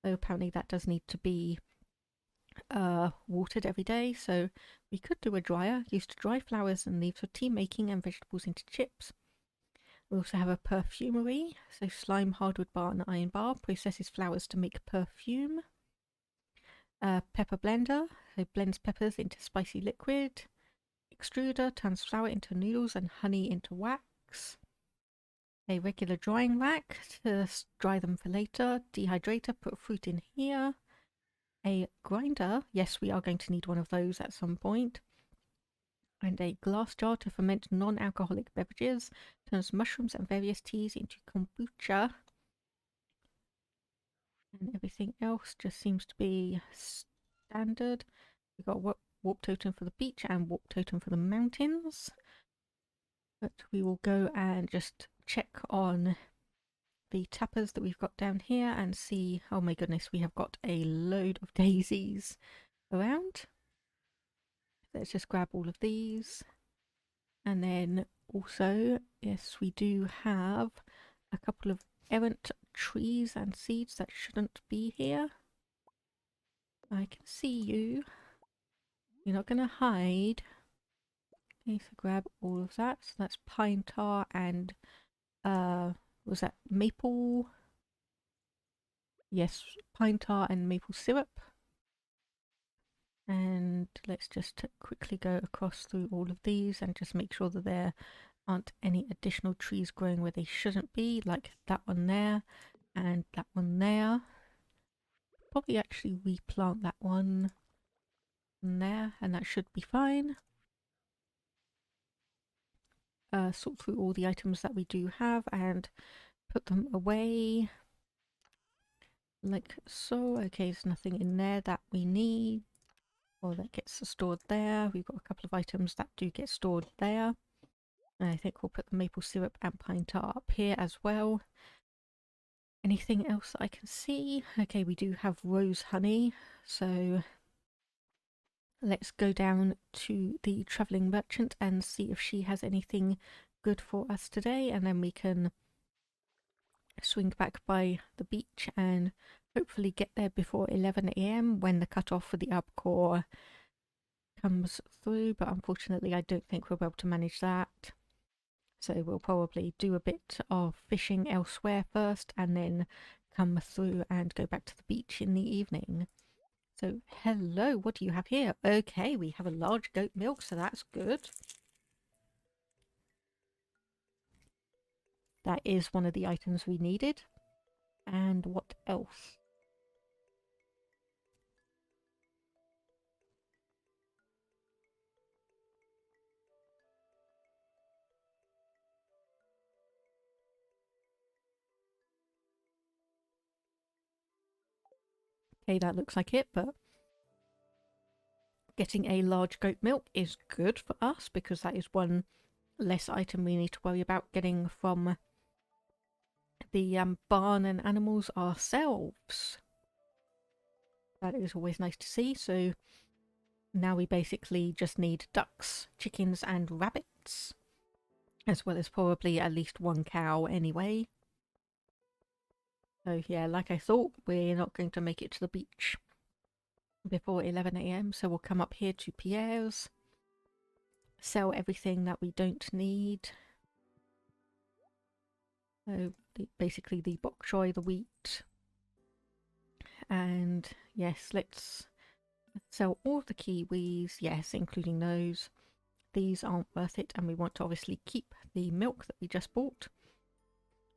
So apparently that does need to be watered every day. So we could do a dryer used to dry flowers and leaves for tea making and vegetables into chips. We also have a perfumery. So slime, hardwood bar and iron bar processes flowers to make perfume. Pepper blender, so blends peppers into spicy liquid. Extruder turns flour into noodles and honey into wax. A regular drying rack to dry them for later. Dehydrator, put fruit in here. A grinder, yes, we are going to need one of those at some point. And a glass jar to ferment non-alcoholic beverages. Turns mushrooms and various teas into kombucha. And everything else just seems to be standard. We've got warp totem for the beach and warp totem for the mountains. But we will go and just check on the tappers that we've got down here and see. Oh my goodness, we have got a load of daisies around. Let's just grab all of these. And then also, yes, we do have a couple of errant trees and seeds that shouldn't be here. I can see you. You're not going to hide. Okay, so grab all of that. So that's pine tar and was that maple? Yes, pine tar and maple syrup. And let's just quickly go across through all of these and just make sure that there aren't any additional trees growing where they shouldn't be, like that one there and that one there. Probably actually replant that one there and that should be fine. Sort through all the items that we do have and put them away like so. Okay, there's nothing in there that we need or that gets stored there. We've got a couple of items that do get stored there. And I think we'll put the maple syrup and pine tar up here as well. Anything else that I can see? Okay, we do have rose honey, so let's go down to the travelling merchant and see if she has anything good for us today, and then we can swing back by the beach and hopefully get there before 11 AM when the cutoff for the upcore comes through, but unfortunately I don't think we'll be able to manage that. So we'll probably do a bit of fishing elsewhere first and then come through and go back to the beach in the evening. So hello, what do you have here? Okay, we have a large goat milk, so that's good. That is one of the items we needed. And what else? Okay, that looks like it, but getting a large goat milk is good for us because that is one less item we need to worry about getting from the barn and animals ourselves. That is always nice to see. So now we basically just need ducks, chickens and rabbits, as well as probably at least one cow anyway. So yeah, like I thought, we're not going to make it to the beach before 11 AM, so we'll come up here to Pierre's, sell everything that we don't need. So basically the bok choy, the wheat, and yes, let's sell all the kiwis, yes, including those. These aren't worth it, and we want to obviously keep the milk that we just bought.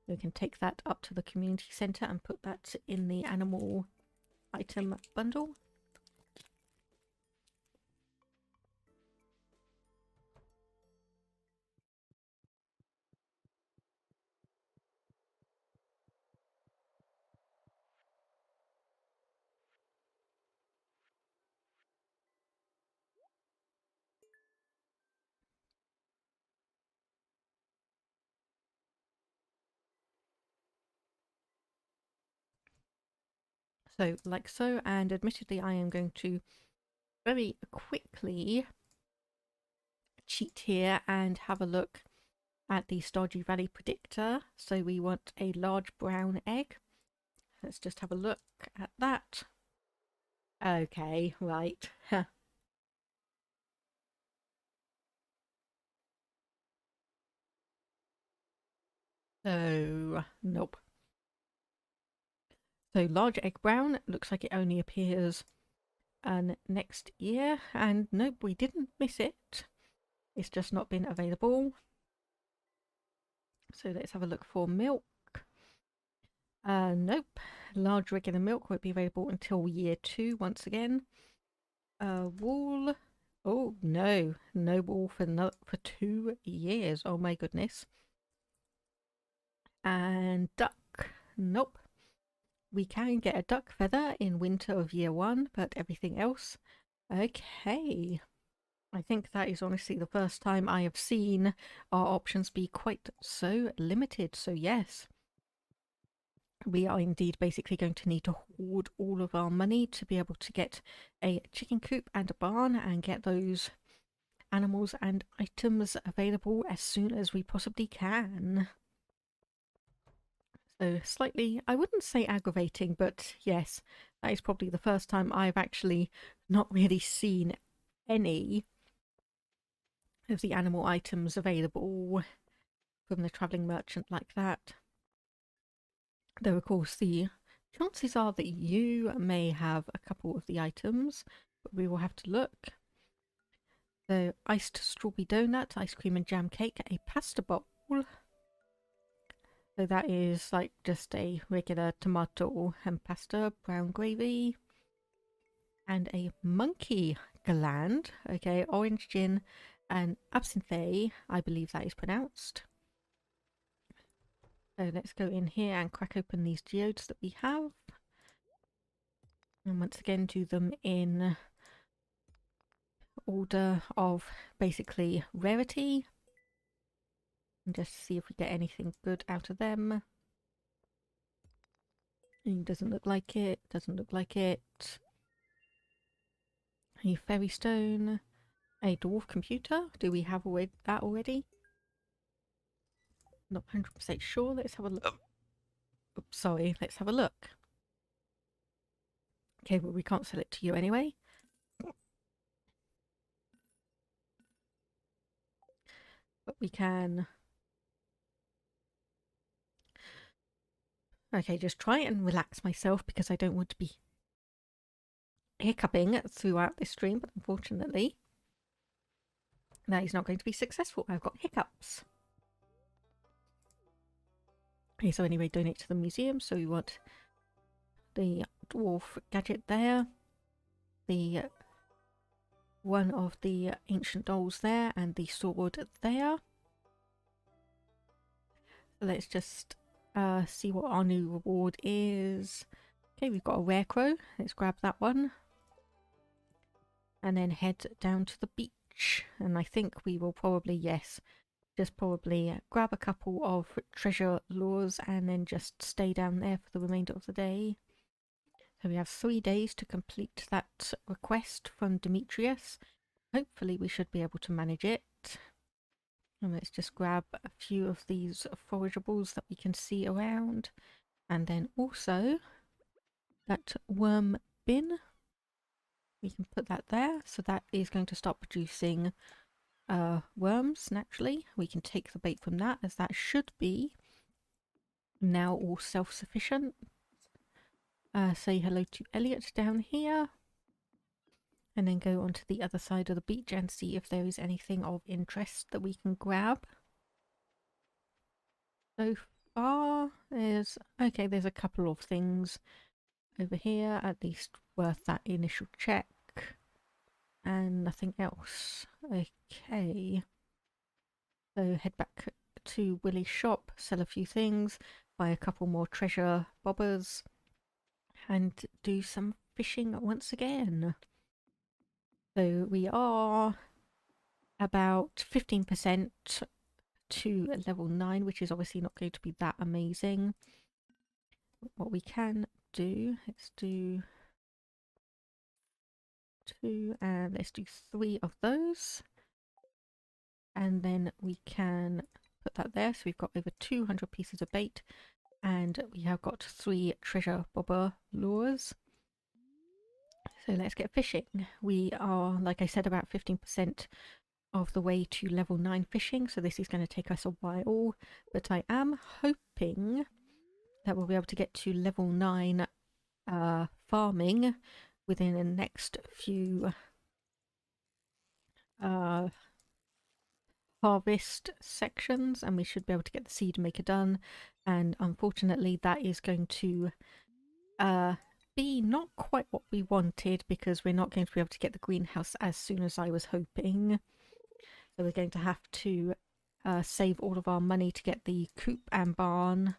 We can take that up to the community centre and put that in the animal item bundle. So, like so, and admittedly I am going to very quickly cheat here and have a look at the Stardew Valley predictor. So we want a large brown egg. Let's just have a look at that. Okay, right. So, nope. So large egg brown looks like it only appears next year. And nope, we didn't miss it. It's just not been available. So let's have a look for milk. Nope. Large regular milk won't be available until year 2 once again. Wool. Oh no, no wool for 2 years. Oh my goodness. And duck. Nope. We can get a duck feather in winter of year 1, but everything else. Okay. I think that is honestly the first time I have seen our options be quite so limited. So yes, we are indeed basically going to need to hoard all of our money to be able to get a chicken coop and a barn and get those animals and items available as soon as we possibly can. So slightly, I wouldn't say aggravating, but yes, that is probably the first time I've actually not really seen any of the animal items available from the travelling merchant like that. Though of course the chances are that you may have a couple of the items, but we will have to look. So iced strawberry donut, ice cream and jam cake, a pasta bowl. So that is like just a regular tomato and pasta, brown gravy, and a monkey gland. Okay, orange gin and absinthe, I believe that is pronounced. So let's go in here and crack open these geodes that we have. And once again do them in order of basically rarity. And just see if we get anything good out of them. It doesn't look like it, doesn't look like it. A fairy stone. A dwarf computer. Do we have that already? Not 100% sure. Let's have a look. Oops, sorry. Let's have a look. Okay, well we can't sell it to you anyway. But we can... Okay, just try and relax myself because I don't want to be hiccuping throughout this stream, but unfortunately that is not going to be successful. I've got hiccups. Okay, so anyway, donate to the museum. So we want the dwarf gadget there, the one of the ancient dolls there, and the sword there. So let's just see what our new reward is. Okay, we've got a rare crow. Let's grab that one. And then head down to the beach. And I think we will probably, yes, just probably grab a couple of treasure lures and then just stay down there for the remainder of the day. So we have 3 days to complete that request from Demetrius. Hopefully we should be able to manage it. And let's just grab a few of these forageables that we can see around. And then also that worm bin. We can put that there. So that is going to start producing worms naturally. We can take the bait from that, as that should be now all self-sufficient. Say hello to Elliot down here. And then go onto the other side of the beach and see if there is anything of interest that we can grab. So far, there's a couple of things over here, at least worth that initial check. And nothing else. Okay. So head back to Willie's shop, sell a few things, buy a couple more treasure bobbers, and do some fishing once again. So we are about 15% to level 9, which is obviously not going to be that amazing. What we can do, let's do 2 and let's do 3 of those. And then we can put that there. So we've got over 200 pieces of bait and we have got 3 treasure bobber lures. So let's get fishing. We are, like I said, about 15% of the way to level 9 fishing, so this is going to take us a while, but I am hoping that we'll be able to get to level 9 farming within the next few harvest sections, and we should be able to get the seed maker done. And unfortunately that is going to be not quite what we wanted, because we're not going to be able to get the greenhouse as soon as I was hoping. So we're going to have to save all of our money to get the coop and barn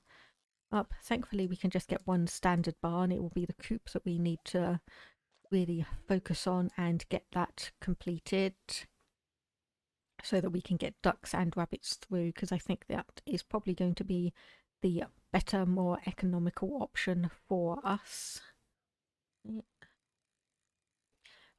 up. Thankfully we can just get one standard barn. It will be the coop that we need to really focus on and get that completed, so that we can get ducks and rabbits through, because I think that is probably going to be the better, more economical option for us.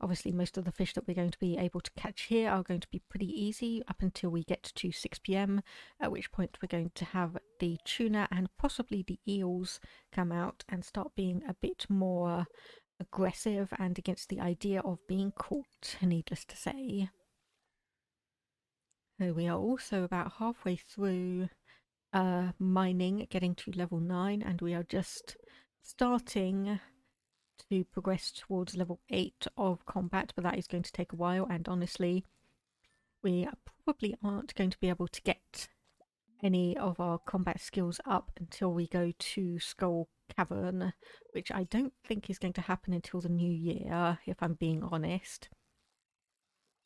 Obviously most of the fish that we're going to be able to catch here are going to be pretty easy up until we get to 6 p.m, at which point we're going to have the tuna and possibly the eels come out and start being a bit more aggressive and against the idea of being caught, needless to say. So we are also about halfway through mining, getting to level 9, and we are just starting to progress towards level 8 of combat, but that is going to take a while, and honestly we probably aren't going to be able to get any of our combat skills up until we go to Skull Cavern, which I don't think is going to happen until the new year, if I'm being honest,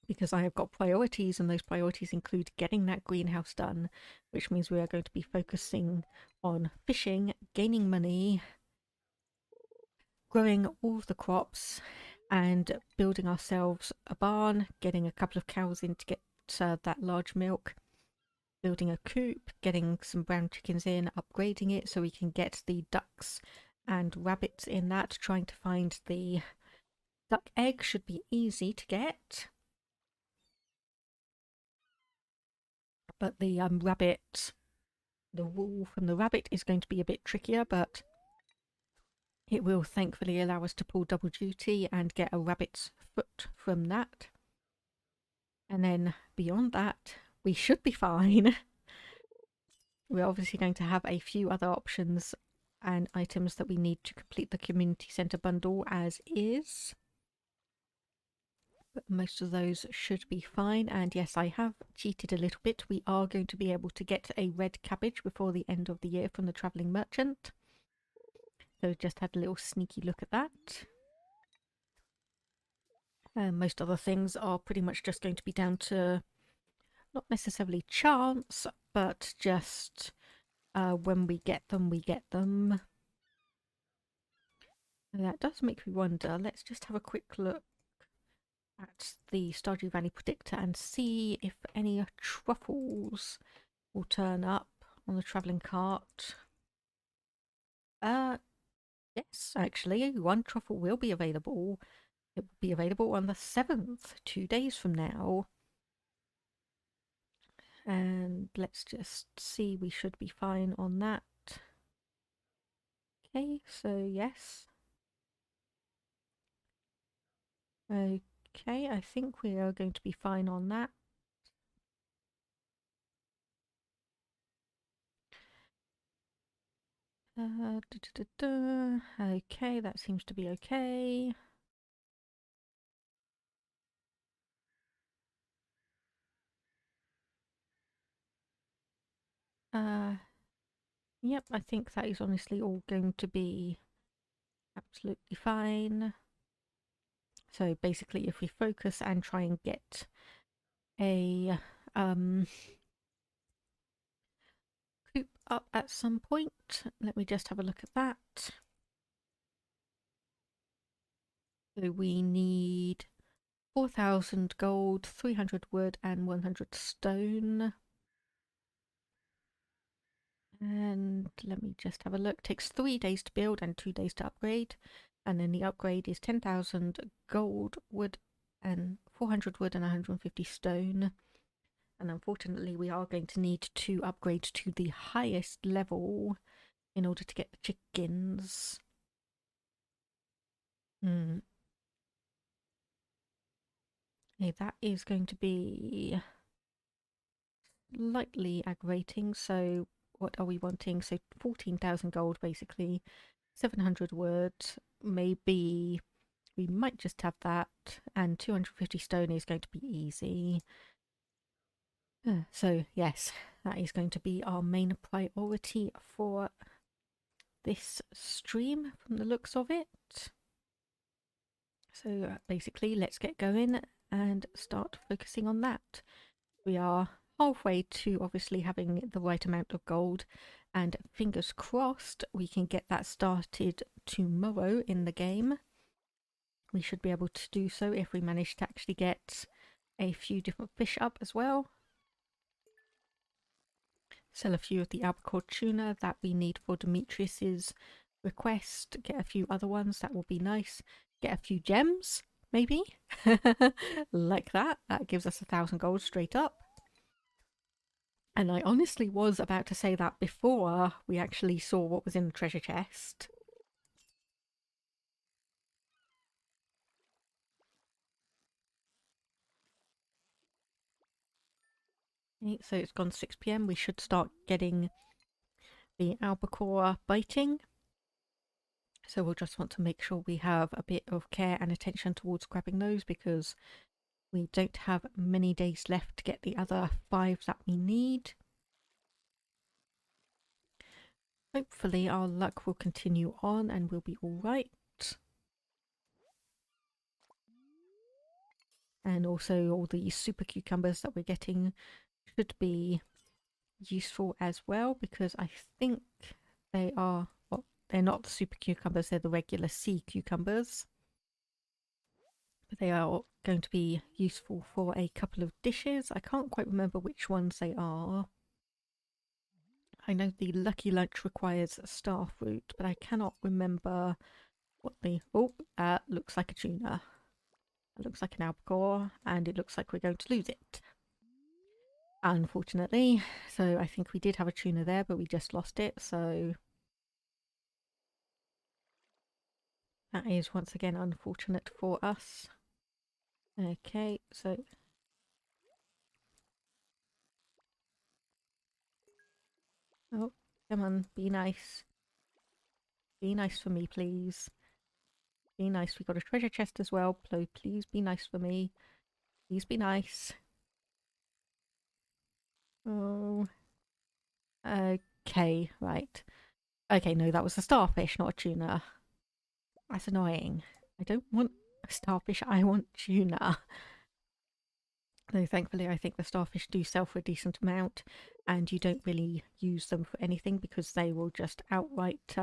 because I have got priorities, and those priorities include getting that greenhouse done, which means we are going to be focusing on fishing, gaining money, growing all of the crops, and building ourselves a barn, getting a couple of cows in to get that large milk, building a coop, getting some brown chickens in, upgrading it so we can get the ducks and rabbits in that. Trying to find the duck egg should be easy to get, but the rabbit, the wool from the rabbit is going to be a bit trickier, but it will thankfully allow us to pull double duty and get a rabbit's foot from that. And then beyond that, we should be fine. We're obviously going to have a few other options and items that we need to complete the community centre bundle as is, but most of those should be fine. And yes, I have cheated a little bit. We are going to be able to get a red cabbage before the end of the year from the travelling merchant. So just had a little sneaky look at that. Most other things are pretty much just going to be down to not necessarily chance, but just when we get them, we get them. And that does make me wonder. Let's just have a quick look at the Stardew Valley predictor and see if any truffles will turn up on the travelling cart. Yes, actually, one truffle will be available. It will be available on the 7th, 2 days from now. And let's just see, we should be fine on that. Okay, so yes. Okay, I think we are going to be fine on that. Okay, that seems to be okay. Yep, I think that is honestly all going to be absolutely fine. So basically, if we focus and try and get a coop up at some point, let me just have a look at that. So we need 4,000 gold, 300 wood, and 100 stone. And let me just have a look. It takes 3 days to build and 2 days to upgrade. And then the upgrade is 10,000 gold, wood, and 400 wood and 150 stone. And unfortunately, we are going to need to upgrade to the highest level in order to get the chickens. Okay, that is going to be slightly aggravating. So what are we wanting? So 14,000 gold basically, 700 wood, maybe We might just have that, and 250 stone is going to be easy. So yes, that is going to be our main priority for this stream from the looks of it. So basically, let's get going and start focusing on that. We are halfway to obviously having the right amount of gold, and fingers crossed we can get that started tomorrow in the game. We should be able to do so if we manage to actually get a few different fish up as well. Sell a few of the albacore tuna that we need for Demetrius's request. Get a few other ones, that will be nice. Get a few gems, maybe. Like that. That gives us 1,000 gold straight up. And I honestly was about to say that before we actually saw what was in the treasure chest. Okay, so it's gone 6 PM. We should start getting the albacore biting. So we'll just want to make sure we have a bit of care and attention towards grabbing those, because we don't have many days left to get the other 5 that we need. Hopefully our luck will continue on and we'll be alright. And also all the super cucumbers that we're getting should be useful as well, because I think they are, well, they're not the super cucumbers, they're the regular sea cucumbers. But they are going to be useful for a couple of dishes. I can't quite remember which ones they are. I know the Lucky Lunch requires star fruit, but I cannot remember what the... Oh, looks like a tuna. It looks like an albacore, and it looks like we're going to lose it, unfortunately. So I think we did have a tuna there, but we just lost it, so that is once again unfortunate for us. Okay, so oh, come on, be nice. Be nice for me, please. Be nice. We got a treasure chest as well. Please be nice for me. Please be nice. Oh. Okay, right. Okay, no, that was a starfish, not a tuna. That's annoying. I don't want a starfish, I want tuna. Though thankfully I think the starfish do sell for a decent amount, and you don't really use them for anything because they will just outright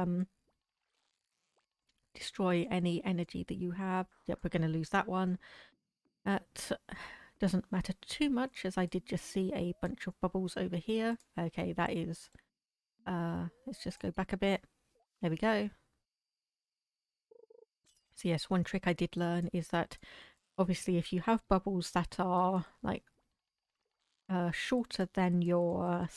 destroy any energy that you have. Yep, we're going to lose that one. That doesn't matter too much, as I did just see a bunch of bubbles over here. Okay, that is... let's just go back a bit. There we go. So yes, one trick I did learn is that obviously if you have bubbles that are like shorter than your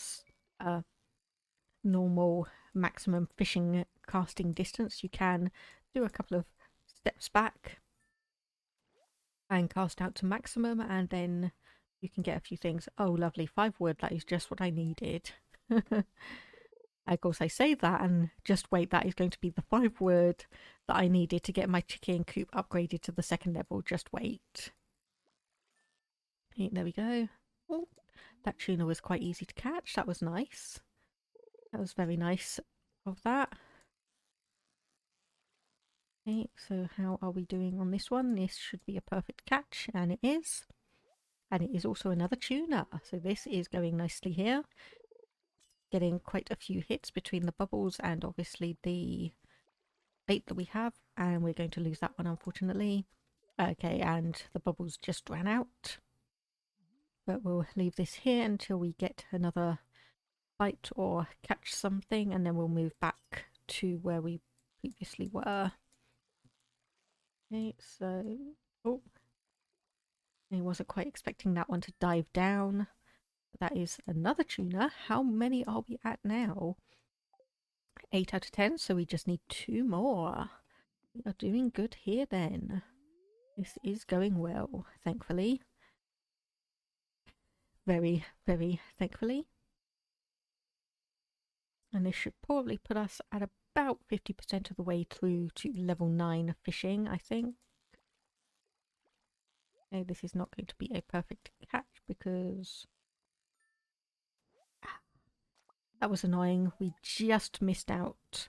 normal maximum fishing casting distance, you can do a couple of steps back and cast out to maximum, and then you can get a few things. Oh lovely, 5 wood, that is just what I needed. Of course I say that and just wait, that is going to be the 5 wood that I needed to get my chicken coop upgraded to the 2nd level. Just wait. Okay, there we go. Oh, that tuna was quite easy to catch. That was nice. That was very nice of that. Okay, so how are we doing on this one? This should be a perfect catch, and it is. And it is also another tuna, so this is going nicely here. Getting quite a few hits between the bubbles and obviously the bait that we have, and we're going to lose that one unfortunately. Okay, and the bubbles just ran out. But we'll leave this here until we get another bite or catch something, and then we'll move back to where we previously were. Okay, so... oh, I wasn't quite expecting that one to dive down. That is another tuna. How many are we at now? 8 out of 10, so we just need 2 more. We are doing good here then. This is going well, thankfully. Very, very thankfully. And this should probably put us at about 50% of the way through to level 9 fishing, I think. Okay, this is not going to be a perfect catch because that was annoying. We just missed out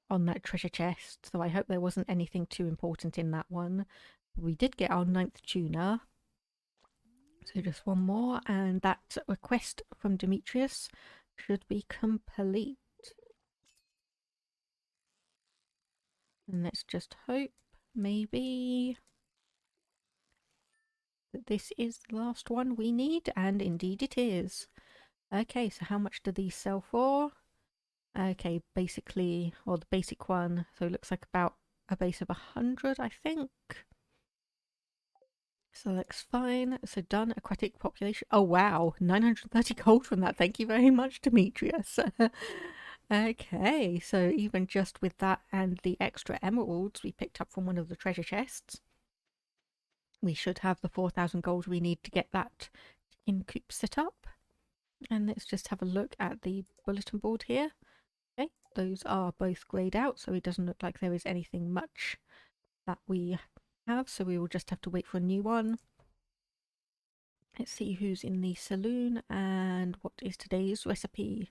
on that treasure chest, so I hope there wasn't anything too important in that one. We did get our 9th tuna, so just one more, and that request from Demetrius should be complete. And let's just hope, maybe, that this is the last one we need, and indeed it is. Okay, so how much do these sell for? Okay, basically, or the basic one, so it looks like about a base of 100, I think. So that's fine. So done. Aquatic population. Oh wow, 930 gold from that. Thank you very much, Demetrius. Okay, so even just with that and the extra emeralds we picked up from one of the treasure chests, we should have the 4,000 gold we need to get that in coop set up. And let's just have a look at the bulletin board here. Okay, those are both greyed out, so it doesn't look like there is anything much that we have, so we will just have to wait for a new one. Let's see who's in the saloon and what is today's recipe.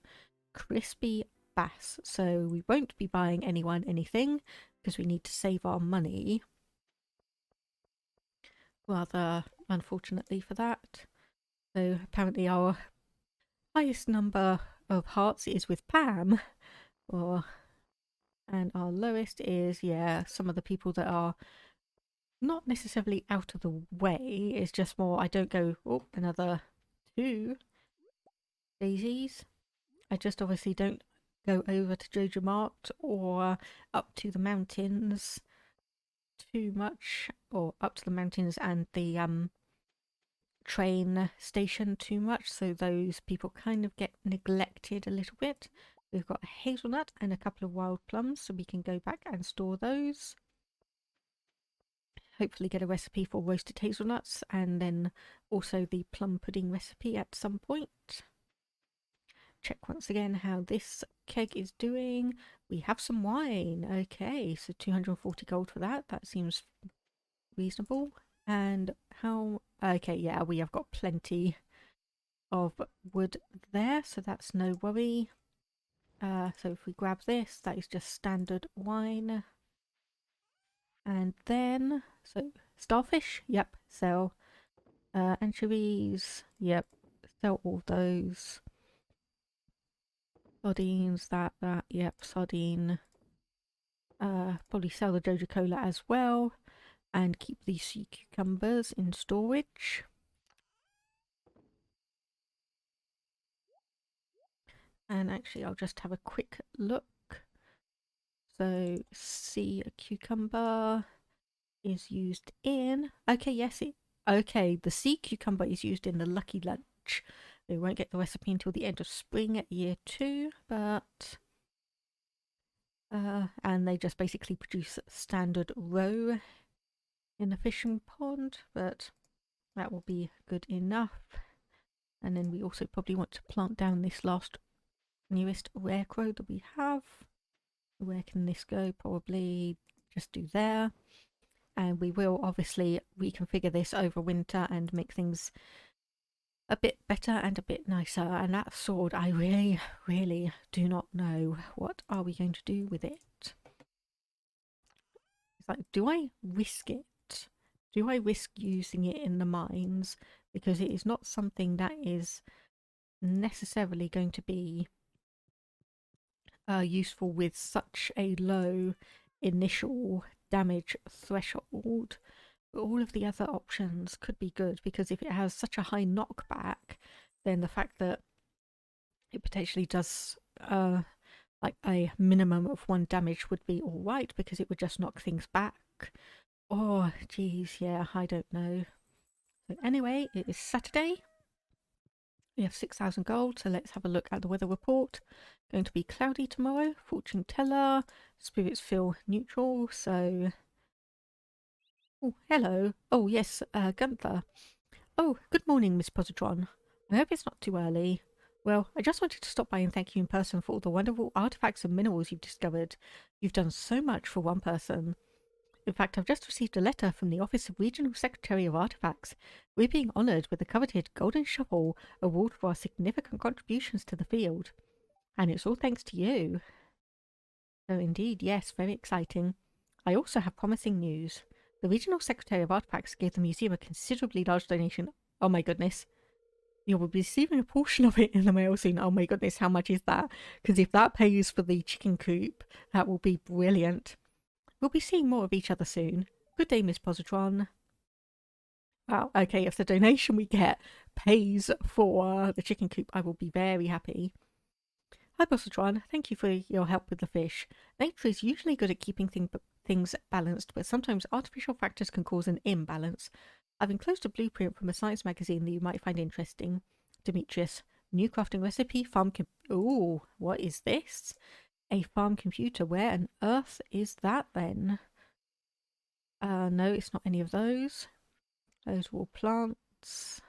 Crispy bass. So we won't be buying anyone anything because we need to save our money. Rather unfortunately for that. So apparently our highest number of hearts is with Pam. And our lowest is, yeah, some of the people that are not necessarily out of the way. It's just more, I don't go, oh, another 2 daisies. I just obviously don't go over to Jojo Mart or up to the mountains too much, or up to the mountains and the train station too much, so those people kind of get neglected a little bit. We've got a hazelnut and a couple of wild plums, so we can go back and store those. Hopefully get a recipe for roasted hazelnuts, and then also the plum pudding recipe at some point. Check once again how this keg is doing. We have some wine. Okay, so 240 gold for that. That seems reasonable. And how... Okay, yeah, we have got plenty of wood there, so that's no worry. So if we grab this, that is just standard wine. And then, so starfish, yep, sell. Anchovies, yep, sell all those. Sardines, that, yep, sardine. Probably sell the Jojo Cola as well. And keep these sea cucumbers in storage. And actually, I'll just have a quick look. So, sea cucumber is used in... Okay, yes, okay, the sea cucumber is used in the Lucky Lunch. We won't get the recipe until the end of spring at year 2, but... and they just basically produce standard roe in the fishing pond, but that will be good enough. And then we also probably want to plant down this newest rare crow that we have. Where can this go? Probably just do there. And we will obviously reconfigure this over winter and make things a bit better and a bit nicer. And that sword, I really, really do not know. What are we going to do with it? It's like, do I risk it? Do I risk using it in the mines? Because it is not something that is necessarily going to be useful with such a low initial damage threshold. But all of the other options could be good, because if it has such a high knockback, then the fact that it potentially does like a minimum of 1 damage would be alright, because it would just knock things back. Oh, geez, yeah, I don't know. So anyway, it is Saturday. We have 6,000 gold, so let's have a look at the weather report. Going to be cloudy tomorrow, fortune teller, spirits feel neutral, so... Oh, hello. Oh, yes, Gunther. Oh, good morning, Miss Positron. I hope it's not too early. Well, I just wanted to stop by and thank you in person for all the wonderful artifacts and minerals you've discovered. You've done so much for one person. In fact, I've just received a letter from the Office of Regional Secretary of Artifacts. We're being honoured with the coveted Golden Shovel Award for our significant contributions to the field. And it's all thanks to you. So indeed, yes, very exciting. I also have promising news. The Regional Secretary of Artifacts gave the museum a considerably large donation. Oh my goodness. You will be receiving a portion of it in the mail soon. Oh my goodness, how much is that? Because if that pays for the chicken coop, that will be brilliant. We'll be seeing more of each other soon. Good day, Miss Positron. Wow, okay, if the donation we get pays for the chicken coop, I will be very happy. Hi, Positron. Thank you for your help with the fish. Nature is usually good at keeping things balanced, but sometimes artificial factors can cause an imbalance. I've enclosed a blueprint from a science magazine that you might find interesting. Demetrius, new crafting recipe, Ooh, what is this? A farm computer. Where on earth is that then? No, it's not any of those. Those are all plants.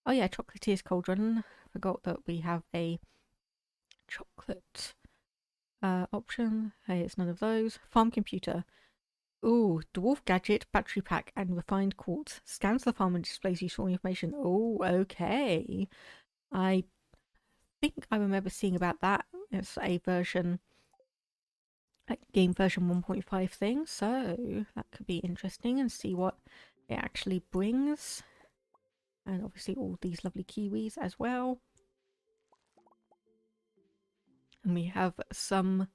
Oh yeah, chocolatier's cauldron. Forgot that we have a chocolate option. Hey, it's none of those. Farm computer. Ooh, dwarf gadget, battery pack, and refined quartz. Scans the farm and displays useful information. Oh, okay. I think I remember seeing about that. It's a version, like game version 1.5 thing, so that could be interesting and see what it actually brings. And obviously all these lovely kiwis as well. And we have some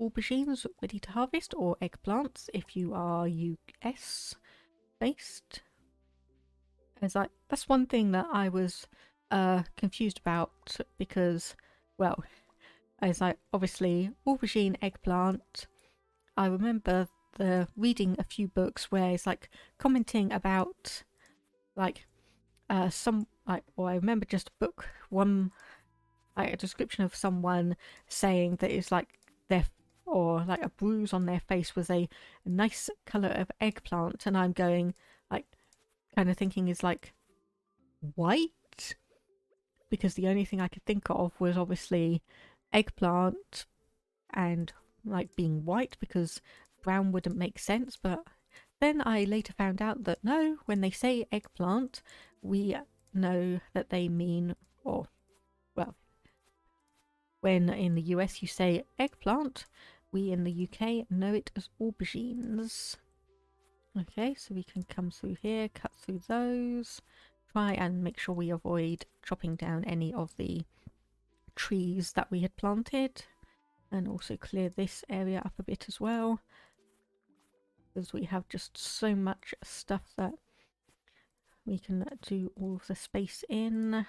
aubergines ready to harvest, or eggplants if you are US based. That's one thing that I was confused about, because, well, as I obviously aubergine, eggplant. I remember reading a few books where it's like commenting about like or I remember just a book, a description of someone saying that it's like or like a bruise on their face was a nice colour of eggplant, and I'm going like kind of thinking is like white, because the only thing I could think of was obviously eggplant and like being white, because brown wouldn't make sense. But then I later found out that no, when they say eggplant, we know that they mean, or well, when in the US you say eggplant, we in the UK know it as aubergines. Okay, so we can come through here, cut through those, try and make sure we avoid chopping down any of the trees that we had planted, and also clear this area up a bit as well, because we have just so much stuff that we can do all of the space in.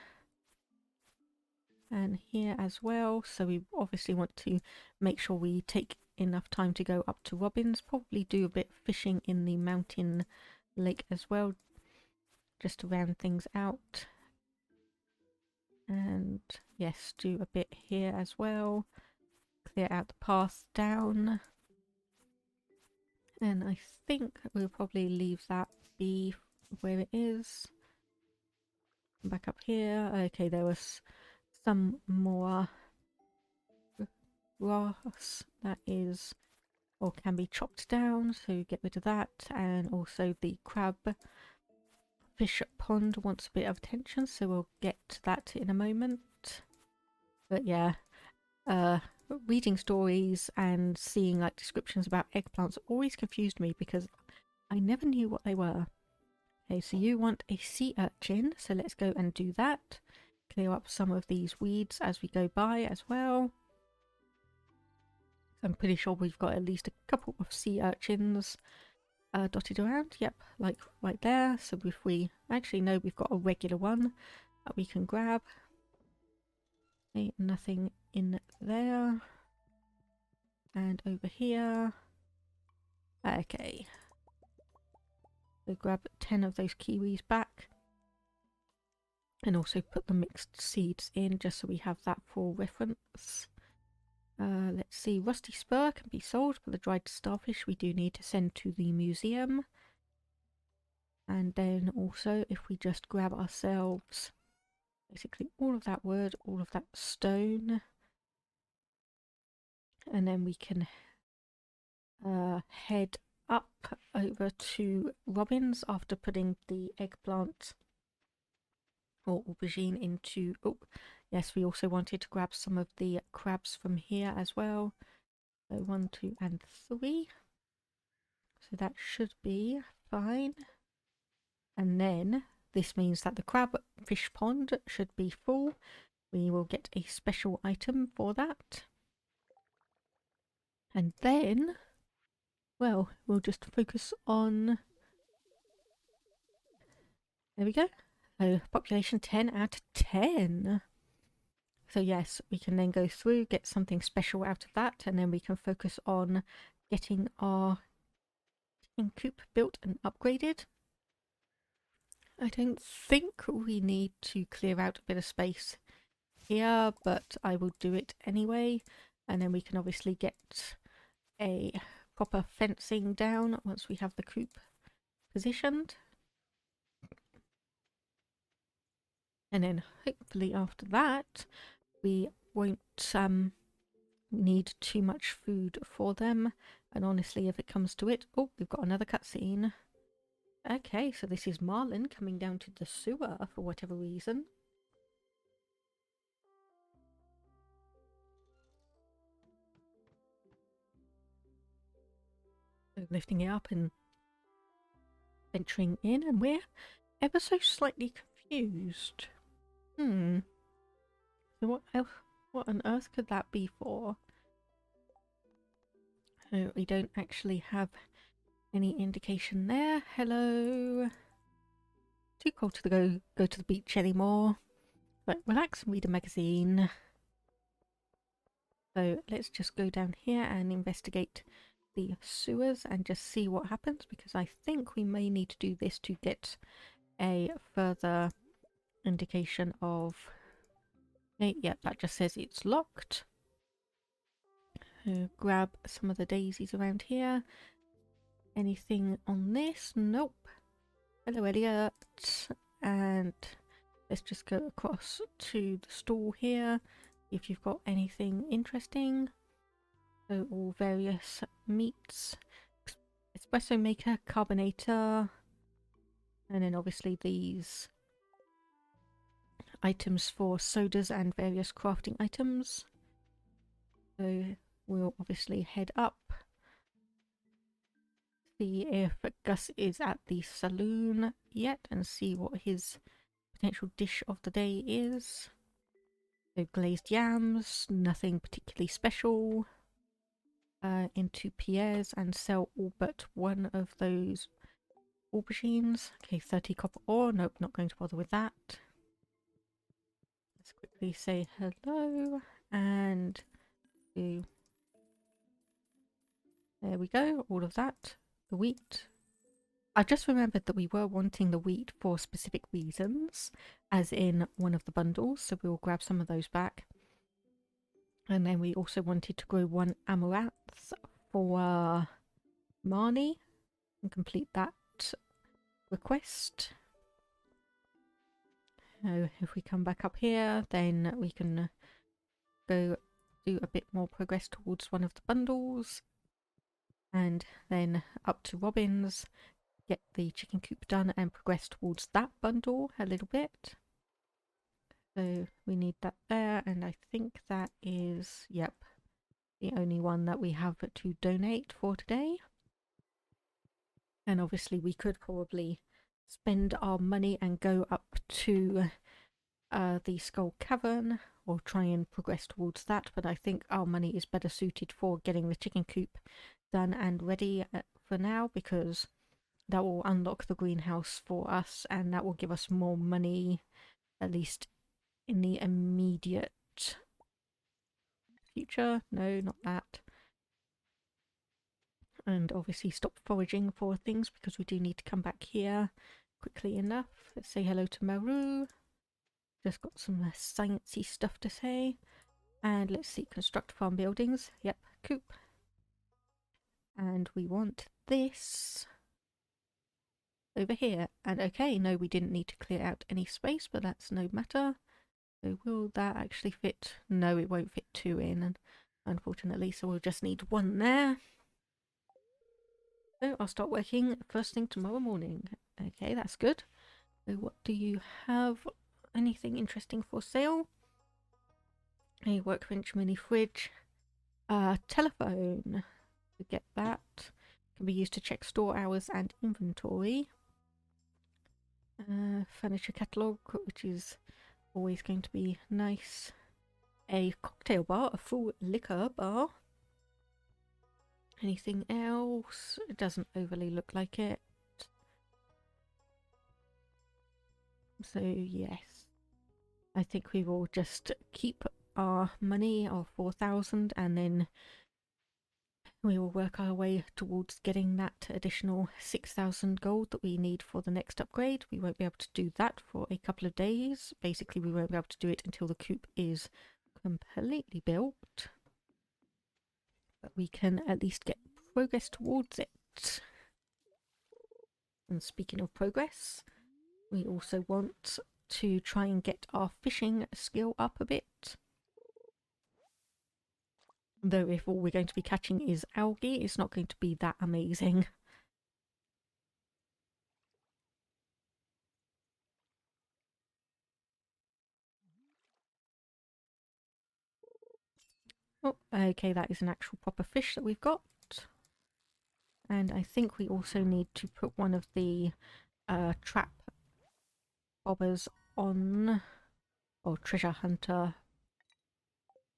And here as well, so we obviously want to make sure we take enough time to go up to Robin's, probably do a bit of fishing in the mountain lake as well, just to round things out. And yes, do a bit here as well, clear out the path down. And I think we'll probably leave that be where it is. Back up here. Okay, there was some more grass that is or can be chopped down, so get rid of that. And also the crab fish pond wants a bit of attention, so we'll get to that in a moment. But yeah, reading stories and seeing like descriptions about eggplants always confused me, because I never knew what they were. Okay, so you want a sea urchin, so let's go and do that. Clear up some of these weeds as we go by as well. I'm pretty sure we've got at least a couple of sea urchins dotted around. Yep, like right there. So if we actually know, we've got a regular one that we can grab. Okay, nothing in there. And over here. Okay. So grab 10 of those kiwis back. And also put the mixed seeds in, just so we have that for reference. Let's see, rusty spur can be sold, but the dried starfish we do need to send to the museum. And then also, if we just grab ourselves basically all of that wood, all of that stone, and then we can head up over to Robin's after putting the eggplant or aubergine into... Oh, yes, we also wanted to grab some of the crabs from here as well. So 1, 2, and 3. So that should be fine. And then this means that the crab fish pond should be full. We will get a special item for that. And then, well, we'll just focus on... There we go. So population 10 out of 10. So yes, we can then go through, get something special out of that, and then we can focus on getting our chicken coop built and upgraded. I don't think we need to clear out a bit of space here, but I will do it anyway. And then we can obviously get a proper fencing down once we have the coop positioned. And then hopefully after that, we won't need too much food for them. And honestly, if it comes to it... Oh, we've got another cutscene. Okay, so this is Marlin coming down to the sewer for whatever reason. So lifting it up and venturing in, and we're ever so slightly confused. So what on earth could that be for? So we don't actually have any indication there. Hello. Too cold to go to the beach anymore. But relax and read a magazine. So let's just go down here and investigate the sewers and just see what happens, because I think we may need to do this to get a further indication of... Okay, yep, that just says it's locked. Grab some of the daisies around here. Anything on this? Nope. Hello, Elliot. And let's just go across to the store here, if you've got anything interesting. So all various meats. Espresso maker, carbonator. And then obviously these items for sodas and various crafting items. So we'll obviously head up, see if Gus is at the saloon yet, and see what his potential dish of the day is. So glazed yams, nothing particularly special. Into Pierre's and sell all but one of those aubergines. Okay, 30 copper ore. Nope, not going to bother with that. Let's quickly say hello and do... There we go, all of that. The wheat. I just remembered that we were wanting the wheat for specific reasons, as in one of the bundles, so we'll grab some of those back. And then we also wanted to grow 1 amaranth for Marnie and complete that request. So if we come back up here, then we can go do a bit more progress towards one of the bundles. And then up to Robin's, get the chicken coop done and progress towards that bundle a little bit. So we need that there, and I think that is, yep, the only one that we have to donate for today. And obviously we could probably spend our money and go up to the Skull Cavern or try and progress towards that, but I think our money is better suited for getting the chicken coop done and ready for now, because that will unlock the greenhouse for us and that will give us more money, at least in the immediate future. No, not that. And obviously stop foraging for things, because we do need to come back here quickly enough. Let's say hello to Maru. Just got some sciencey stuff to say. And let's see, construct farm buildings. Yep, coop. And we want this over here. And okay, no, we didn't need to clear out any space, but that's no matter. So will that actually fit? No, it won't fit 2 in, and unfortunately, so we'll just need 1 there. So I'll start working first thing tomorrow morning. Okay, that's good. So what do you have? Anything interesting for sale? A workbench, mini fridge, telephone. We get that. Can be used to check store hours and inventory. Furniture catalogue, which is always going to be nice. A cocktail bar, a full liquor bar. Anything else? It doesn't overly look like it. So yes, I think we will just keep our money of 4,000 and then we will work our way towards getting that additional 6,000 gold that we need for the next upgrade. We won't be able to do that for a couple of days. Basically, we won't be able to do it until the coop is completely built. But we can at least get progress towards it. And speaking of progress, we also want to try and get our fishing skill up a bit. Though if all we're going to be catching is algae, it's not going to be that amazing. Oh, okay, that is an actual proper fish that we've got. And I think we also need to put one of the trap bobbers on, or treasure hunter.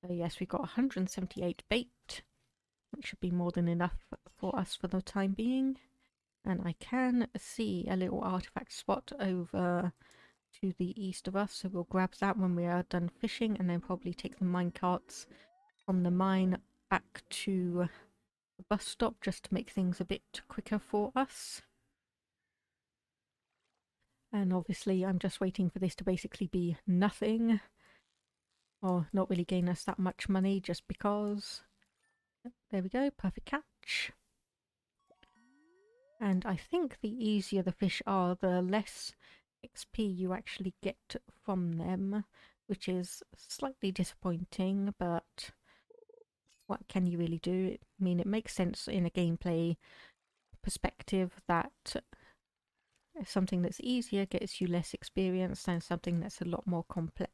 So yes, we've got 178 bait, which should be more than enough for us for the time being. And I can see a little artifact spot over to the east of us, so we'll grab that when we are done fishing and then probably take the mine carts from the mine back to the bus stop just to make things a bit quicker for us. And obviously I'm just waiting for this to basically be nothing, or not really gain us that much money just because. There we go, perfect catch. And I think the easier the fish are, the less XP you actually get from them, which is slightly disappointing, but what can you really do? I mean, it makes sense in a gameplay perspective that something that's easier gets you less experience than something that's a lot more complex.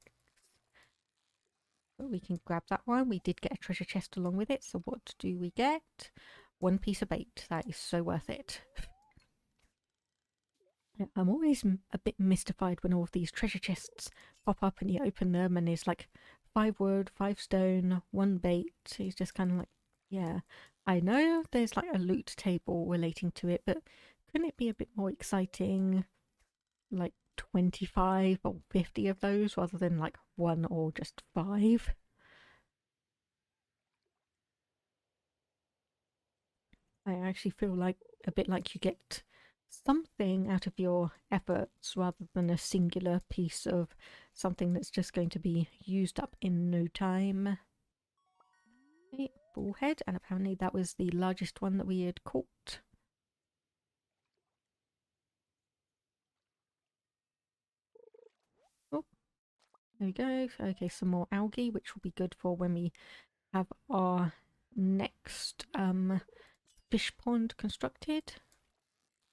But we can grab that one. We did get a treasure chest along with it, so what do we get? One piece of bait. That is so worth it. I'm always a bit mystified when all of these treasure chests pop up and you open them and there's like 5 wood, 5 stone, 1 bait. It's just kind of like, yeah, I know there's like a loot table relating to it, but couldn't it be a bit more exciting? Like 25 or 50 of those rather than like 1 or just 5? I actually feel like a bit like you get something out of your efforts rather than a singular piece of something that's just going to be used up in no time. Okay, bullhead, and apparently that was the largest one that we had caught. Oh, there we go. Okay, some more algae, which will be good for when we have our next fish pond constructed,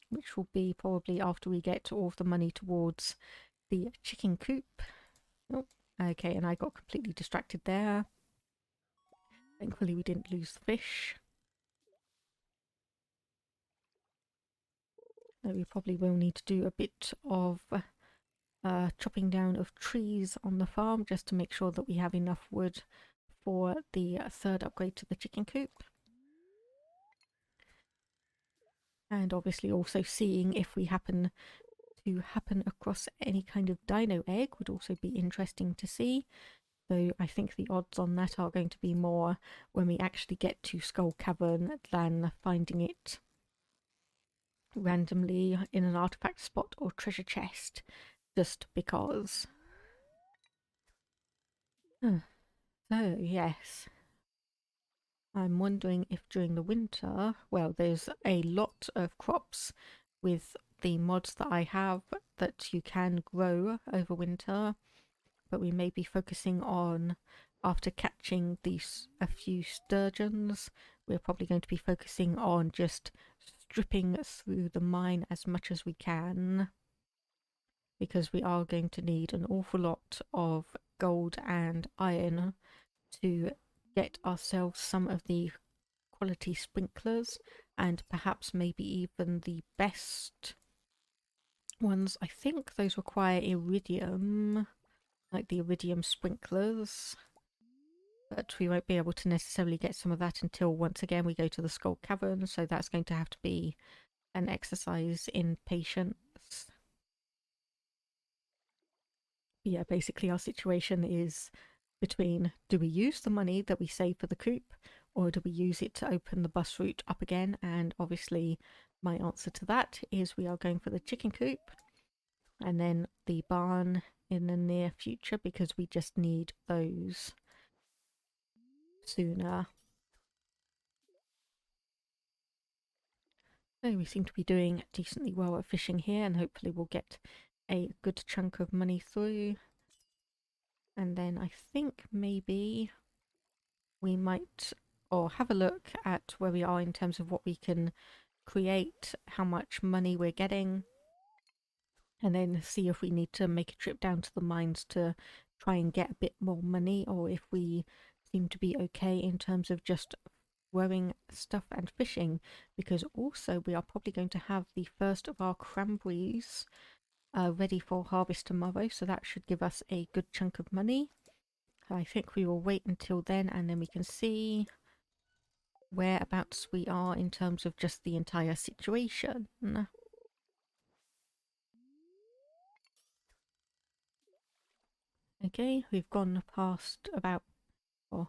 which will be probably after we get all of the money towards the chicken coop. Oh, okay, and I got completely distracted there. Thankfully we didn't lose the fish. Though we probably will need to do a bit of chopping down of trees on the farm just to make sure that we have enough wood for the third upgrade to the chicken coop. And obviously also seeing if we happen across any kind of dino egg would also be interesting to see. Though I think the odds on that are going to be more when we actually get to Skull Cavern than finding it randomly in an artifact spot or treasure chest, just because. So, yes. I'm wondering if during the winter, well, there's a lot of crops with the mods that I have that you can grow over winter, but we may be focusing on, after catching a few sturgeons, we're probably going to be focusing on just stripping through the mine as much as we can, because we are going to need an awful lot of gold and iron to get ourselves some of the quality sprinklers, and perhaps maybe even the best ones. I think those require iridium, like the iridium sprinklers, but we won't be able to necessarily get some of that until once again we go to the Skull Cavern, so that's going to have to be an exercise in patience. Yeah, basically our situation is between, do we use the money that we save for the coop, or do we use it to open the bus route up again? And obviously my answer to that is we are going for the chicken coop and then the barn in the near future, because we just need those sooner. So we seem to be doing decently well at fishing here, and hopefully we'll get a good chunk of money through. And then I think maybe we might, or have a look at where we are in terms of what we can create, how much money we're getting, and then see if we need to make a trip down to the mines to try and get a bit more money, or if we seem to be okay in terms of just growing stuff and fishing, because also we are probably going to have the first of our cranberries ready for harvest tomorrow, so that should give us a good chunk of money. I think we will wait until then, and then we can see whereabouts we are in terms of just the entire situation. Okay, we've gone past about, or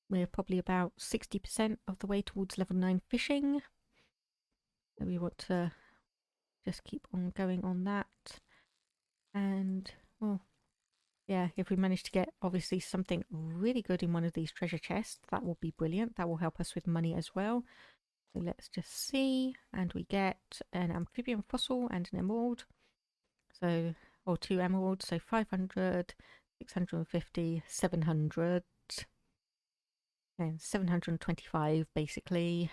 we're probably about 60% of the way towards level 9 fishing. So we want to just keep on going on that. And, well, yeah, if we manage to get obviously something really good in one of these treasure chests, that will be brilliant. That will help us with money as well. So let's just see. And we get an amphibian fossil and an emerald. So, or 2 emeralds. So 500, 650, 700. And 725 basically.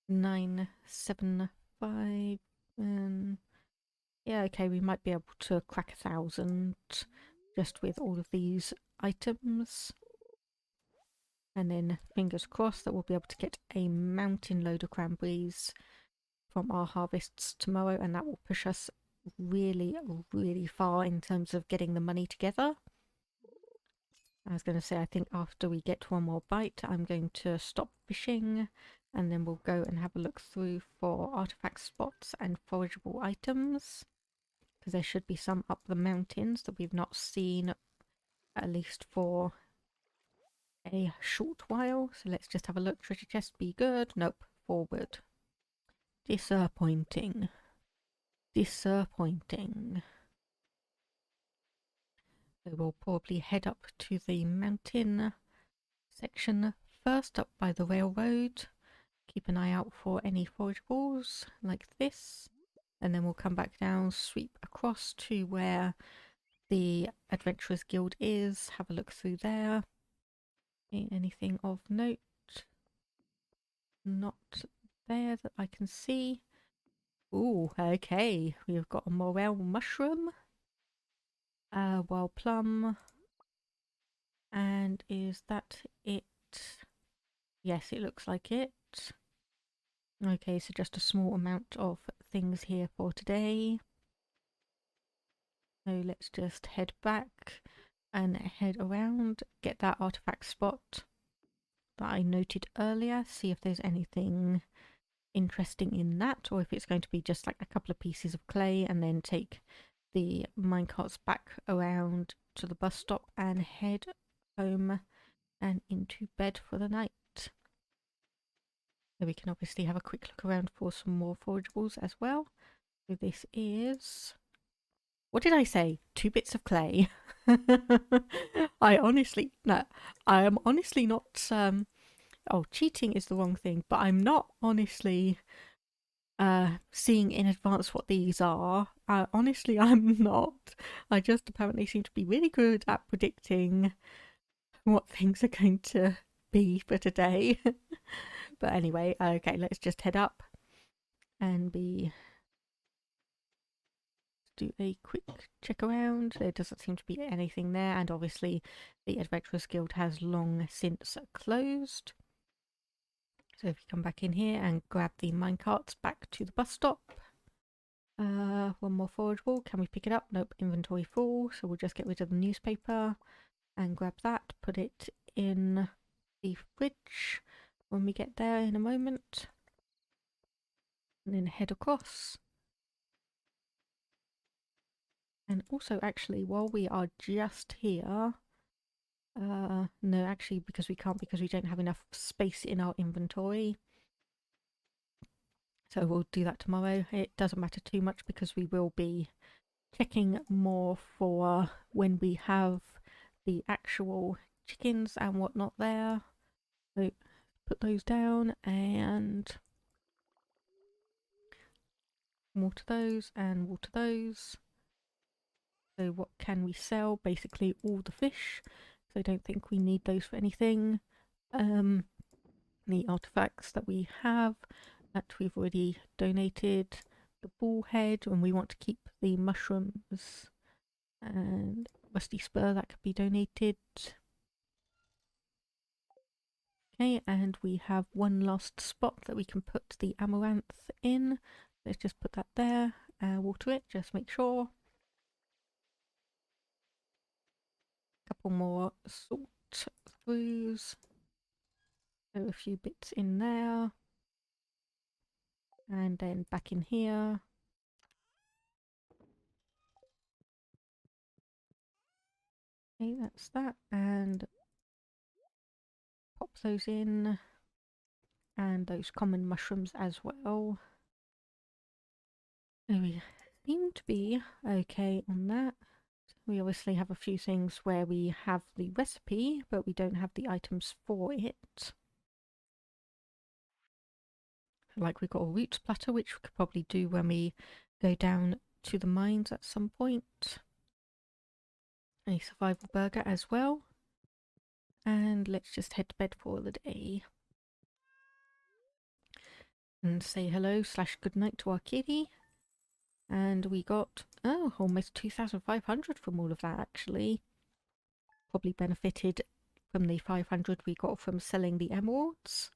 975. Yeah, okay, we might be able to crack 1,000 just with all of these items. And then fingers crossed that we'll be able to get a mountain load of cranberries from our harvests tomorrow, and that will push us really, really far in terms of getting the money together. I was going to say, I think after we get one more bite, I'm going to stop fishing, and then we'll go and have a look through for artifact spots and forageable items, because there should be some up the mountains that we've not seen, at least for a short while. So let's just have a look. Treasure chest, be good. Nope, forward. Disappointing. Disappointing. So we'll probably head up to the mountain section first, up by the railroad. Keep an eye out for any forageables like this, and then we'll come back down, sweep across to where the Adventurers Guild is, have a look through there. Anything of note? Not there that I can see. Ooh, okay, we've got a morel mushroom, wild plum, and is that it? Yes, it looks like it. Okay, so just a small amount of things here for today. So let's just head back and head around, get that artifact spot that I noted earlier, see if there's anything interesting in that, or if it's going to be just like a couple of pieces of clay, and then take the minecarts back around to the bus stop and head home and into bed for the night. So we can obviously have a quick look around for some more forageables as well. So this is, what did I say? 2 bits of clay. I am honestly not, oh, cheating is the wrong thing, but I'm not honestly seeing in advance what these are. Honestly, I'm not. I just apparently seem to be really good at predicting what things are going to be for today. But anyway, okay, let's just head up and do a quick check around. There doesn't seem to be anything there, and obviously the Adventurers Guild has long since closed. So if you come back in here and grab the minecarts back to the bus stop. One more forageable. Can we pick it up? Nope, inventory full. So we'll just get rid of the newspaper and grab that, put it in the fridge when we get there in a moment. And then head across. And also, actually, while we are just here, no, actually, because we can't, because we don't have enough space in our inventory. So we'll do that tomorrow. It doesn't matter too much because we will be checking more for when we have the actual chickens and whatnot there. So put those down and water those and water those. So what can we sell? Basically all the fish. So I don't think we need those for anything. The artifacts that we have that we've already donated. The bullhead, and we want to keep the mushrooms and rusty spur that could be donated. Okay, and we have one last spot that we can put the amaranth in. Let's just put that there, water it, just make sure. Couple more salt throughs. So a few bits in there. And then back in here. Okay, that's that. And pop those in. And those common mushrooms as well. So we seem to be okay on that. We obviously have a few things where we have the recipe, but we don't have the items for it. Like we've got a roots platter, which we could probably do when we go down to the mines at some point. A survival burger as well. And let's just head to bed for the day. And say hello / good night to our kitty. And we got, oh, almost 2,500 from all of that actually. Probably benefited from the 500 we got from selling the emeralds.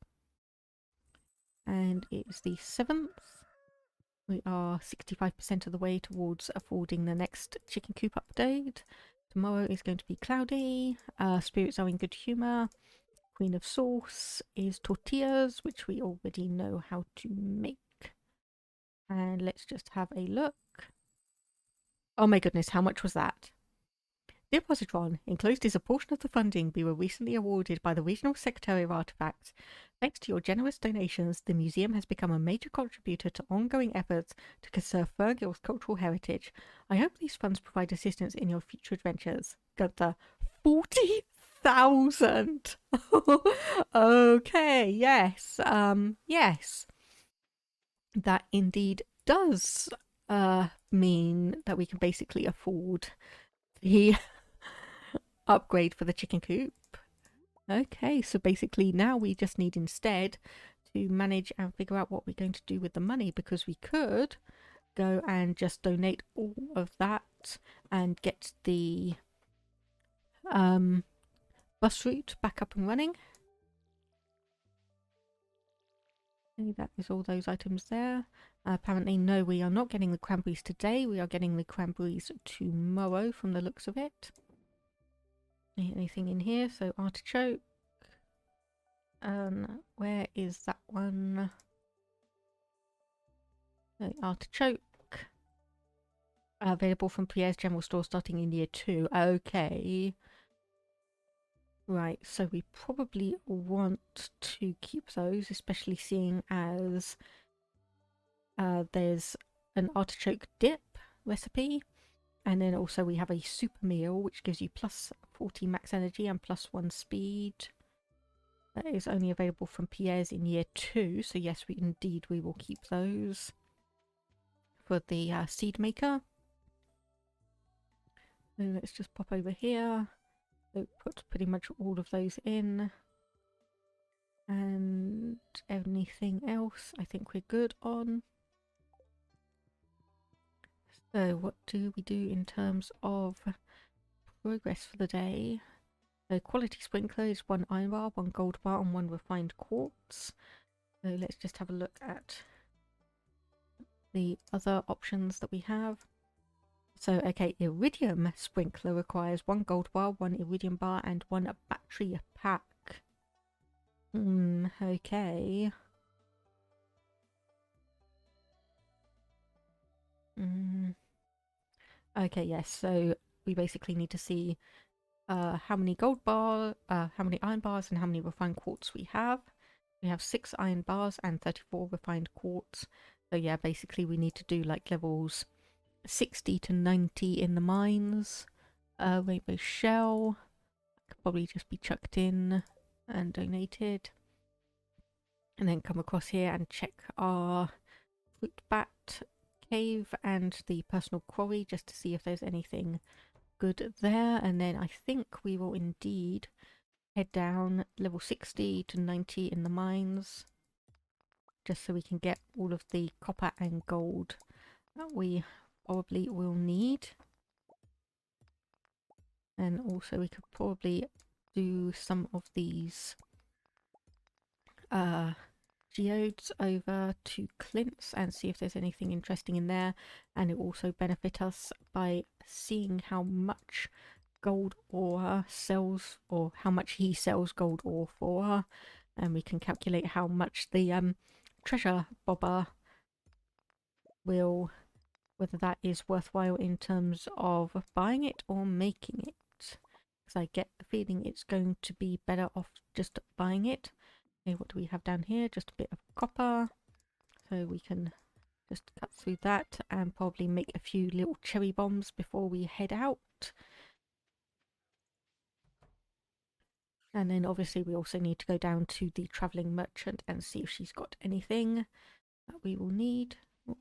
And it's the 7th. We are 65% of the way towards affording the next chicken coop update. Tomorrow is going to be cloudy. Spirits are in good humour. Queen of Sauce is tortillas, which we already know how to make. And let's just have a look. Oh my goodness, how much was that? Dear Positron, enclosed is a portion of the funding we were recently awarded by the Regional Secretary of Artifacts. Thanks to your generous donations, the museum has become a major contributor to ongoing efforts to conserve Fergill's cultural heritage. I hope these funds provide assistance in your future adventures. Gunther, 40,000! Okay, yes, yes. That indeed does mean that we can basically afford the upgrade for the chicken coop. Okay, so basically now we just need instead to manage and figure out what we're going to do with the money, because we could go and just donate all of that and get the bus route back up and running. Okay, that is all those items there. Apparently, no, we are not getting the cranberries today. We are getting the cranberries tomorrow from the looks of it. Anything in here? So artichoke. Where is that one? Artichoke. Available from Pierre's General Store starting in year 2. Okay. Right, so we probably want to keep those, especially seeing as there's an artichoke dip recipe, and then also we have a super meal which gives you plus 40 max energy and plus 1 speed. That is only available from Pierre's in year 2, so yes, we will keep those for the seed maker. So let's just pop over here. So put pretty much all of those in. And anything else I think we're good on. So what do we do in terms of progress for the day? So quality sprinkler is 1 iron bar, 1 gold bar and 1 refined quartz. So let's just have a look at the other options that we have. So okay, iridium sprinkler requires 1 gold bar, 1 iridium bar and 1 battery pack. Okay. Okay, yes, so we basically need to see how many how many iron bars and how many refined quartz we have. We have 6 iron bars and 34 refined quartz. So yeah, basically we need to do like levels 60 to 90 in the mines. Rainbow shell could probably just be chucked in and donated. And then come across here and check our fruit bat cave and the personal quarry just to see if there's anything good there. And then I think we will indeed head down level 60 to 90 in the mines just so we can get all of the copper and gold that we probably will need. And also we could probably do some of these geodes over to Clint's and see if there's anything interesting in there, and it will also benefit us by seeing how much gold ore sells, or how much he sells gold ore for, and we can calculate how much the treasure bobber will, whether that is worthwhile in terms of buying it or making it, because I get the feeling it's going to be better off just buying it. Okay, what do we have down here? Just a bit of copper. So we can just cut through that and probably make a few little cherry bombs before we head out. And then obviously we also need to go down to the travelling merchant and see if she's got anything that we will need. Oh,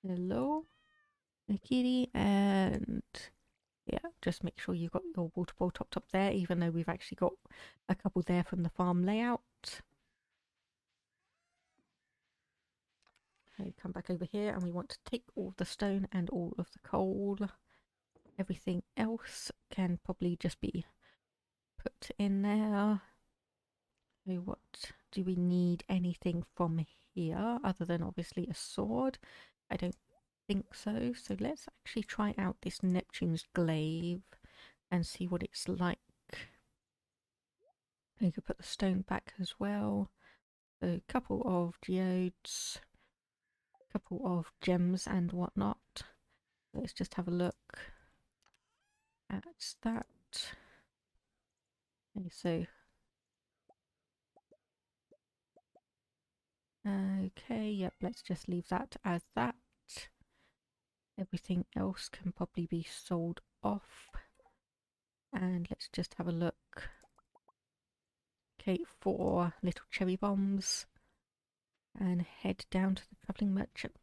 hello, kitty. And yeah, just make sure you've got your water bowl topped up there, even though we've actually got a couple there from the farm layout. Okay, come back over here and we want to take all the stone and all of the coal. Everything else can probably just be put in there. So what do we need anything from here other than obviously a sword? I don't think so. So let's actually try out this Neptune's glaive and see what it's like. You could put the stone back as well. So a couple of geodes, a couple of gems and whatnot. Let's just have a look at that. Okay, so okay, yep, let's just leave that as that. Everything else can probably be sold off. And let's just have a look. Okay, 4 little cherry bombs. And head down to the travelling merchant.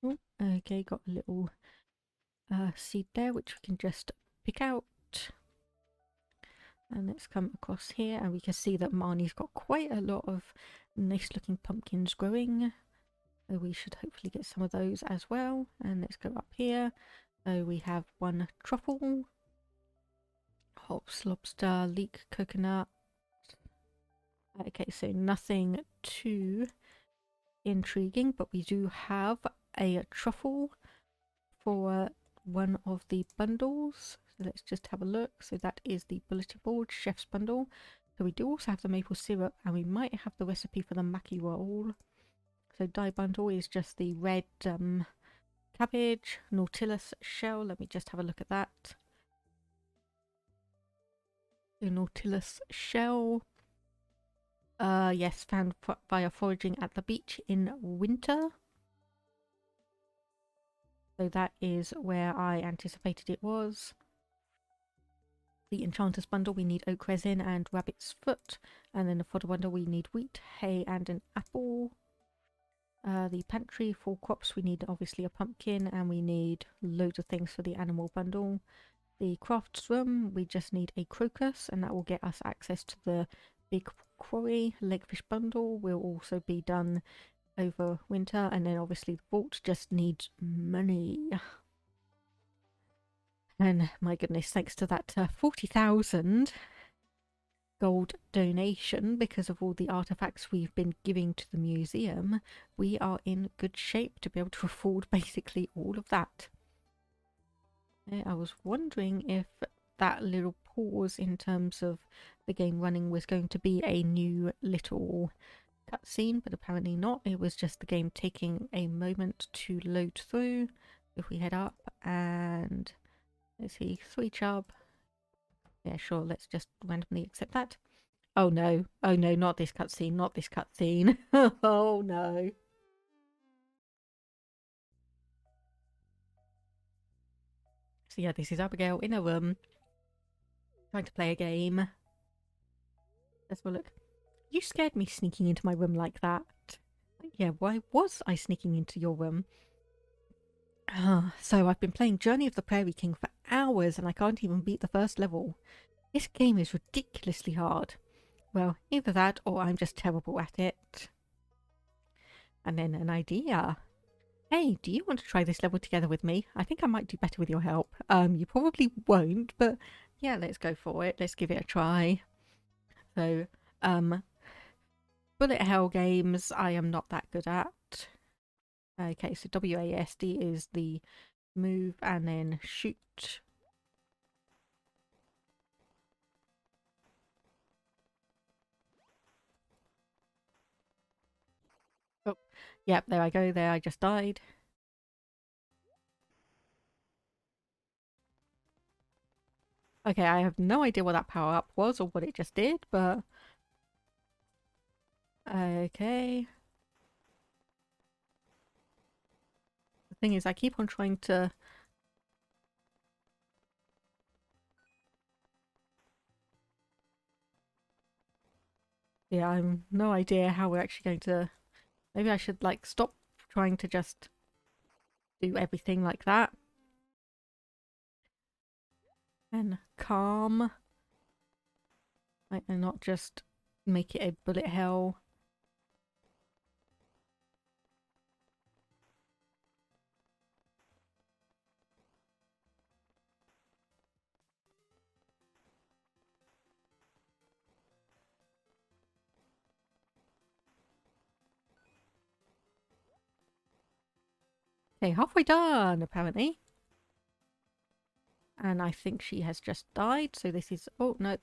Oh, okay, got a little seed there which we can just pick out. And let's come across here and we can see that Marnie's got quite a lot of nice looking pumpkins growing. So we should hopefully get some of those as well. And let's go up here. So we have 1 truffle, hops, lobster, leek, coconut. Okay, so nothing too intriguing, but we do have a truffle for one of the bundles. So let's just have a look. So that is the bulletin board chef's bundle. So we do also have the maple syrup and we might have the recipe for the Mackie roll. So dye bundle is just the red cabbage, nautilus shell. Let me just have a look at that. The nautilus shell. Yes, found via foraging at the beach in winter. So that is where I anticipated it was. The enchanter's bundle, we need oak resin and rabbit's foot. And then the fodder bundle, we need wheat, hay and an apple. The pantry for crops, we need obviously a pumpkin, and we need loads of things for the animal bundle. The crafts room, we just need a crocus, and that will get us access to the big quarry. Lakefish bundle will also be done over winter, and then obviously the vault just needs money. And my goodness, thanks to that 40,000 gold donation, because of all the artifacts we've been giving to the museum, we are in good shape to be able to afford basically all of that. I was wondering if that little pause in terms of the game running was going to be a new little cutscene, but apparently not. It was just the game taking a moment to load through. If we head up and let's see, 3 chub. Yeah, sure, let's just randomly accept that. Oh no, not this cutscene, not this cutscene. Oh no. So yeah, this is Abigail in a room, trying to play a game. Let's have a look. You scared me sneaking into my room like that. Yeah, why was I sneaking into your room? So I've been playing Journey of the Prairie King for hours and I can't even beat the first level. This game is ridiculously hard. Well, either that or I'm just terrible at it. And then an idea. Hey, do you want to try this level together with me? I think I might do better with your help. You probably won't, but yeah, let's go for it. Let's give it a try. So, bullet hell games I am not that good at. Okay, so WASD is the move and then shoot. Oh, yep, there I go. There I just died. Okay, I have no idea what that power up was or what it just did, but okay. The thing is, I keep on trying to... Yeah, I have no idea how we're actually going to... Maybe I should, like, stop trying to just do everything like that. And calm. Like, and not just make it a bullet hell. Okay, halfway done, apparently. And I think she has just died, so this is... Oh, no.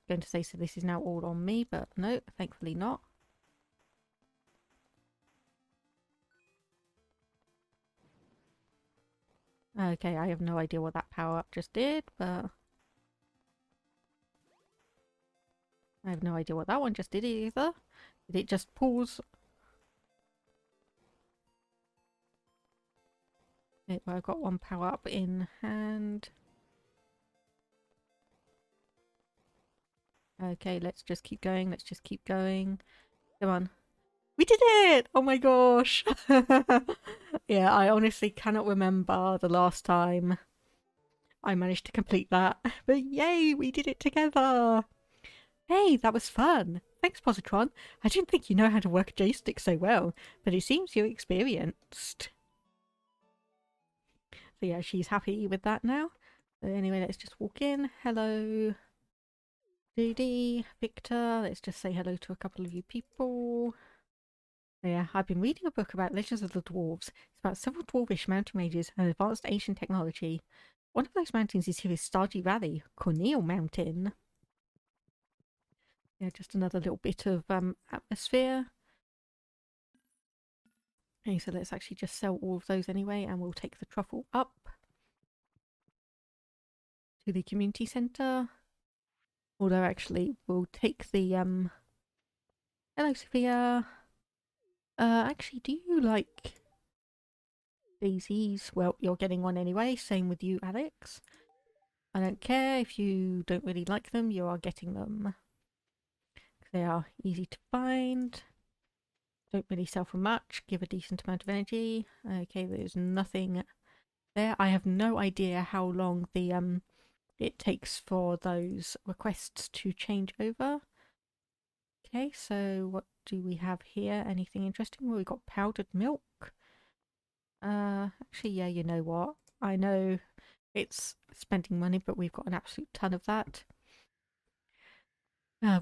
Going to say, so this is now all on me, but no, thankfully not. Okay, I have no idea what that power-up just did, but... I have no idea what that one just did either. Did it just pause? Okay, well, I've got one power-up in hand. Okay, let's just keep going. Let's just keep going. Come on. We did it! Oh my gosh! Yeah, I honestly cannot remember the last time I managed to complete that. But yay, we did it together! Hey, that was fun! Thanks, Positron. I didn't think you know how to work a joystick so well, but it seems you're experienced. So yeah, she's happy with that now. So anyway, let's just walk in. Hello, Judy, Victor. Let's just say hello to a couple of you people. Yeah, I've been reading a book about Legends of the Dwarves. It's about several dwarvish mountain ranges and advanced ancient technology. One of those mountains is here is Stardew Valley, Cornell Mountain. Yeah, just another little bit of atmosphere. Okay, so let's actually just sell all of those anyway, and we'll take the truffle up to the community centre. Although actually, we'll take the hello, Sophia. Actually, do you like daisies? Well, you're getting one anyway. Same with you, Alex. I don't care if you don't really like them, you are getting them. They are easy to find. don't really sell for much, give a decent amount of energy. Okay, there's nothing there. I have no idea how long the it takes for those requests to change over. Okay, so what do we have here? Anything interesting? Well, we got powdered milk. Actually, yeah, you know what? I know it's spending money, but we've got an absolute ton of that.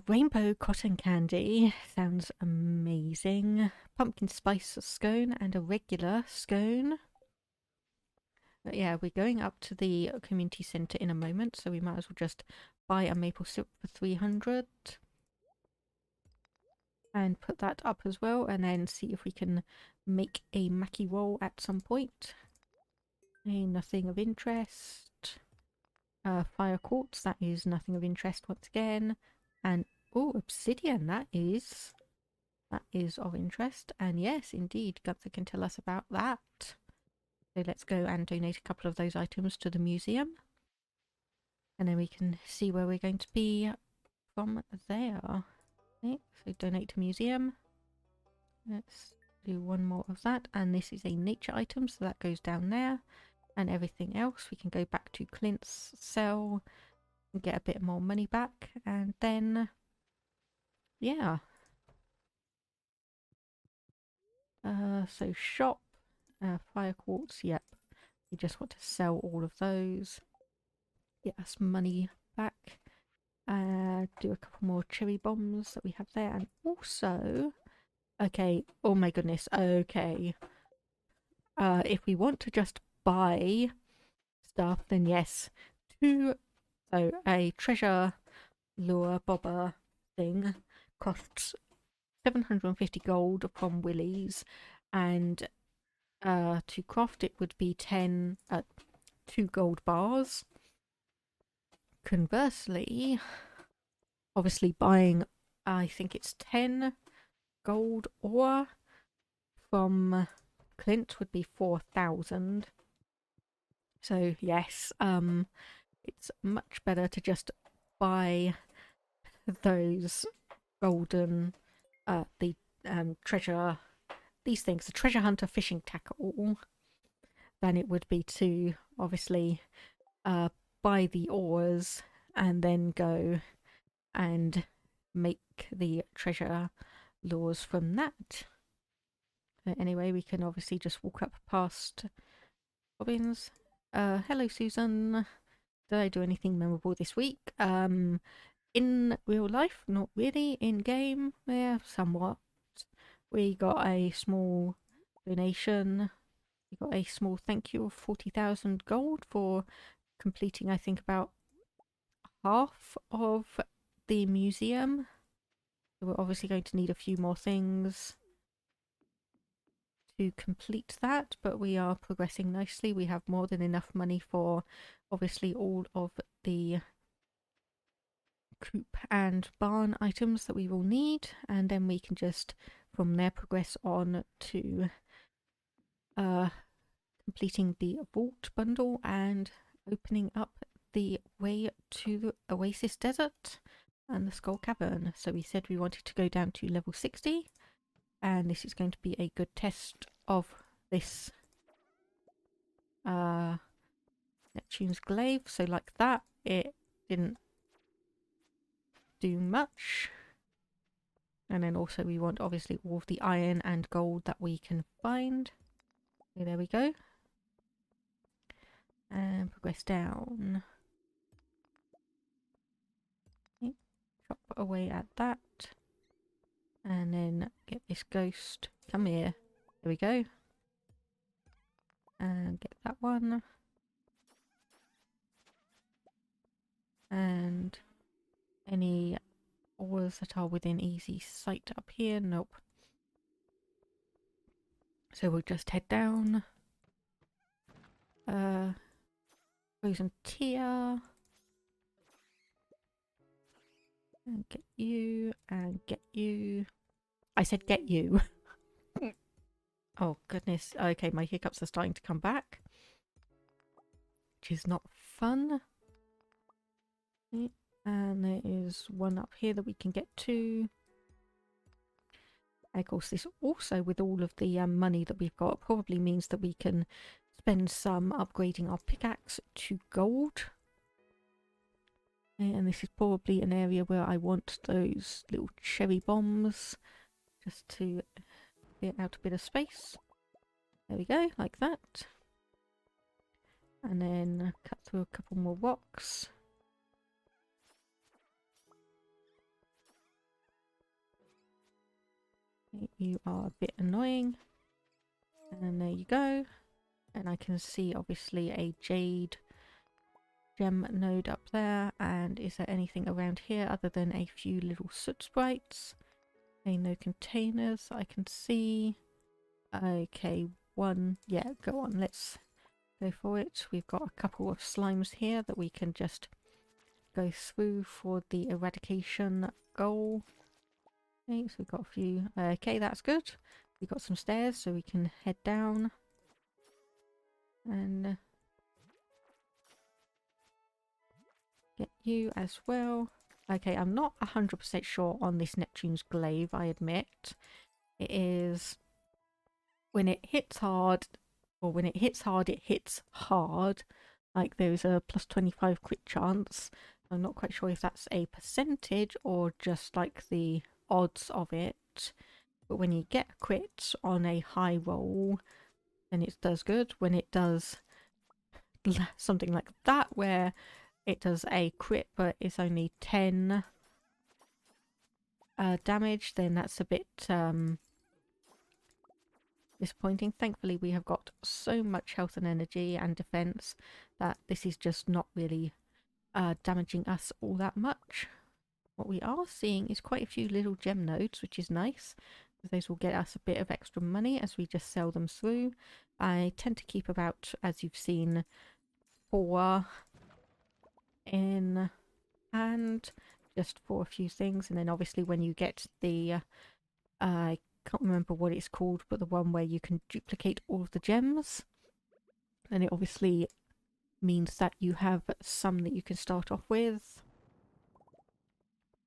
Rainbow cotton candy sounds amazing. Pumpkin spice scone and a regular scone. But yeah, we're going up to the community centre in a moment, so we might as well just buy a maple syrup for 300 and put that up as well, and then see if we can make a Mackie roll at some point. Nothing of interest. Fire quartz, that is nothing of interest once again. And oh, obsidian, that is of interest. And yes, indeed, Gunther can tell us about that. So let's go and donate a couple of those items to the museum. And then we can see where we're going to be from there. Okay, so donate to museum. Let's do one more of that. And this is a nature item, so that goes down there. And everything else, we can go back to Clint's cell and get a bit more money back. And then, yeah. So shop, fire quartz, yep. We just want to sell all of those. Get us money back. Do a couple more cherry bombs that we have there. And also, okay, oh my goodness, okay. If we want to just buy stuff, then yes. So a treasure lure bobber thing costs 750 gold from Willie's, and to craft it would be 2 gold bars. Conversely, obviously buying, I think it's 10 gold ore from Clint would be 4,000. So yes, it's much better to just buy those golden, the treasure, these things, the treasure hunter fishing tackle, than it would be to obviously buy the ores and then go and make the treasure lures from that. Anyway, we can obviously just walk up past Robbins. Hello, Susan. Did I do anything memorable this week? In real life, not really. In game, yeah, somewhat. We got a small donation. We got a small thank you of 40,000 gold for completing, I think, about half of the museum. So we're obviously going to need a few more things to complete that, but we are progressing nicely. We have more than enough money for obviously all of the coop and barn items that we will need, and then we can just from there progress on to completing the vault bundle and opening up the way to the Oasis Desert and the Skull Cavern. So we said we wanted to go down to level 60, and this is going to be a good test of this Neptune's glaive. So like that, it didn't do much. And then also we want obviously all of the iron and gold that we can find. So there we go. And progress down. Okay. Chop away at that. And then get this ghost. Come here. There we go. And get that one. And any ores that are within easy sight up here? Nope. So we'll just head down. Frozen tear. And get you. And get you. I said get you. Oh goodness. Okay, my hiccups are starting to come back, which is not fun. Okay. And there is one up here that we can get to. Of course, this also, with all of the money that we've got, probably means that we can spend some upgrading our pickaxe to gold. And this is probably an area where I want those little cherry bombs, just to clear out a bit of space. There we go, like that. And then cut through a couple more rocks. You are a bit annoying. And there you go. And I can see obviously a jade gem node up there. And is there anything around here other than a few little soot sprites? Okay, no containers I can see. Okay, one. Yeah, go on, let's go for it. We've got a couple of slimes here that we can just go through for the eradication goal. Okay, so we've got a few. Okay, that's good. We've got some stairs so we can head down. And get you as well. Okay, I'm not 100% sure on this Neptune's glaive, I admit. It is... when it hits hard, or when it hits hard, it hits hard. Like there's a plus 25 crit chance. I'm not quite sure if that's a percentage or just like the odds of it. But when you get a crit on a high roll, then it does good. When it does something like that, where it does a crit but it's only 10 damage, then that's a bit disappointing. Thankfully we have got so much health and energy and defense that this is just not really damaging us all that much. What we are seeing is quite a few little gem nodes, which is nice. Those will get us a bit of extra money as we just sell them through. I tend to keep about, as you've seen, 4 in hand, just for a few things. And then obviously when you get the I can't remember what it's called, but the one where you can duplicate all of the gems, and it obviously means that you have some that you can start off with,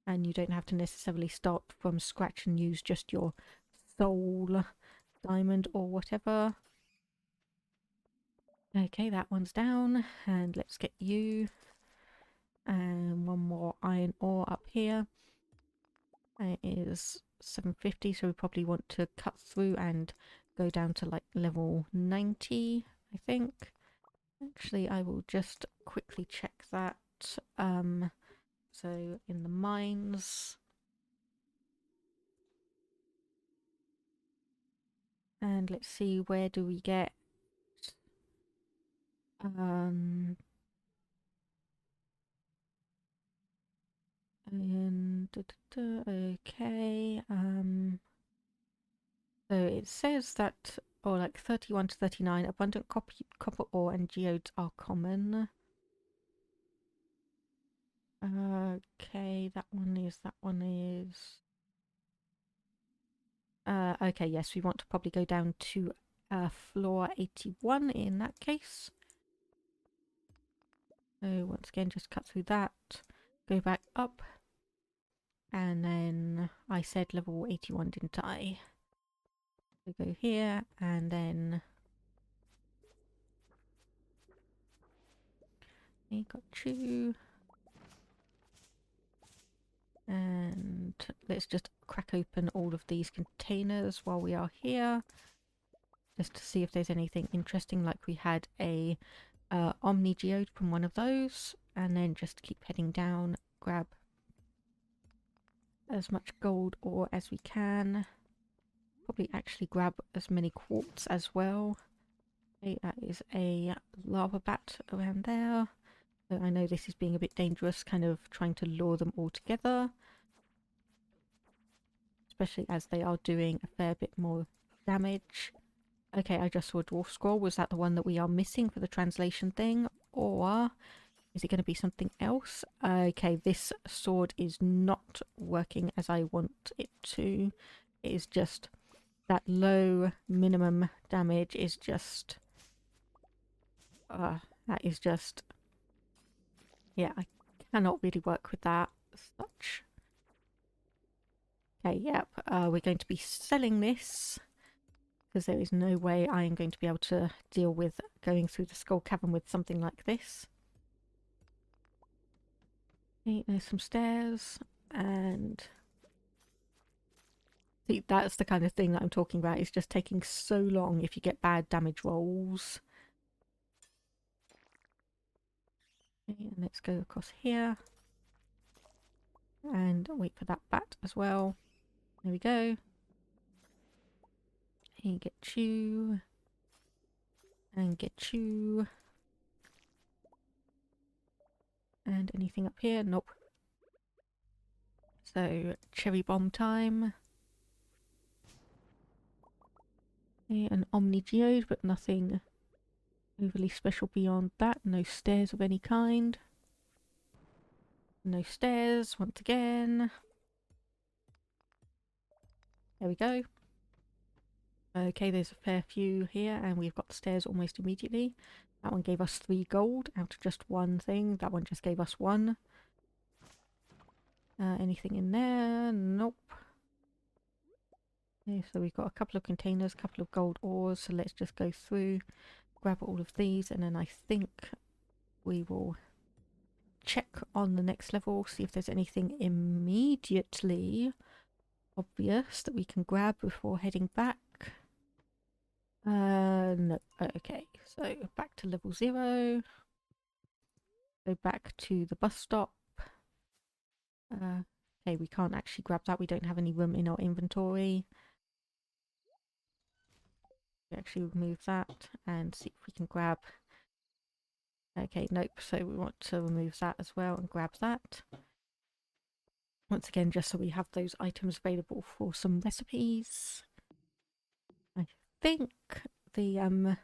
and you don't have to necessarily start from scratch and use just your soul diamond or whatever. Okay, that one's down, and let's get you. And one more iron ore up here. It is 750, so we probably want to cut through and go down to like level 90, I think. Actually, I will just quickly check that. So in the mines. And let's see, where do we get and okay, so it says that, or like 31 to 39, abundant copper ore and geodes are common. Okay, that one is okay, yes, we want to probably go down to floor 81 in that case. So once again, just cut through that, go back up, and then I said level 81, didn't I? So go here, and then got you. And let's just crack open all of these containers while we are here, just to see if there's anything interesting. Like we had a Omni Geode from one of those, and then just keep heading down, grab as much gold ore as we can. Probably actually grab as many quartz as well. Okay, that is a lava bat around there. So I know this is being a bit dangerous, kind of trying to lure them all together, especially as they are doing a fair bit more damage. Okay, I just saw a dwarf scroll. Was that the one that we are missing for the translation thing? Or is it going to be something else? Okay, this sword is not working as I want it to. It is just that low minimum damage is just... that is just... yeah, I cannot really work with that as such. Okay, yep. We're going to be selling this because there is no way I am going to be able to deal with going through the skull cavern with something like this. Okay, there's some stairs, and see, that's the kind of thing that I'm talking about. It's just taking so long if you get bad damage rolls. Okay, and let's go across here and wait for that bat as well. There we go. Here, get you. And get you. And anything up here? Nope. So, cherry bomb time. Okay, an omni geode, but nothing overly special beyond that. No stairs of any kind. No stairs, once again. There we go. Okay, there's a fair few here, and we've got the stairs almost immediately. That one gave us 3 gold out of just one thing. That one just gave us 1. Anything in there? Nope. Okay, so we've got a couple of containers, a couple of gold ores, so let's just go through, grab all of these, and then I think we will check on the next level, see if there's anything immediately obvious that we can grab before heading back. No. Okay, so back to level 0. Go back to the bus stop. Okay, we can't actually grab that. We don't have any room in our inventory. We actually remove that and see if we can grab... Okay, nope. So we want to remove that as well and grab that. Once again, just so we have those items available for some recipes. I think the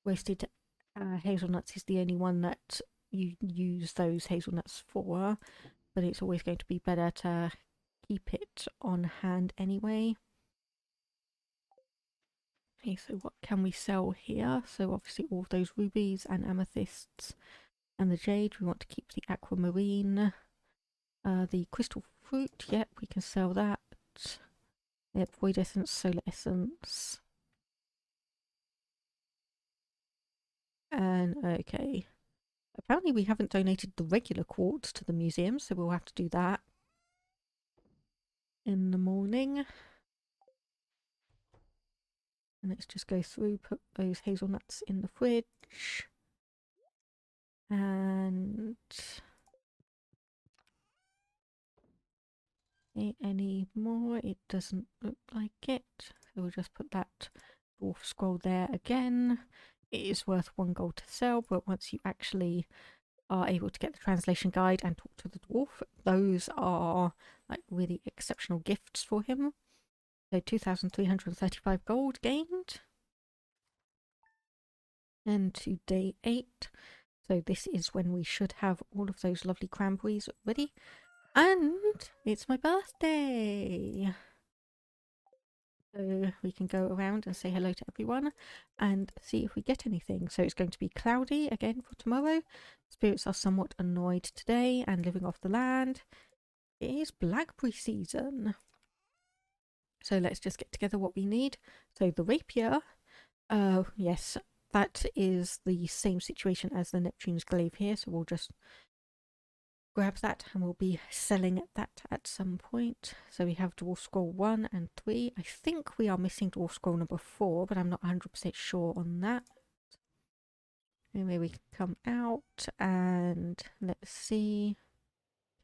roasted hazelnuts is the only one that you use those hazelnuts for, but it's always going to be better to keep it on hand anyway. Okay, so what can we sell here? So obviously all of those rubies and amethysts and the jade. We want to keep the aquamarine. The crystal fruit, yep, we can sell that. Yep, void essence, solar essence. And okay. Apparently we haven't donated the regular quartz to the museum, so we'll have to do that in the morning. And let's just go through, put those hazelnuts in the fridge. And any more? It doesn't look like it. So we'll just put that dwarf scroll there again. It is worth 1 gold to sell, but once you actually are able to get the translation guide and talk to the dwarf, those are like really exceptional gifts for him. So 2,335 gold gained. And to day 8. So this is when we should have all of those lovely cranberries ready. And it's my birthday! So we can go around and say hello to everyone and see if we get anything. So it's going to be cloudy again for tomorrow. Spirits are somewhat annoyed today and living off the land. It is blackberry season. So let's just get together what we need. So the rapier, yes, that is the same situation as the Neptune's glaive here. So we'll just grab that and we'll be selling that at some point. So we have Dwarf Scroll 1 and 3. I think we are missing Dwarf Scroll number 4, but I'm not 100% sure on that. Anyway, we can come out and let's see.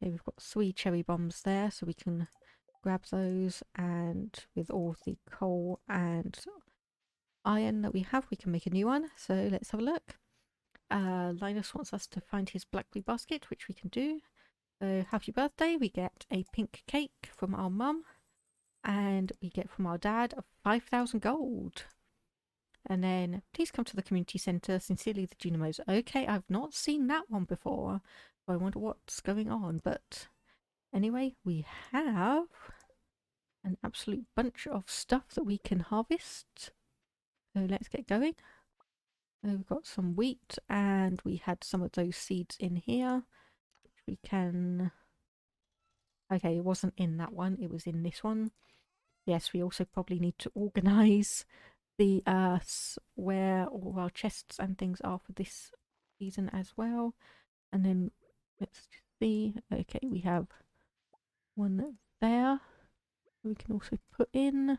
Okay, we've got 3 cherry bombs there, so we can grab those, and with all the coal and iron that we have, we can make a new one. So let's have a look. Linus wants us to find his blackberry basket, which we can do. So happy birthday, we get a pink cake from our mum, and we get from our dad 5,000 gold. And then please come to the community centre, sincerely the Dynamos. Okay, I've not seen that one before, so I wonder what's going on. But anyway, we have an absolute bunch of stuff that we can harvest. So let's get going. We've got some wheat, and we had some of those seeds in here, which we can Okay, it wasn't in that one, it was in this one. Yes, we also probably need to organise the where all our chests and things are for this season as well. And then let's see. Okay, we have one there we can also put in,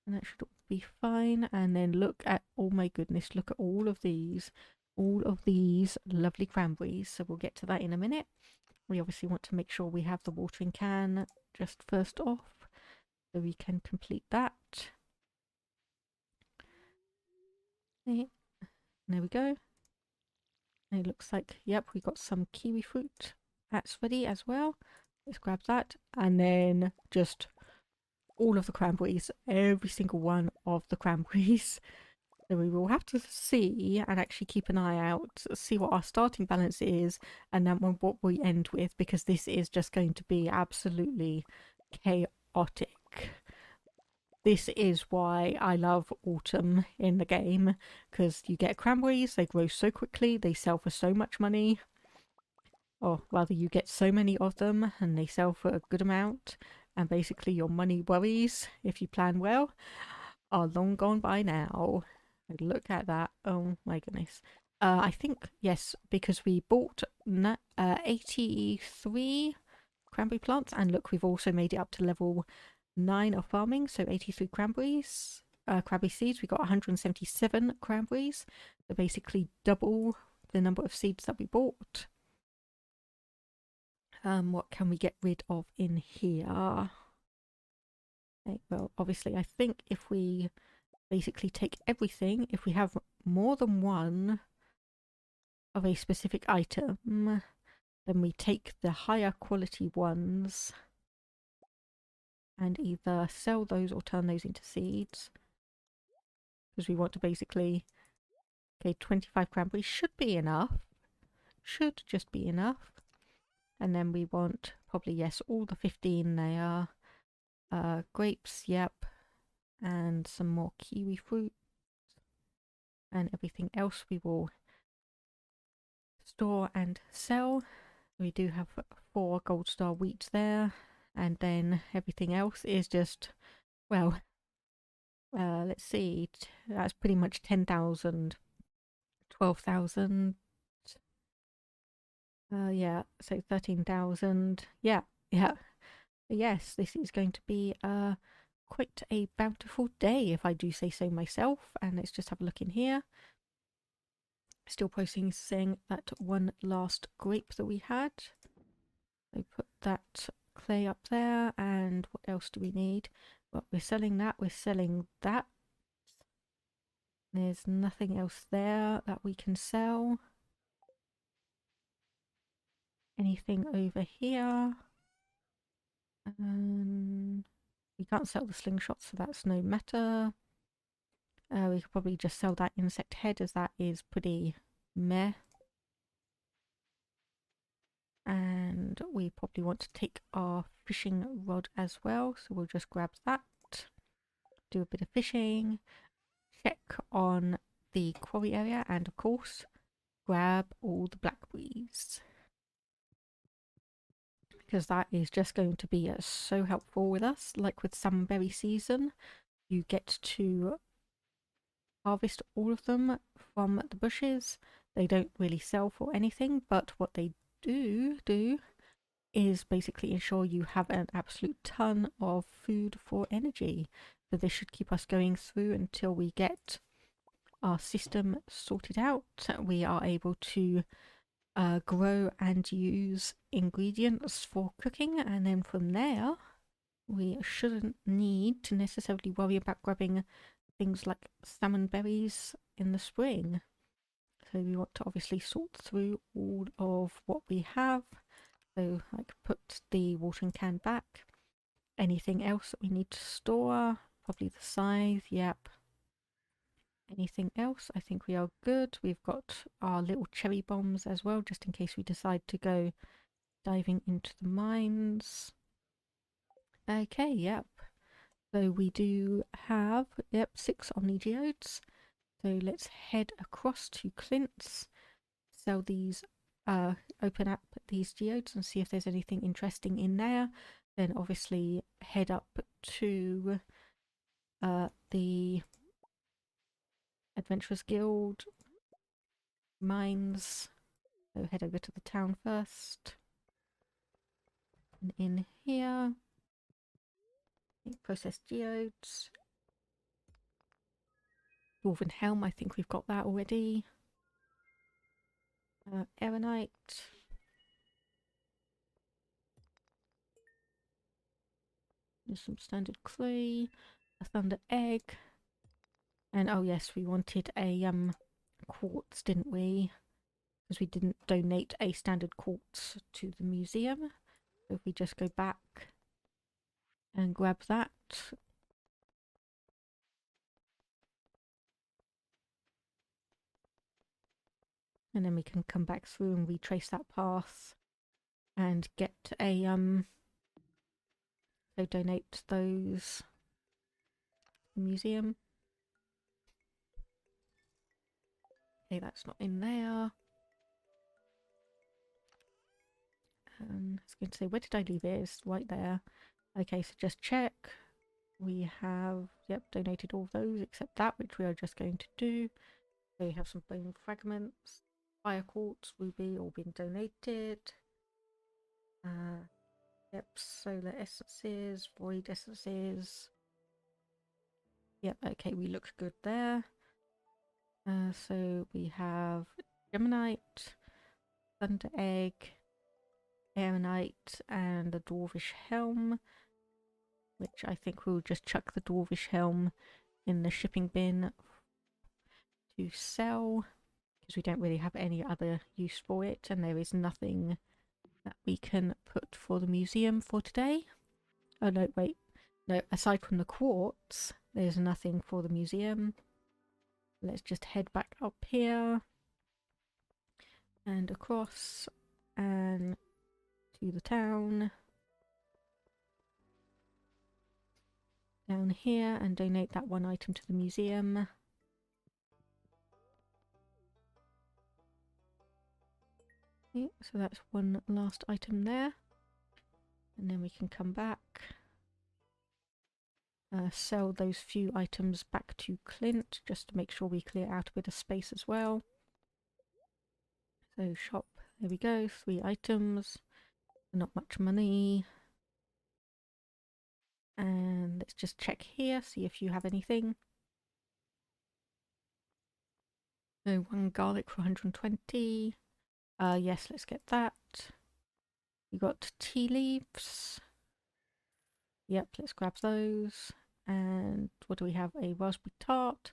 and that should be fine. And then look at, oh my goodness, look at all of these lovely cranberries. So we'll get to that in a minute. We obviously want to make sure we have the watering can just first off, so we can complete that. Okay. There we go. And it looks like, yep, we got some kiwi fruit. That's ready as well. Let's grab that. And then just all of the cranberries, every single one of the cranberries. So we will have to see and actually keep an eye out, see what our starting balance is, and then what we end with, because this is just going to be absolutely chaotic. This is why I love autumn in the game, because you get cranberries, they grow so quickly, they sell for so much money. Or rather, you get so many of them and they sell for a good amount, and basically your money worries, if you plan well, are long gone by now. Look at that. Oh my goodness. I think, yes, because we bought 83 cranberry plants, and look, we've also made it up to level 9 of farming, so 83 cranberries, cranberry seeds. We got 177 cranberries, so basically double the number of seeds that we bought. What can we get rid of in here? Okay, well, obviously, I think if we basically take everything, if we have more than one of a specific item, then we take the higher quality ones and either sell those or turn those into seeds, because we want to basically, okay, 25 cranberries should be enough, should just be enough. And then we want probably, yes, all the 15 there. Grapes, yep, and some more kiwi fruit, and everything else we will store and sell. We do have 4 gold star wheat there, and then everything else is just, well, let's see, that's pretty much 10,000, 12,000, yeah, so 13,000, yeah. Yes, this is going to be quite a bountiful day, if I do say so myself. And let's just have a look in here. Still processing that one last grape that we had. So put that clay up there, and what else do we need? Well, we're selling that, we're selling that. There's nothing else there that we can sell. Anything over here? We can't sell the slingshot, so that's no matter. We could probably just sell that insect head, as that is pretty meh. And we probably want to take our fishing rod as well, so we'll just grab that, do a bit of fishing, check on the quarry area, and of course grab all the blackberries, because that is just going to be so helpful with us. Like with salmonberry season, you get to harvest all of them from the bushes. They don't really sell for anything, but what they do is basically ensure you have an absolute ton of food for energy. So this should keep us going through until we get our system sorted out. We are able to grow and use ingredients for cooking, and then from there we shouldn't need to necessarily worry about grabbing things like salmon berries in the spring. So we want to obviously sort through all of what we have. So like put the watering can back. Anything else that we need to store? Probably the scythe, yep. Anything else? I think we are good. We've got our little cherry bombs as well, just in case we decide to go diving into the mines. Okay, yep. So we do have, yep, 6 omni geodes. So let's head across to Clint's, sell these open up these geodes and see if there's anything interesting in there. Then obviously head up to the Adventurers Guild mines. So head over to the town first. And in here, process geodes. Dwarven Helm, I think we've got that already. Aeronite. There's some standard clay. A thunder egg. And oh yes, we wanted a quartz, didn't we? Because we didn't donate a standard quartz to the museum. So if we just go back and grab that. And then we can come back through and retrace that path and get a so donate those to the museum. Okay, that's not in there. I was going to say, where did I leave it? It's right there. Okay, so just check. We have, yep, donated all those except that, which we are just going to do. So we have some bone fragments, fire quartz, ruby, all been donated. Yep, solar essences, void essences. Yep, okay, we look good there. So we have Geminite, Thunder Egg, Aeronite, and the Dwarvish Helm, which I think we'll just chuck the Dwarvish Helm in the shipping bin to sell, because we don't really have any other use for it, and there is nothing that we can put for the museum for today. Oh no, wait. No, aside from the quartz, there's nothing for the museum. Let's just head back up here and across and to the town. Down here and donate that one item to the museum. Okay, so that's one last item there. And then we can come back. Sell those few items back to Clint, just to make sure we clear out a bit of space as well. So shop, there we go, 3 items, not much money. And let's just check here, see if you have anything. So 1 garlic for 120. Yes, let's get that. We got tea leaves. Yep, let's grab those. And what do we have? A raspberry tart,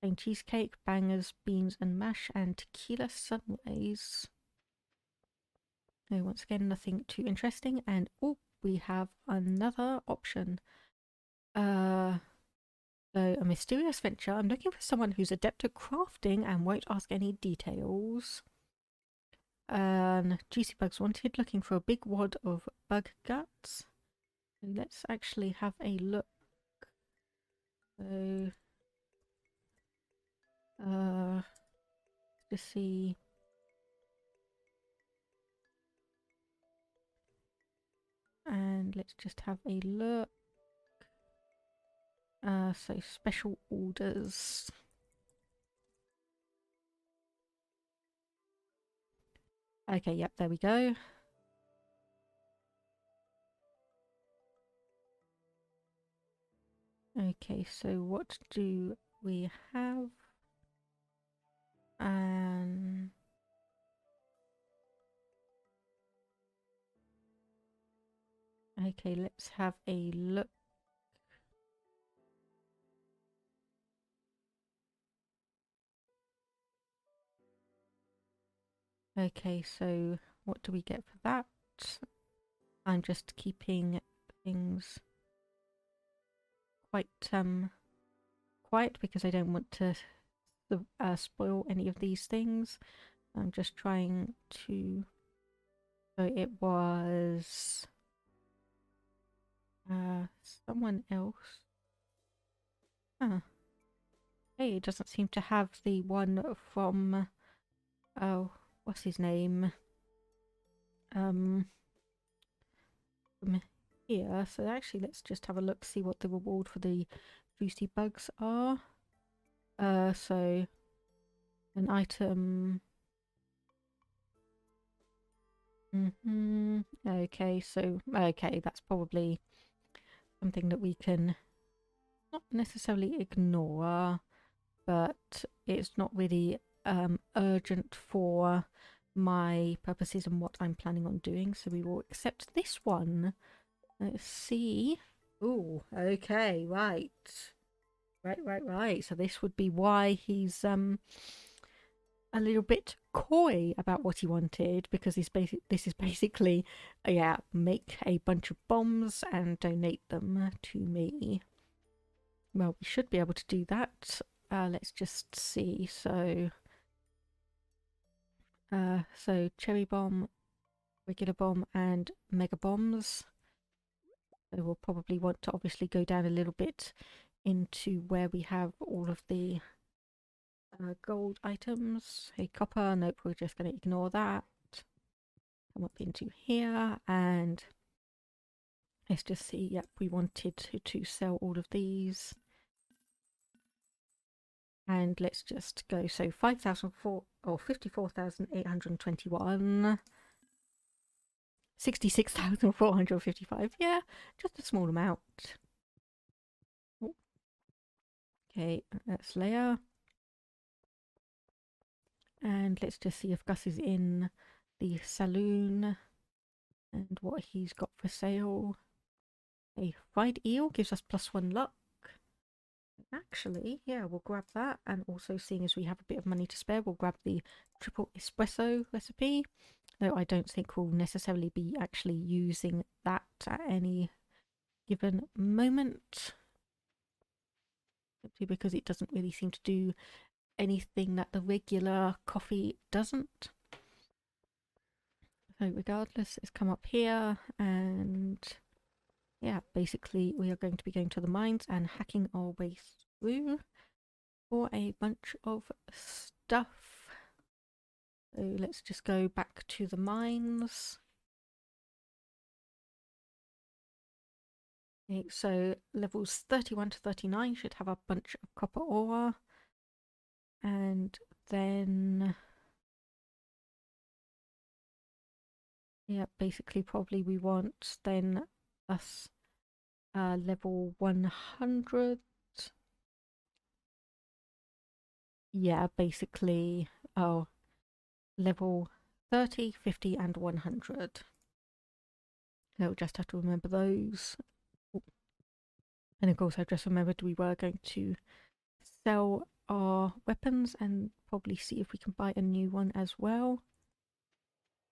plain cheesecake, bangers, beans and mash, and tequila sunrise. No, once again, nothing too interesting. And oh, we have another option. So a mysterious venture. I'm looking for someone who's adept at crafting and won't ask any details. Juicy bugs wanted, looking for a big wad of bug guts. So let's actually have a look. So, just see. And let's just have a look. So special orders. Okay, yep, there we go. Okay, so what do we have? Okay, let's have a look. Okay, so what do we get for that? I'm just keeping things quite quiet because I don't want to spoil any of these things. I'm just trying to. So it was someone else. Huh. Hey, it doesn't seem to have the one from. Oh, what's his name? from here. So actually, let's just have a look, see what the reward for the juicy bugs are. So an item. Okay, so okay, that's probably something that we can not necessarily ignore, but it's not really urgent for my purposes and what I'm planning on doing. So we will accept this one. Let's see. Oh, okay, right. Right. So this would be why he's a little bit coy about what he wanted, because this is basically yeah, make a bunch of bombs and donate them to me. Well, we should be able to do that. Let's just see. So cherry bomb, regular bomb, and mega bombs. So we'll probably want to obviously go down a little bit into where we have all of the gold items. Hey, copper. Nope, we're just going to ignore that. Come up into here and let's just see. Yep, we wanted to sell all of these. And let's just go. So 5,004 or 54,821. 66,455. Yeah, just a small amount. Oh. Okay, that's layer. And let's just see if Gus is in the saloon and what he's got for sale. A fried eel gives us +1 luck. Actually, yeah, we'll grab that. And also, seeing as we have a bit of money to spare, we'll grab the triple espresso recipe. Though I don't think we'll necessarily be actually using that at any given moment. Simply because it doesn't really seem to do anything that the regular coffee doesn't. So regardless, let's come up here and yeah, basically we are going to be going to the mines and hacking our way through for a bunch of stuff. So let's just go back to the mines. Okay, so levels 31 to 39 should have a bunch of copper ore. And then yeah, basically probably we want then us level 100. Yeah, basically level 30, 50 and 100. So we'll just have to remember those. And of course I just remembered we were going to sell our weapons and probably see if we can buy a new one as well.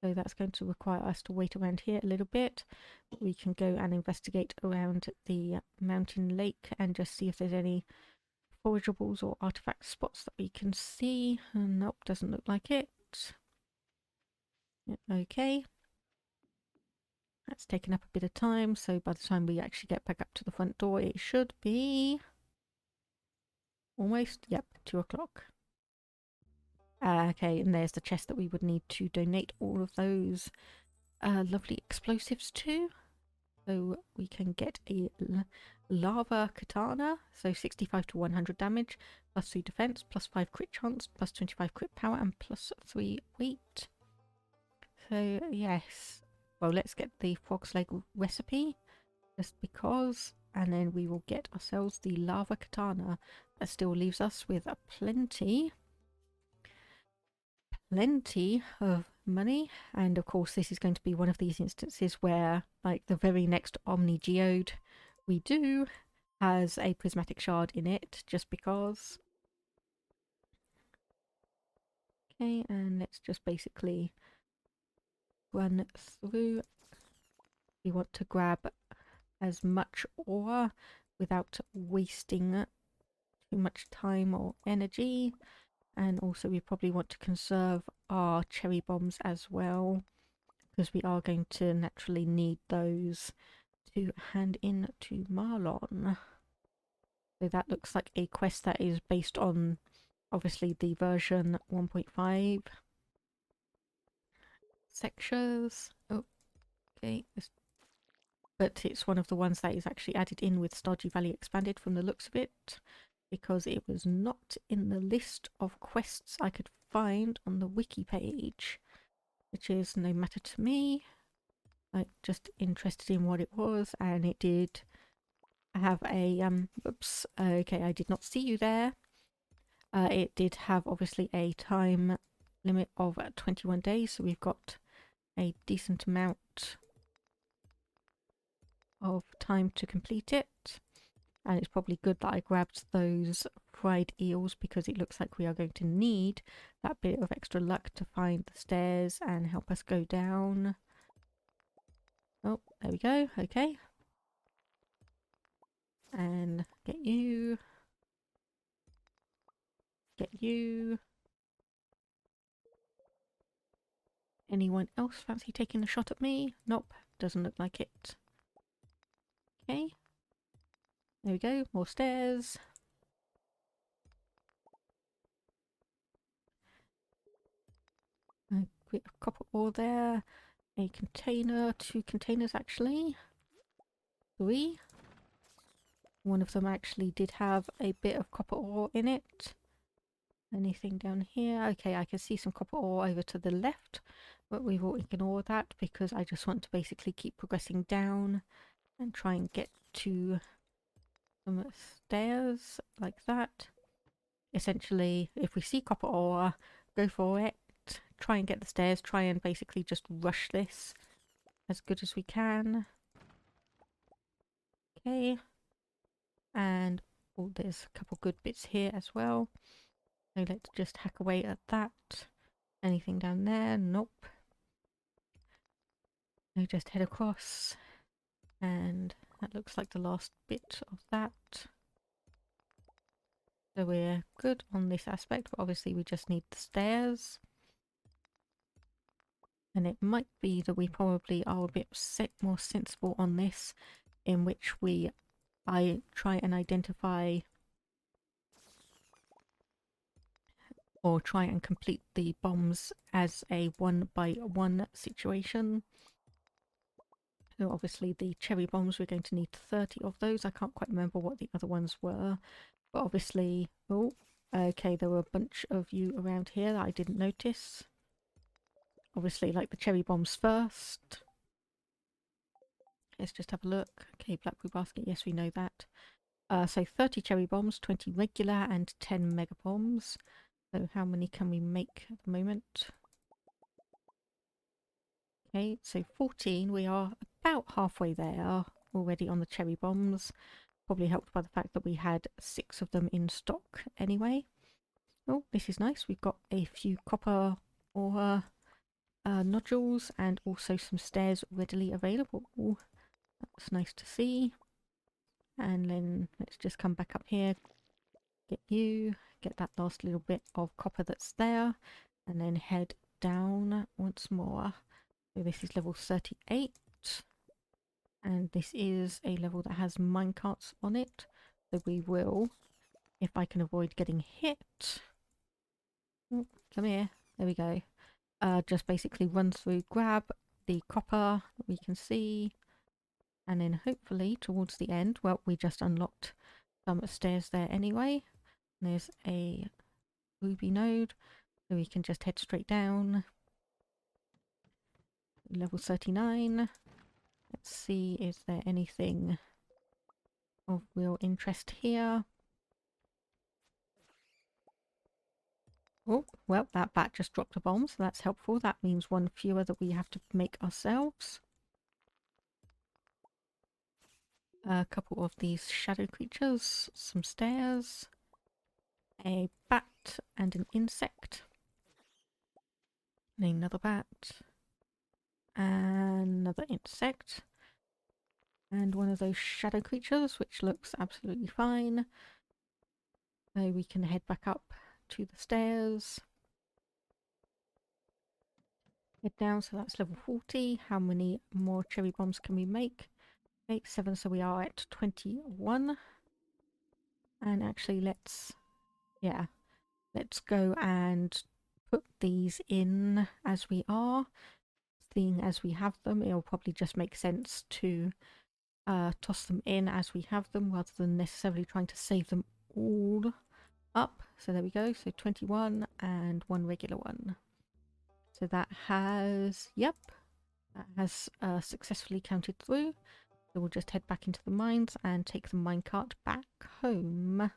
So that's going to require us to wait around here a little bit. We can go and investigate around the mountain lake and just see if there's any forageables or artifact spots that we can see. Nope, doesn't look like it. Okay. That's taken up a bit of time, so by the time we actually get back up to the front door, it should be almost, yep, 2 o'clock. Okay, and there's the chest that we would need to donate all of those lovely explosives to. So we can get a lava katana, so 65 to 100 damage, +3 defense, +5 crit chance, +25 crit power, and +3 weight. So yes, well, let's get the frog's leg recipe just because, and then we will get ourselves the lava katana. That still leaves us with plenty of money. And of course this is going to be one of these instances where like the very next Omni Geode we do has a prismatic shard in it, just because. Okay, and let's just basically run through. We want to grab as much ore without wasting too much time or energy. And also we probably want to conserve our cherry bombs as well, because we are going to naturally need those to hand in to Marlon. So that looks like a quest that is based on obviously the version 1.5. sections. Oh, okay. But it's one of the ones that is actually added in with Stardew Valley Expanded from the looks of it, because it was not in the list of quests I could find on the wiki page, which is no matter to me. I'm just interested in what it was, and it did have a oops, okay, I did not see you there. It did have obviously a time limit of 21 days, so we've got a decent amount of time to complete it. And it's probably good that I grabbed those fried eels, because it looks like we are going to need that bit of extra luck to find the stairs and help us go down. Oh, there we go. Okay. And get you. Get you. Anyone else fancy taking a shot at me? Nope, doesn't look like it. Okay. There we go. More stairs. A bit of copper ore there. A container. 2 containers actually. 3. One of them actually did have a bit of copper ore in it. Anything down here? Okay, I can see some copper ore over to the left, but we will ignore that because I just want to basically keep progressing down and try and get to some stairs like that. Essentially, if we see copper ore, go for it. Try and get the stairs. Try and basically just rush this as good as we can. Okay. And oh, there's a couple good bits here as well. So let's just hack away at that. Anything down there? Nope. So just head across. And that looks like the last bit of that. So we're good on this aspect, but obviously we just need the stairs. And it might be that we probably are a bit more sensible on this, in which I try and identify or try and complete the bombs as a 1-by-1 situation. So obviously the cherry bombs, we're going to need 30 of those. I can't quite remember what the other ones were, but obviously, oh, okay, there were a bunch of you around here that I didn't notice. Obviously, like the cherry bombs first. Let's just have a look. Okay, blackberry basket, yes, we know that. So 30 cherry bombs, 20 regular, and 10 mega bombs. So how many can we make at the moment? Okay, so 14. We are about halfway there already on the cherry bombs. Probably helped by the fact that we had 6 of them in stock anyway. Oh, this is nice. We've got a few copper ore nodules and also some stairs readily available. That's nice to see. And then let's just come back up here, get you, get that last little bit of copper that's there, and then head down once more. So this is level 38, and this is a level that has minecarts on it. So we will, if I can avoid getting hit, oh, come here, there we go. Just basically run through, grab the copper that we can see, and then hopefully towards the end, well, we just unlocked some stairs there anyway. There's a ruby node, so we can just head straight down. Level 39. Let's see, is there anything of real interest here? Oh, well, that bat just dropped a bomb, so that's helpful. That means 1 fewer that we have to make ourselves. A couple of these shadow creatures, some stairs, a bat and an insect, another bat, another insect, and one of those shadow creatures, which looks absolutely fine. So we can head back up to the stairs. Head down, so that's level 40. How many more cherry bombs can we make? 8, 7, so we are at 21. And actually let's go and put these in as we are. seeing as we have them, it'll probably just make sense to toss them in as we have them rather than necessarily trying to save them all up. So there we go. So 21 and one regular one. So that has, yep, that has successfully counted through. So we'll just head back into the mines and take the minecart back home.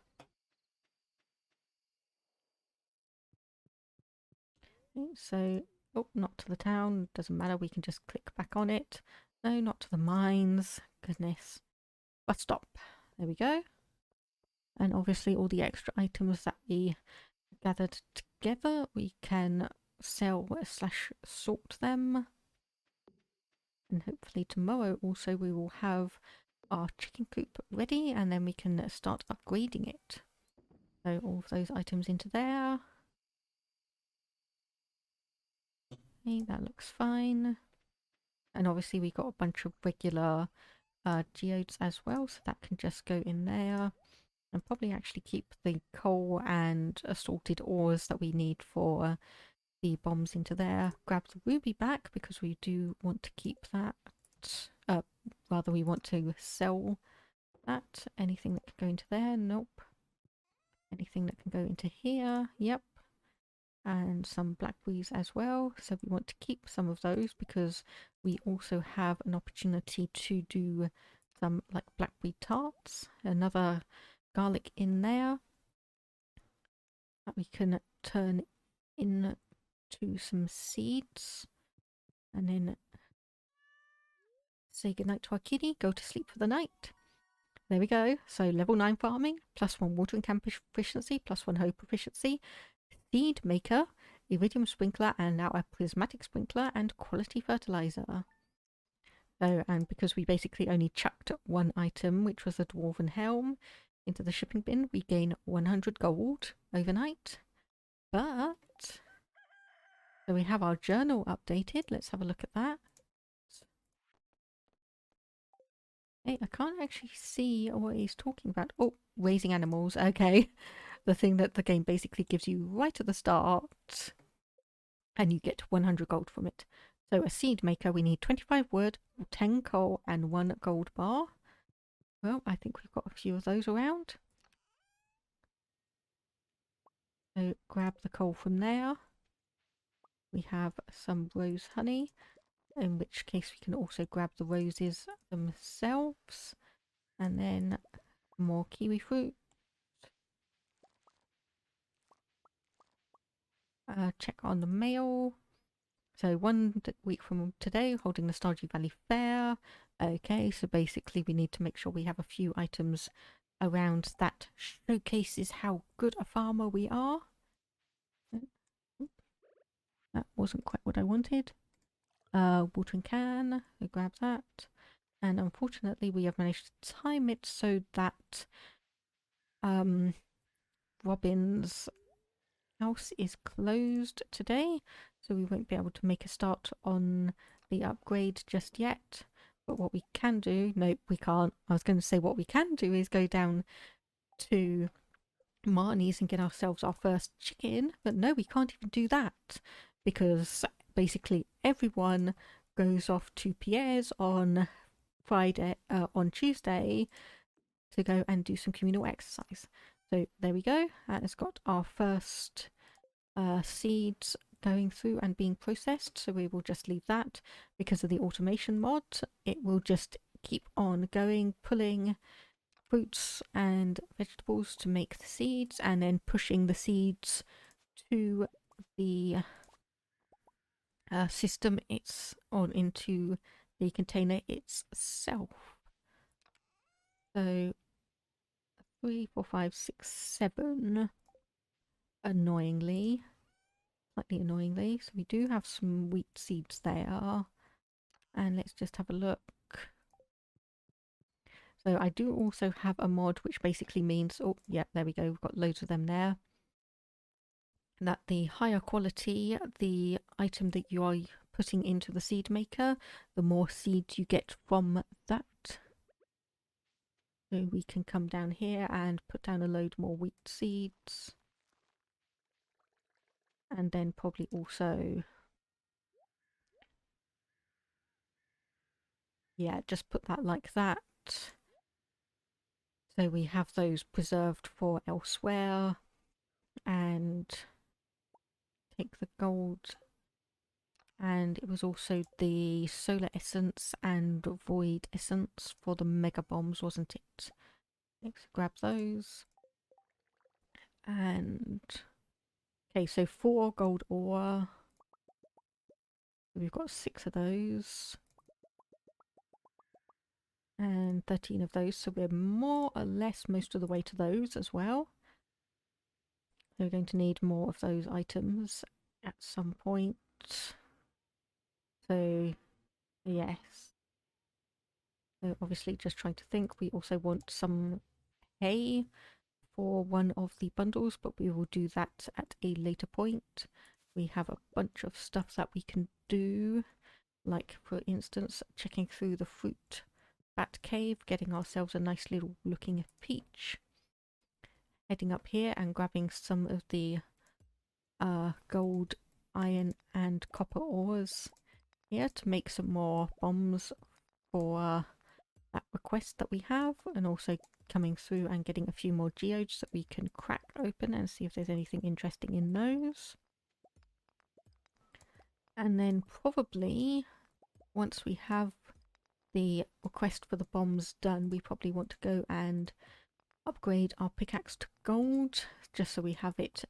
Okay, so, oh, not to the town. Doesn't matter. We can just click back on it. No, not to the mines. Goodness. Bus stop. There we go. And obviously all the extra items that we gathered together, we can sell / sort them. And hopefully tomorrow also we will have our chicken coop ready and then we can start upgrading it. So all of those items into there. Okay, that looks fine. And obviously we got a bunch of regular geodes as well, so that can just go in there. And probably actually keep the coal and assorted ores that we need for the bombs into there. Grab the ruby back because we do want to keep that. Rather we want to sell that. Anything that can go into there? Nope. Anything that can go into here? Yep. And some blackberries as well. So we want to keep some of those because we also have an opportunity to do some like blackberry tarts. Another garlic in there that we can turn into some seeds and then say goodnight to our kitty, go to sleep for the night. There we go. So level 9 farming, +1 watering can proficiency, +1 hoe proficiency, seed maker, iridium sprinkler, and now a prismatic sprinkler and quality fertilizer. So, and because we basically only chucked one item, which was a dwarven helm, into the shipping bin, we gain 100 gold overnight. But so we have our journal updated. Let's have a look at that. Hey, I can't actually see what he's talking about. Oh, raising animals. Okay. The thing that the game basically gives you right at the start. And you get 100 gold from it. So a seed maker, we need 25 wood, 10 coal, and 1 gold bar. Well, I think we've got a few of those around. So grab the coal from there. We have some rose honey, in which case we can also grab the roses themselves. And then more kiwi fruit. Check on the mail. So 1 week from today, holding the Stardew Valley Fair. Okay, so basically we need to make sure we have a few items around that showcases how good a farmer we are. That wasn't quite what I wanted. Watering can, so grab that. And unfortunately we have managed to time it so that Robin's house is closed today, so we won't be able to make a start on the upgrade just yet. But what we can do, nope, we can't. I was going to say what we can do is go down to Marnie's and get ourselves our first chicken, but no, we can't even do that because basically everyone goes off to Pierre's on Tuesday to go and do some communal exercise. So there we go. That has got our first seeds going through and being processed. So we will just leave that because of the automation mod. It will just keep on going, pulling fruits and vegetables to make the seeds and then pushing the seeds to the system into the container itself. So 3, 4, 5, 6, 7 slightly annoyingly. So we do have some wheat seeds there. And let's just have a look. So I do also have a mod which basically means, oh yeah, there we go, we've got loads of them there. That the higher quality the item that you are putting into the seed maker, the more seeds you get from that. So we can come down here and put down a load more wheat seeds. And then probably also yeah, just put that like that. So we have those preserved for elsewhere, and take the gold. And it was also the solar essence and void essence for the mega bombs, wasn't it? Let's grab those. And okay, so 4 gold ore. We've got 6 of those. And 13 of those, so we're more or less most of the way to those as well. We're going to need more of those items at some point. So, yes. So obviously just trying to think, we also want some hay for one of the bundles, but we will do that at a later point. We have a bunch of stuff that we can do, like for instance, checking through the fruit bat cave, getting ourselves a nice little looking peach. Heading up here and grabbing some of the gold, iron and copper ores here to make some more bombs for that request that we have, and also coming through and getting a few more geodes that we can crack open and see if there's anything interesting in those. And then probably once we have the request for the bombs done, we probably want to go and upgrade our pickaxe to gold, just so we have it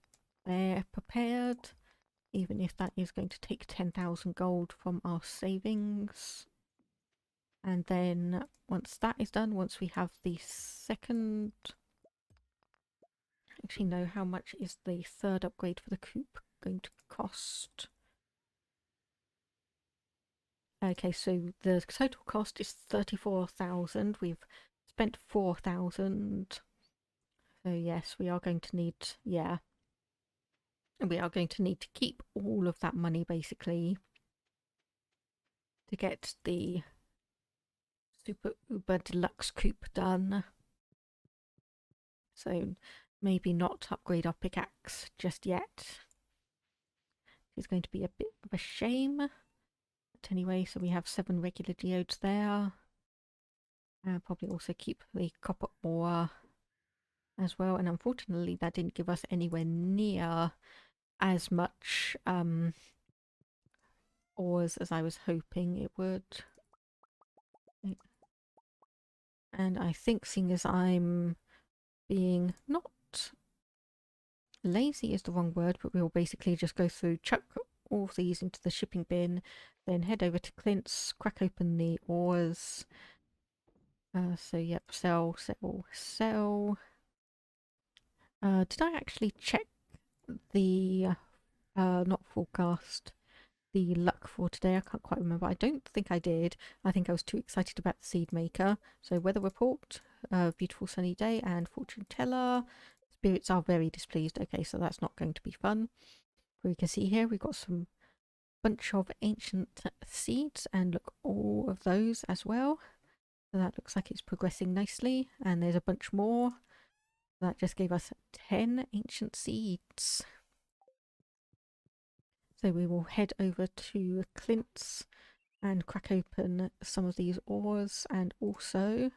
there prepared, even if that is going to take 10,000 gold from our savings. And then once that is done, once we have the second... Actually, no, how much is the third upgrade for the coop going to cost? Okay, so the total cost is 34,000. We've spent 4,000. So yes, we are going to need, yeah. We are going to need to keep all of that money basically to get the super uber deluxe coop done. So maybe not upgrade our pickaxe just yet. It's going to be a bit of a shame. But anyway, so we have 7 regular geodes there. Probably also keep the copper ore as well. And unfortunately, that didn't give us anywhere near as much ores as I was hoping it would. And I think, seeing as I'm being not lazy is the wrong word, but we'll basically just go through, chuck all of these into the shipping bin, then head over to Clint's, crack open the ores. So yep, sell, sell, sell. Did I actually check the not forecast, the luck for today? I can't quite remember. I don't think I did. I think I was too excited about the seed maker. So weather report, beautiful sunny day, and fortune teller. Spirits are very displeased. Okay, so that's not going to be fun. We can see here we've got some bunch of ancient seeds, and look, all of those as well. So that looks like it's progressing nicely, and there's a bunch more. That just gave us 10 ancient seeds. So we will head over to Clint's and crack open some of these ores, and also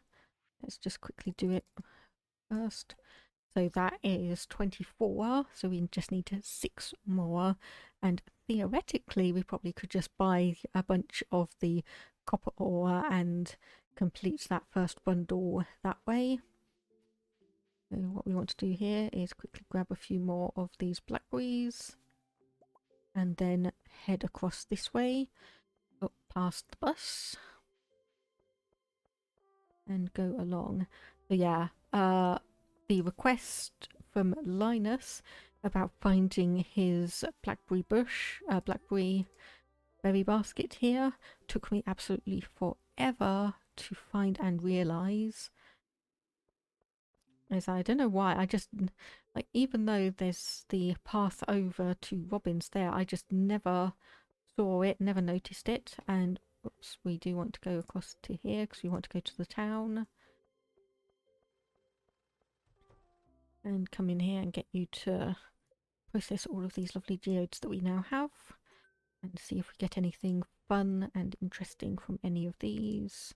let's just quickly do it first. So that is 24, so we just need 6 more, and theoretically we probably could just buy a bunch of the copper ore and complete that first bundle that way. So what we want to do here is quickly grab a few more of these blackberries and then head across this way, up past the bus and go along. So yeah, the request from Linus about finding his blackberry bush, blackberry berry basket here took me absolutely forever to find and realise. As I don't know why, I just, like, even though there's the path over to Robin's there, I just never saw it, never noticed it. And oops, we do want to go across to here because we want to go to the town. And come in here and get you to process all of these lovely geodes that we now have and see if we get anything fun and interesting from any of these.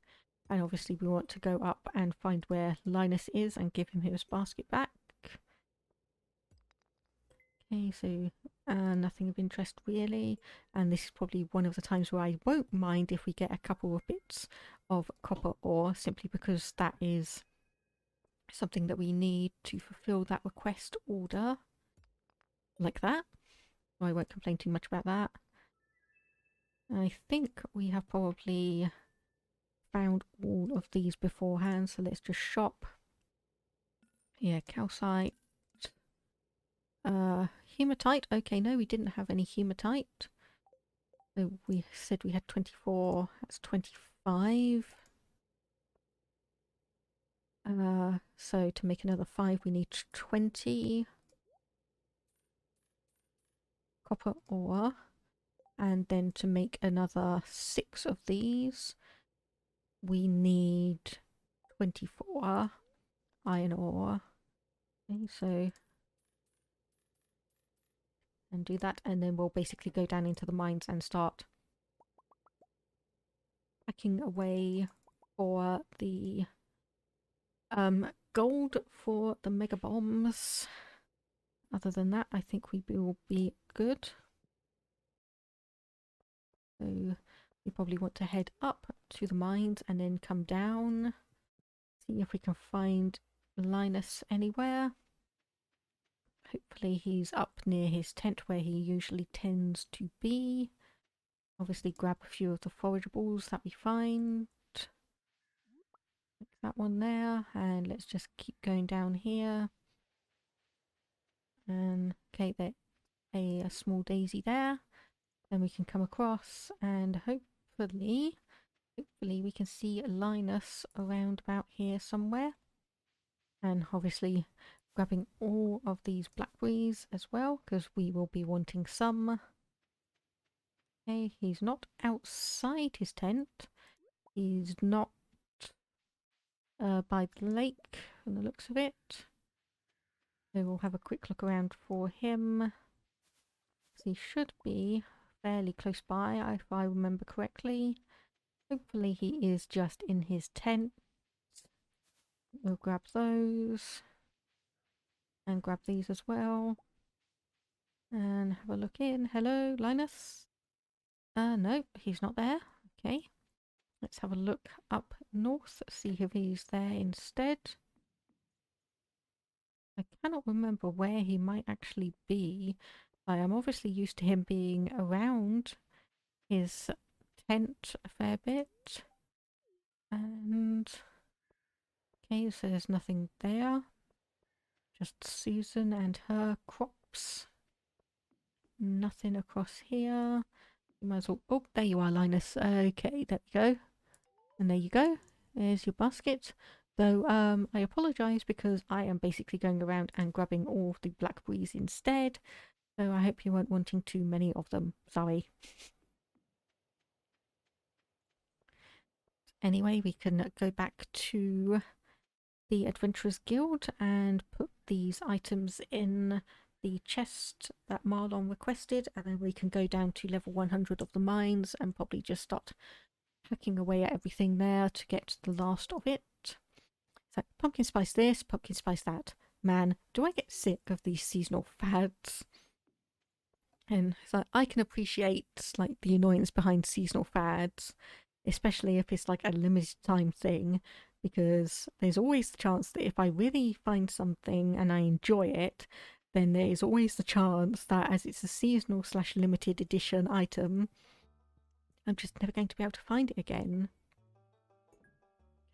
And obviously we want to go up and find where Linus is and give him his basket back. Okay, so nothing of interest really. And this is probably one of the times where I won't mind if we get a couple of bits of copper ore, simply because that is something that we need to fulfill that request order. Like that. I won't complain too much about that. I think we have probably found all of these beforehand, so let's just shop. Yeah, calcite. Hematite. Okay, no, we didn't have any hematite. So we said we had 24. That's 25. So to make another 5, we need 20 copper ore. And then to make another 6 of these, we need 24 iron ore. Okay, so and do that, and then we'll basically go down into the mines and start packing away for the gold for the mega bombs. Other than that, I think we will be good. So we probably want to head up to the mines and then come down, see if we can find Linus anywhere. Hopefully he's up near his tent where he usually tends to be. Obviously grab a few of the forageables that we find. Like that one there, and let's just keep going down here. And okay, there's a small daisy there. Then we can come across and hopefully we can see Linus around about here somewhere. And obviously grabbing all of these blackberries as well, because we will be wanting some. Okay, he's not outside his tent. He's not by the lake from the looks of it. So we'll have a quick look around for him. He should be fairly close by, if I remember correctly. Hopefully he is just in his tent. We'll grab those. And grab these as well. And have a look in. Hello, Linus? No, he's not there. Okay. Let's have a look up north, see if he's there instead. I cannot remember where he might actually be. I am obviously used to him being around his tent a fair bit. And okay, so there's nothing there. Just Susan and her crops. Nothing across here. You might as well... Oh, there you are, Linus. Okay, there we go. And there you go. There's your basket. Though, I apologise because I am basically going around and grabbing all of the blackberries instead. So I hope you weren't wanting too many of them. Sorry. Anyway, we can go back to the Adventurers Guild and put these items in the chest that Marlon requested, and then we can go down to level 100 of the mines and probably just start hacking away at everything there to get the last of it. So pumpkin spice this, pumpkin spice that. Man, do I get sick of these seasonal fads? And so I can appreciate like the annoyance behind seasonal fads, especially if it's like a limited time thing, because there's always the chance that if I really find something and I enjoy it, then there is always the chance that as it's a seasonal / limited edition item, I'm just never going to be able to find it again.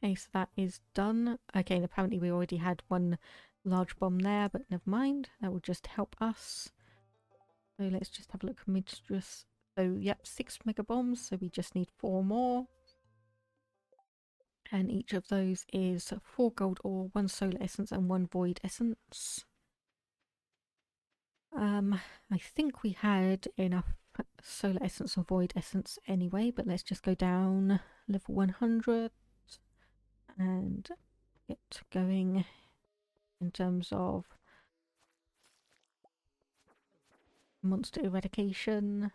Okay, so that is done. Okay, and apparently we already had one large bomb there, but never mind. That will just help us. So let's just have a look. Mistress. So, yep, 6 mega bombs. So we just need 4 more. And each of those is 4 gold ore, 1 solar essence, and 1 void essence. I think we had enough solar essence or void essence anyway, but let's just go down level 100 and get going in terms of monster eradication.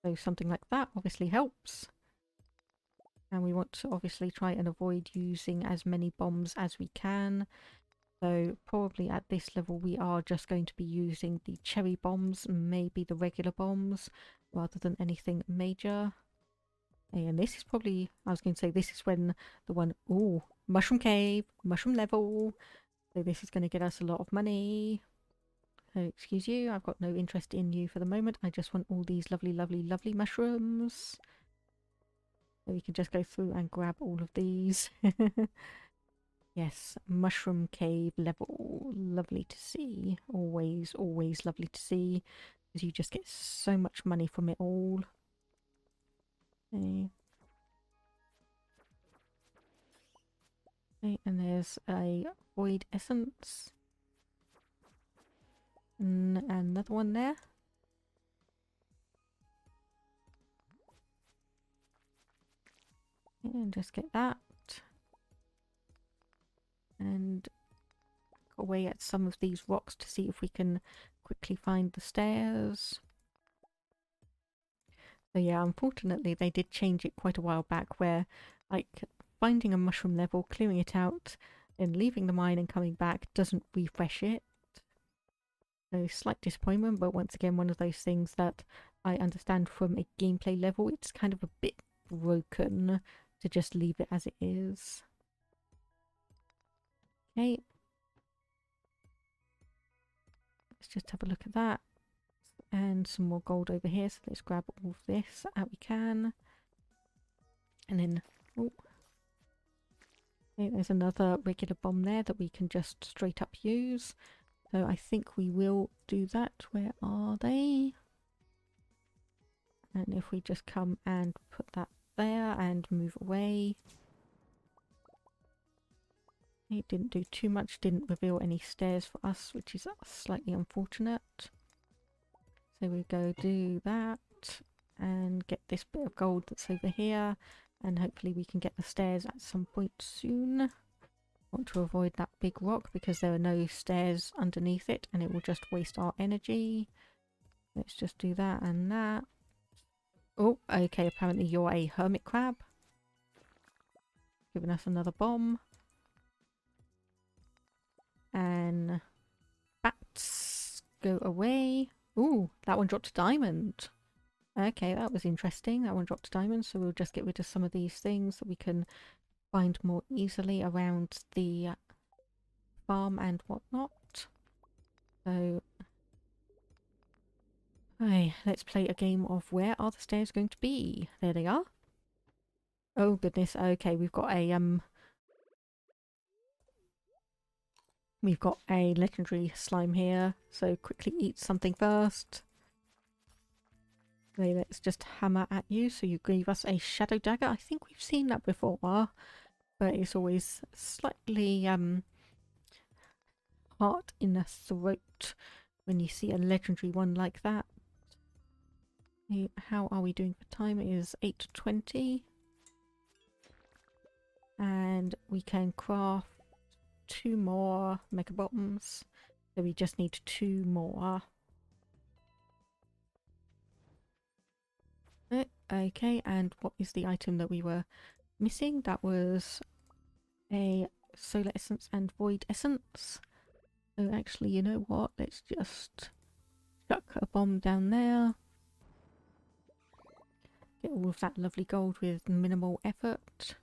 So something like that obviously helps. And we want to obviously try and avoid using as many bombs as we can. So probably at this level we are just going to be using the cherry bombs, maybe the regular bombs, rather than anything major. And this is probably, I was going to say, this is when the one, ooh, mushroom cave, mushroom level. So this is going to get us a lot of money. So excuse you, I've got no interest in you for the moment. I just want all these lovely, lovely, lovely mushrooms. So we can just go through and grab all of these. Yes, mushroom cave level. Lovely to see. Always, always lovely to see. Because you just get so much money from it all. Okay. Okay, and there's a void essence. And another one there. And just get that. And go away at some of these rocks to see if we can quickly find the stairs. So yeah, unfortunately they did change it quite a while back where like finding a mushroom level, clearing it out, and leaving the mine and coming back doesn't refresh it. So slight disappointment, but once again one of those things that I understand from a gameplay level, it's kind of a bit broken to just leave it as it is. Okay. Let's just have a look at that. And some more gold over here, so let's grab all of this out we can. And then, oh, okay, there's another regular bomb there that we can just straight up use. So I think we will do that. Where are they? And if we just come and put that there and move away. It didn't do too much, didn't reveal any stairs for us, which is slightly unfortunate. So we go do that and get this bit of gold that's over here, and hopefully we can get the stairs at some point soon. Want to avoid that big rock because there are no stairs underneath it and it will just waste our energy. Let's just do that and that. Oh, okay, apparently you're a hermit crab. Giving us another bomb. And bats, go away. Ooh, that one dropped a diamond. Okay, that was interesting. That one dropped a diamond, so we'll just get rid of some of these things that we can find more easily around the farm and whatnot. So, hey, let's play a game of where are the stairs going to be? There they are. Oh goodness, okay, we've got a legendary slime here, so quickly eat something first. Okay, let's just hammer at you. So you gave us a shadow dagger. I think we've seen that before, but it's always slightly hot in the throat when you see a legendary one like that. Okay, how are we doing for time? It is 8:20. And we can craft 2 more mega bombs. So we just need 2 more. Okay, and what is the item that we were missing? That was a solar essence and void essence. So actually, you know what? Let's just chuck a bomb down there. Get all of that lovely gold with minimal effort.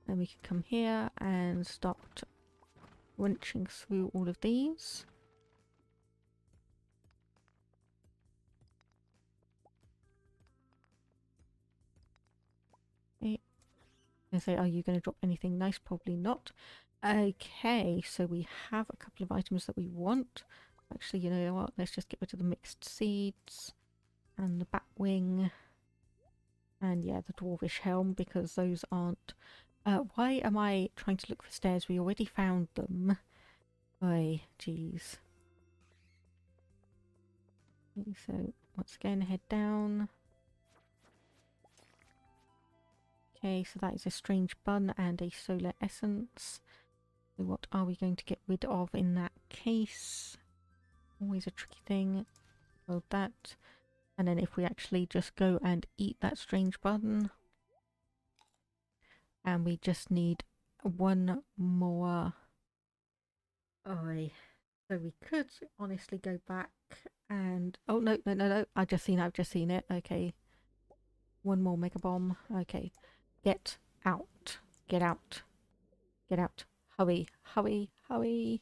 Then we can come here and start wrenching through all of these. Okay. I say, are you going to drop anything nice? Probably not. Okay, so we have a couple of items that we want. Actually, you know what? Let's just get rid of the mixed seeds and the bat wing. And yeah, the dwarvish helm, because those aren't... why am I trying to look for stairs? We already found them. Oy, jeez. Okay, so once again, head down. Okay, so that is a strange bun and a solar essence. So what are we going to get rid of in that case? Always a tricky thing. Well, that. And then if we actually just go and eat that strange button, and we just need one more. So we could honestly go back and oh no! I've just seen it. Okay, one more mega bomb. Okay, get out! Get out! Get out! Hurry! Hurry! Hurry!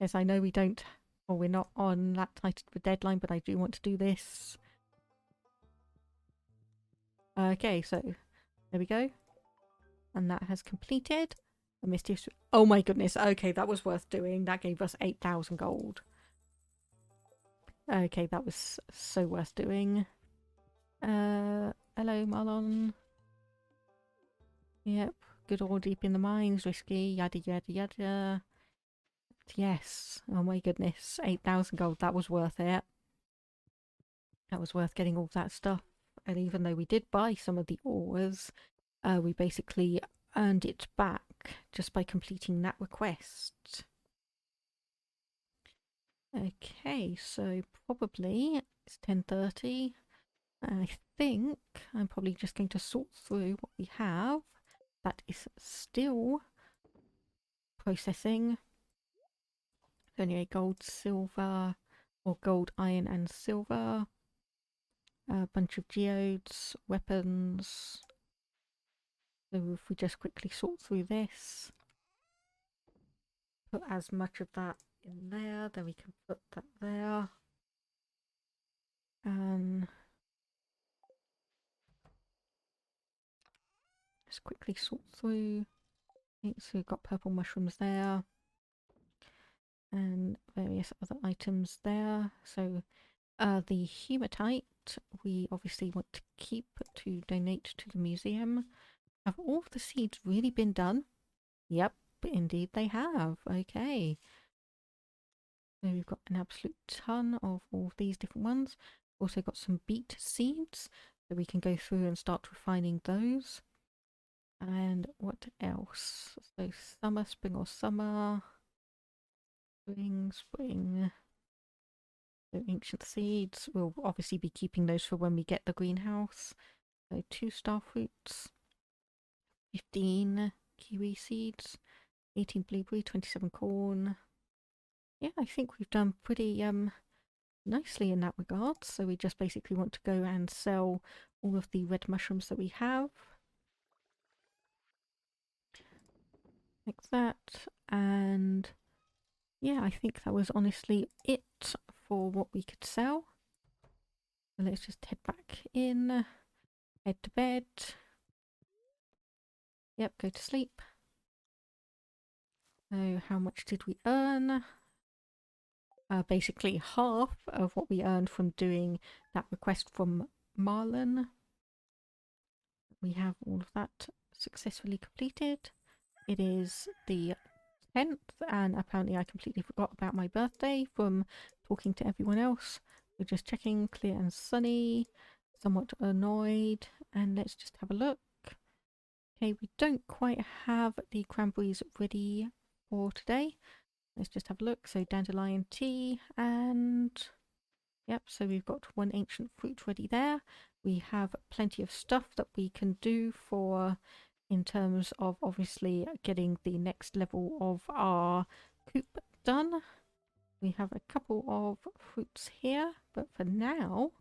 Yes, I know we don't, or we're not on that tight of a deadline, but I do want to do this. Okay, so there we go. And that has completed. A mysterious... Oh my goodness, okay, that was worth doing. That gave us 8,000 gold. Okay, that was so worth doing. Hello, Marlon. Yep, good old deep in the mines, risky, yada yada yada. Yes, oh my goodness, 8,000 gold, that was worth it. That was worth getting all that stuff. And even though we did buy some of the ores, we basically earned it back just by completing that request. Okay, so probably it's 10:30. I think I'm probably just going to sort through what we have that is still processing. 28 gold, silver, or gold, iron and silver. A bunch of geodes, weapons. So if we just quickly sort through this, put as much of that in there, then we can put that there. Just quickly sort through. Okay, so we've got purple mushrooms there. And various other items there. So the hematite we obviously want to keep to donate to the museum. Have all of the seeds really been done? Yep, indeed they have. Okay. So we've got an absolute ton of all of these different ones. Also got some beet seeds, so we can go through and start refining those. And what else? So summer, spring or summer. Spring. So ancient seeds. We'll obviously be keeping those for when we get the greenhouse. So 2 star fruits. 15 kiwi seeds. 18 blueberry, 27 corn. Yeah, I think we've done pretty nicely in that regard. So we just basically want to go and sell all of the red mushrooms that we have. Like that. And yeah, I think that was honestly it for what we could sell. So let's just head back in, head to bed. Yep, go to sleep. So how much did we earn? Basically half of what we earned from doing that request from Marlon. We have all of that successfully completed. It is the 10th, and apparently I completely forgot about my birthday from talking to everyone else. We're just checking, clear and sunny, somewhat annoyed, and let's just have a look. Okay, we don't quite have the cranberries ready for today. Let's just have a look. So dandelion tea and yep, so we've got 1 ancient fruit ready there. We have plenty of stuff that we can do for in terms of obviously getting the next level of our coop done. We have a couple of fruits here, but for now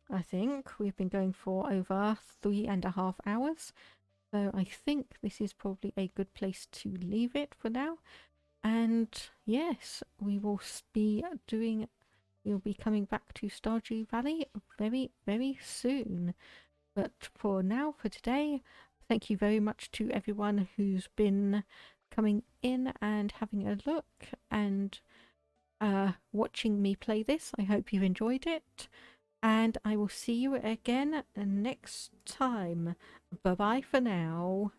I think we've been going for over 3.5 hours. So I think this is probably a good place to leave it for now. And yes, we will be we'll be coming back to Stardew Valley very, very soon. But for now, for today, thank you very much to everyone who's been coming in and having a look and watching me play this. I hope you enjoyed it. And I will see you again next time. Bye-bye for now.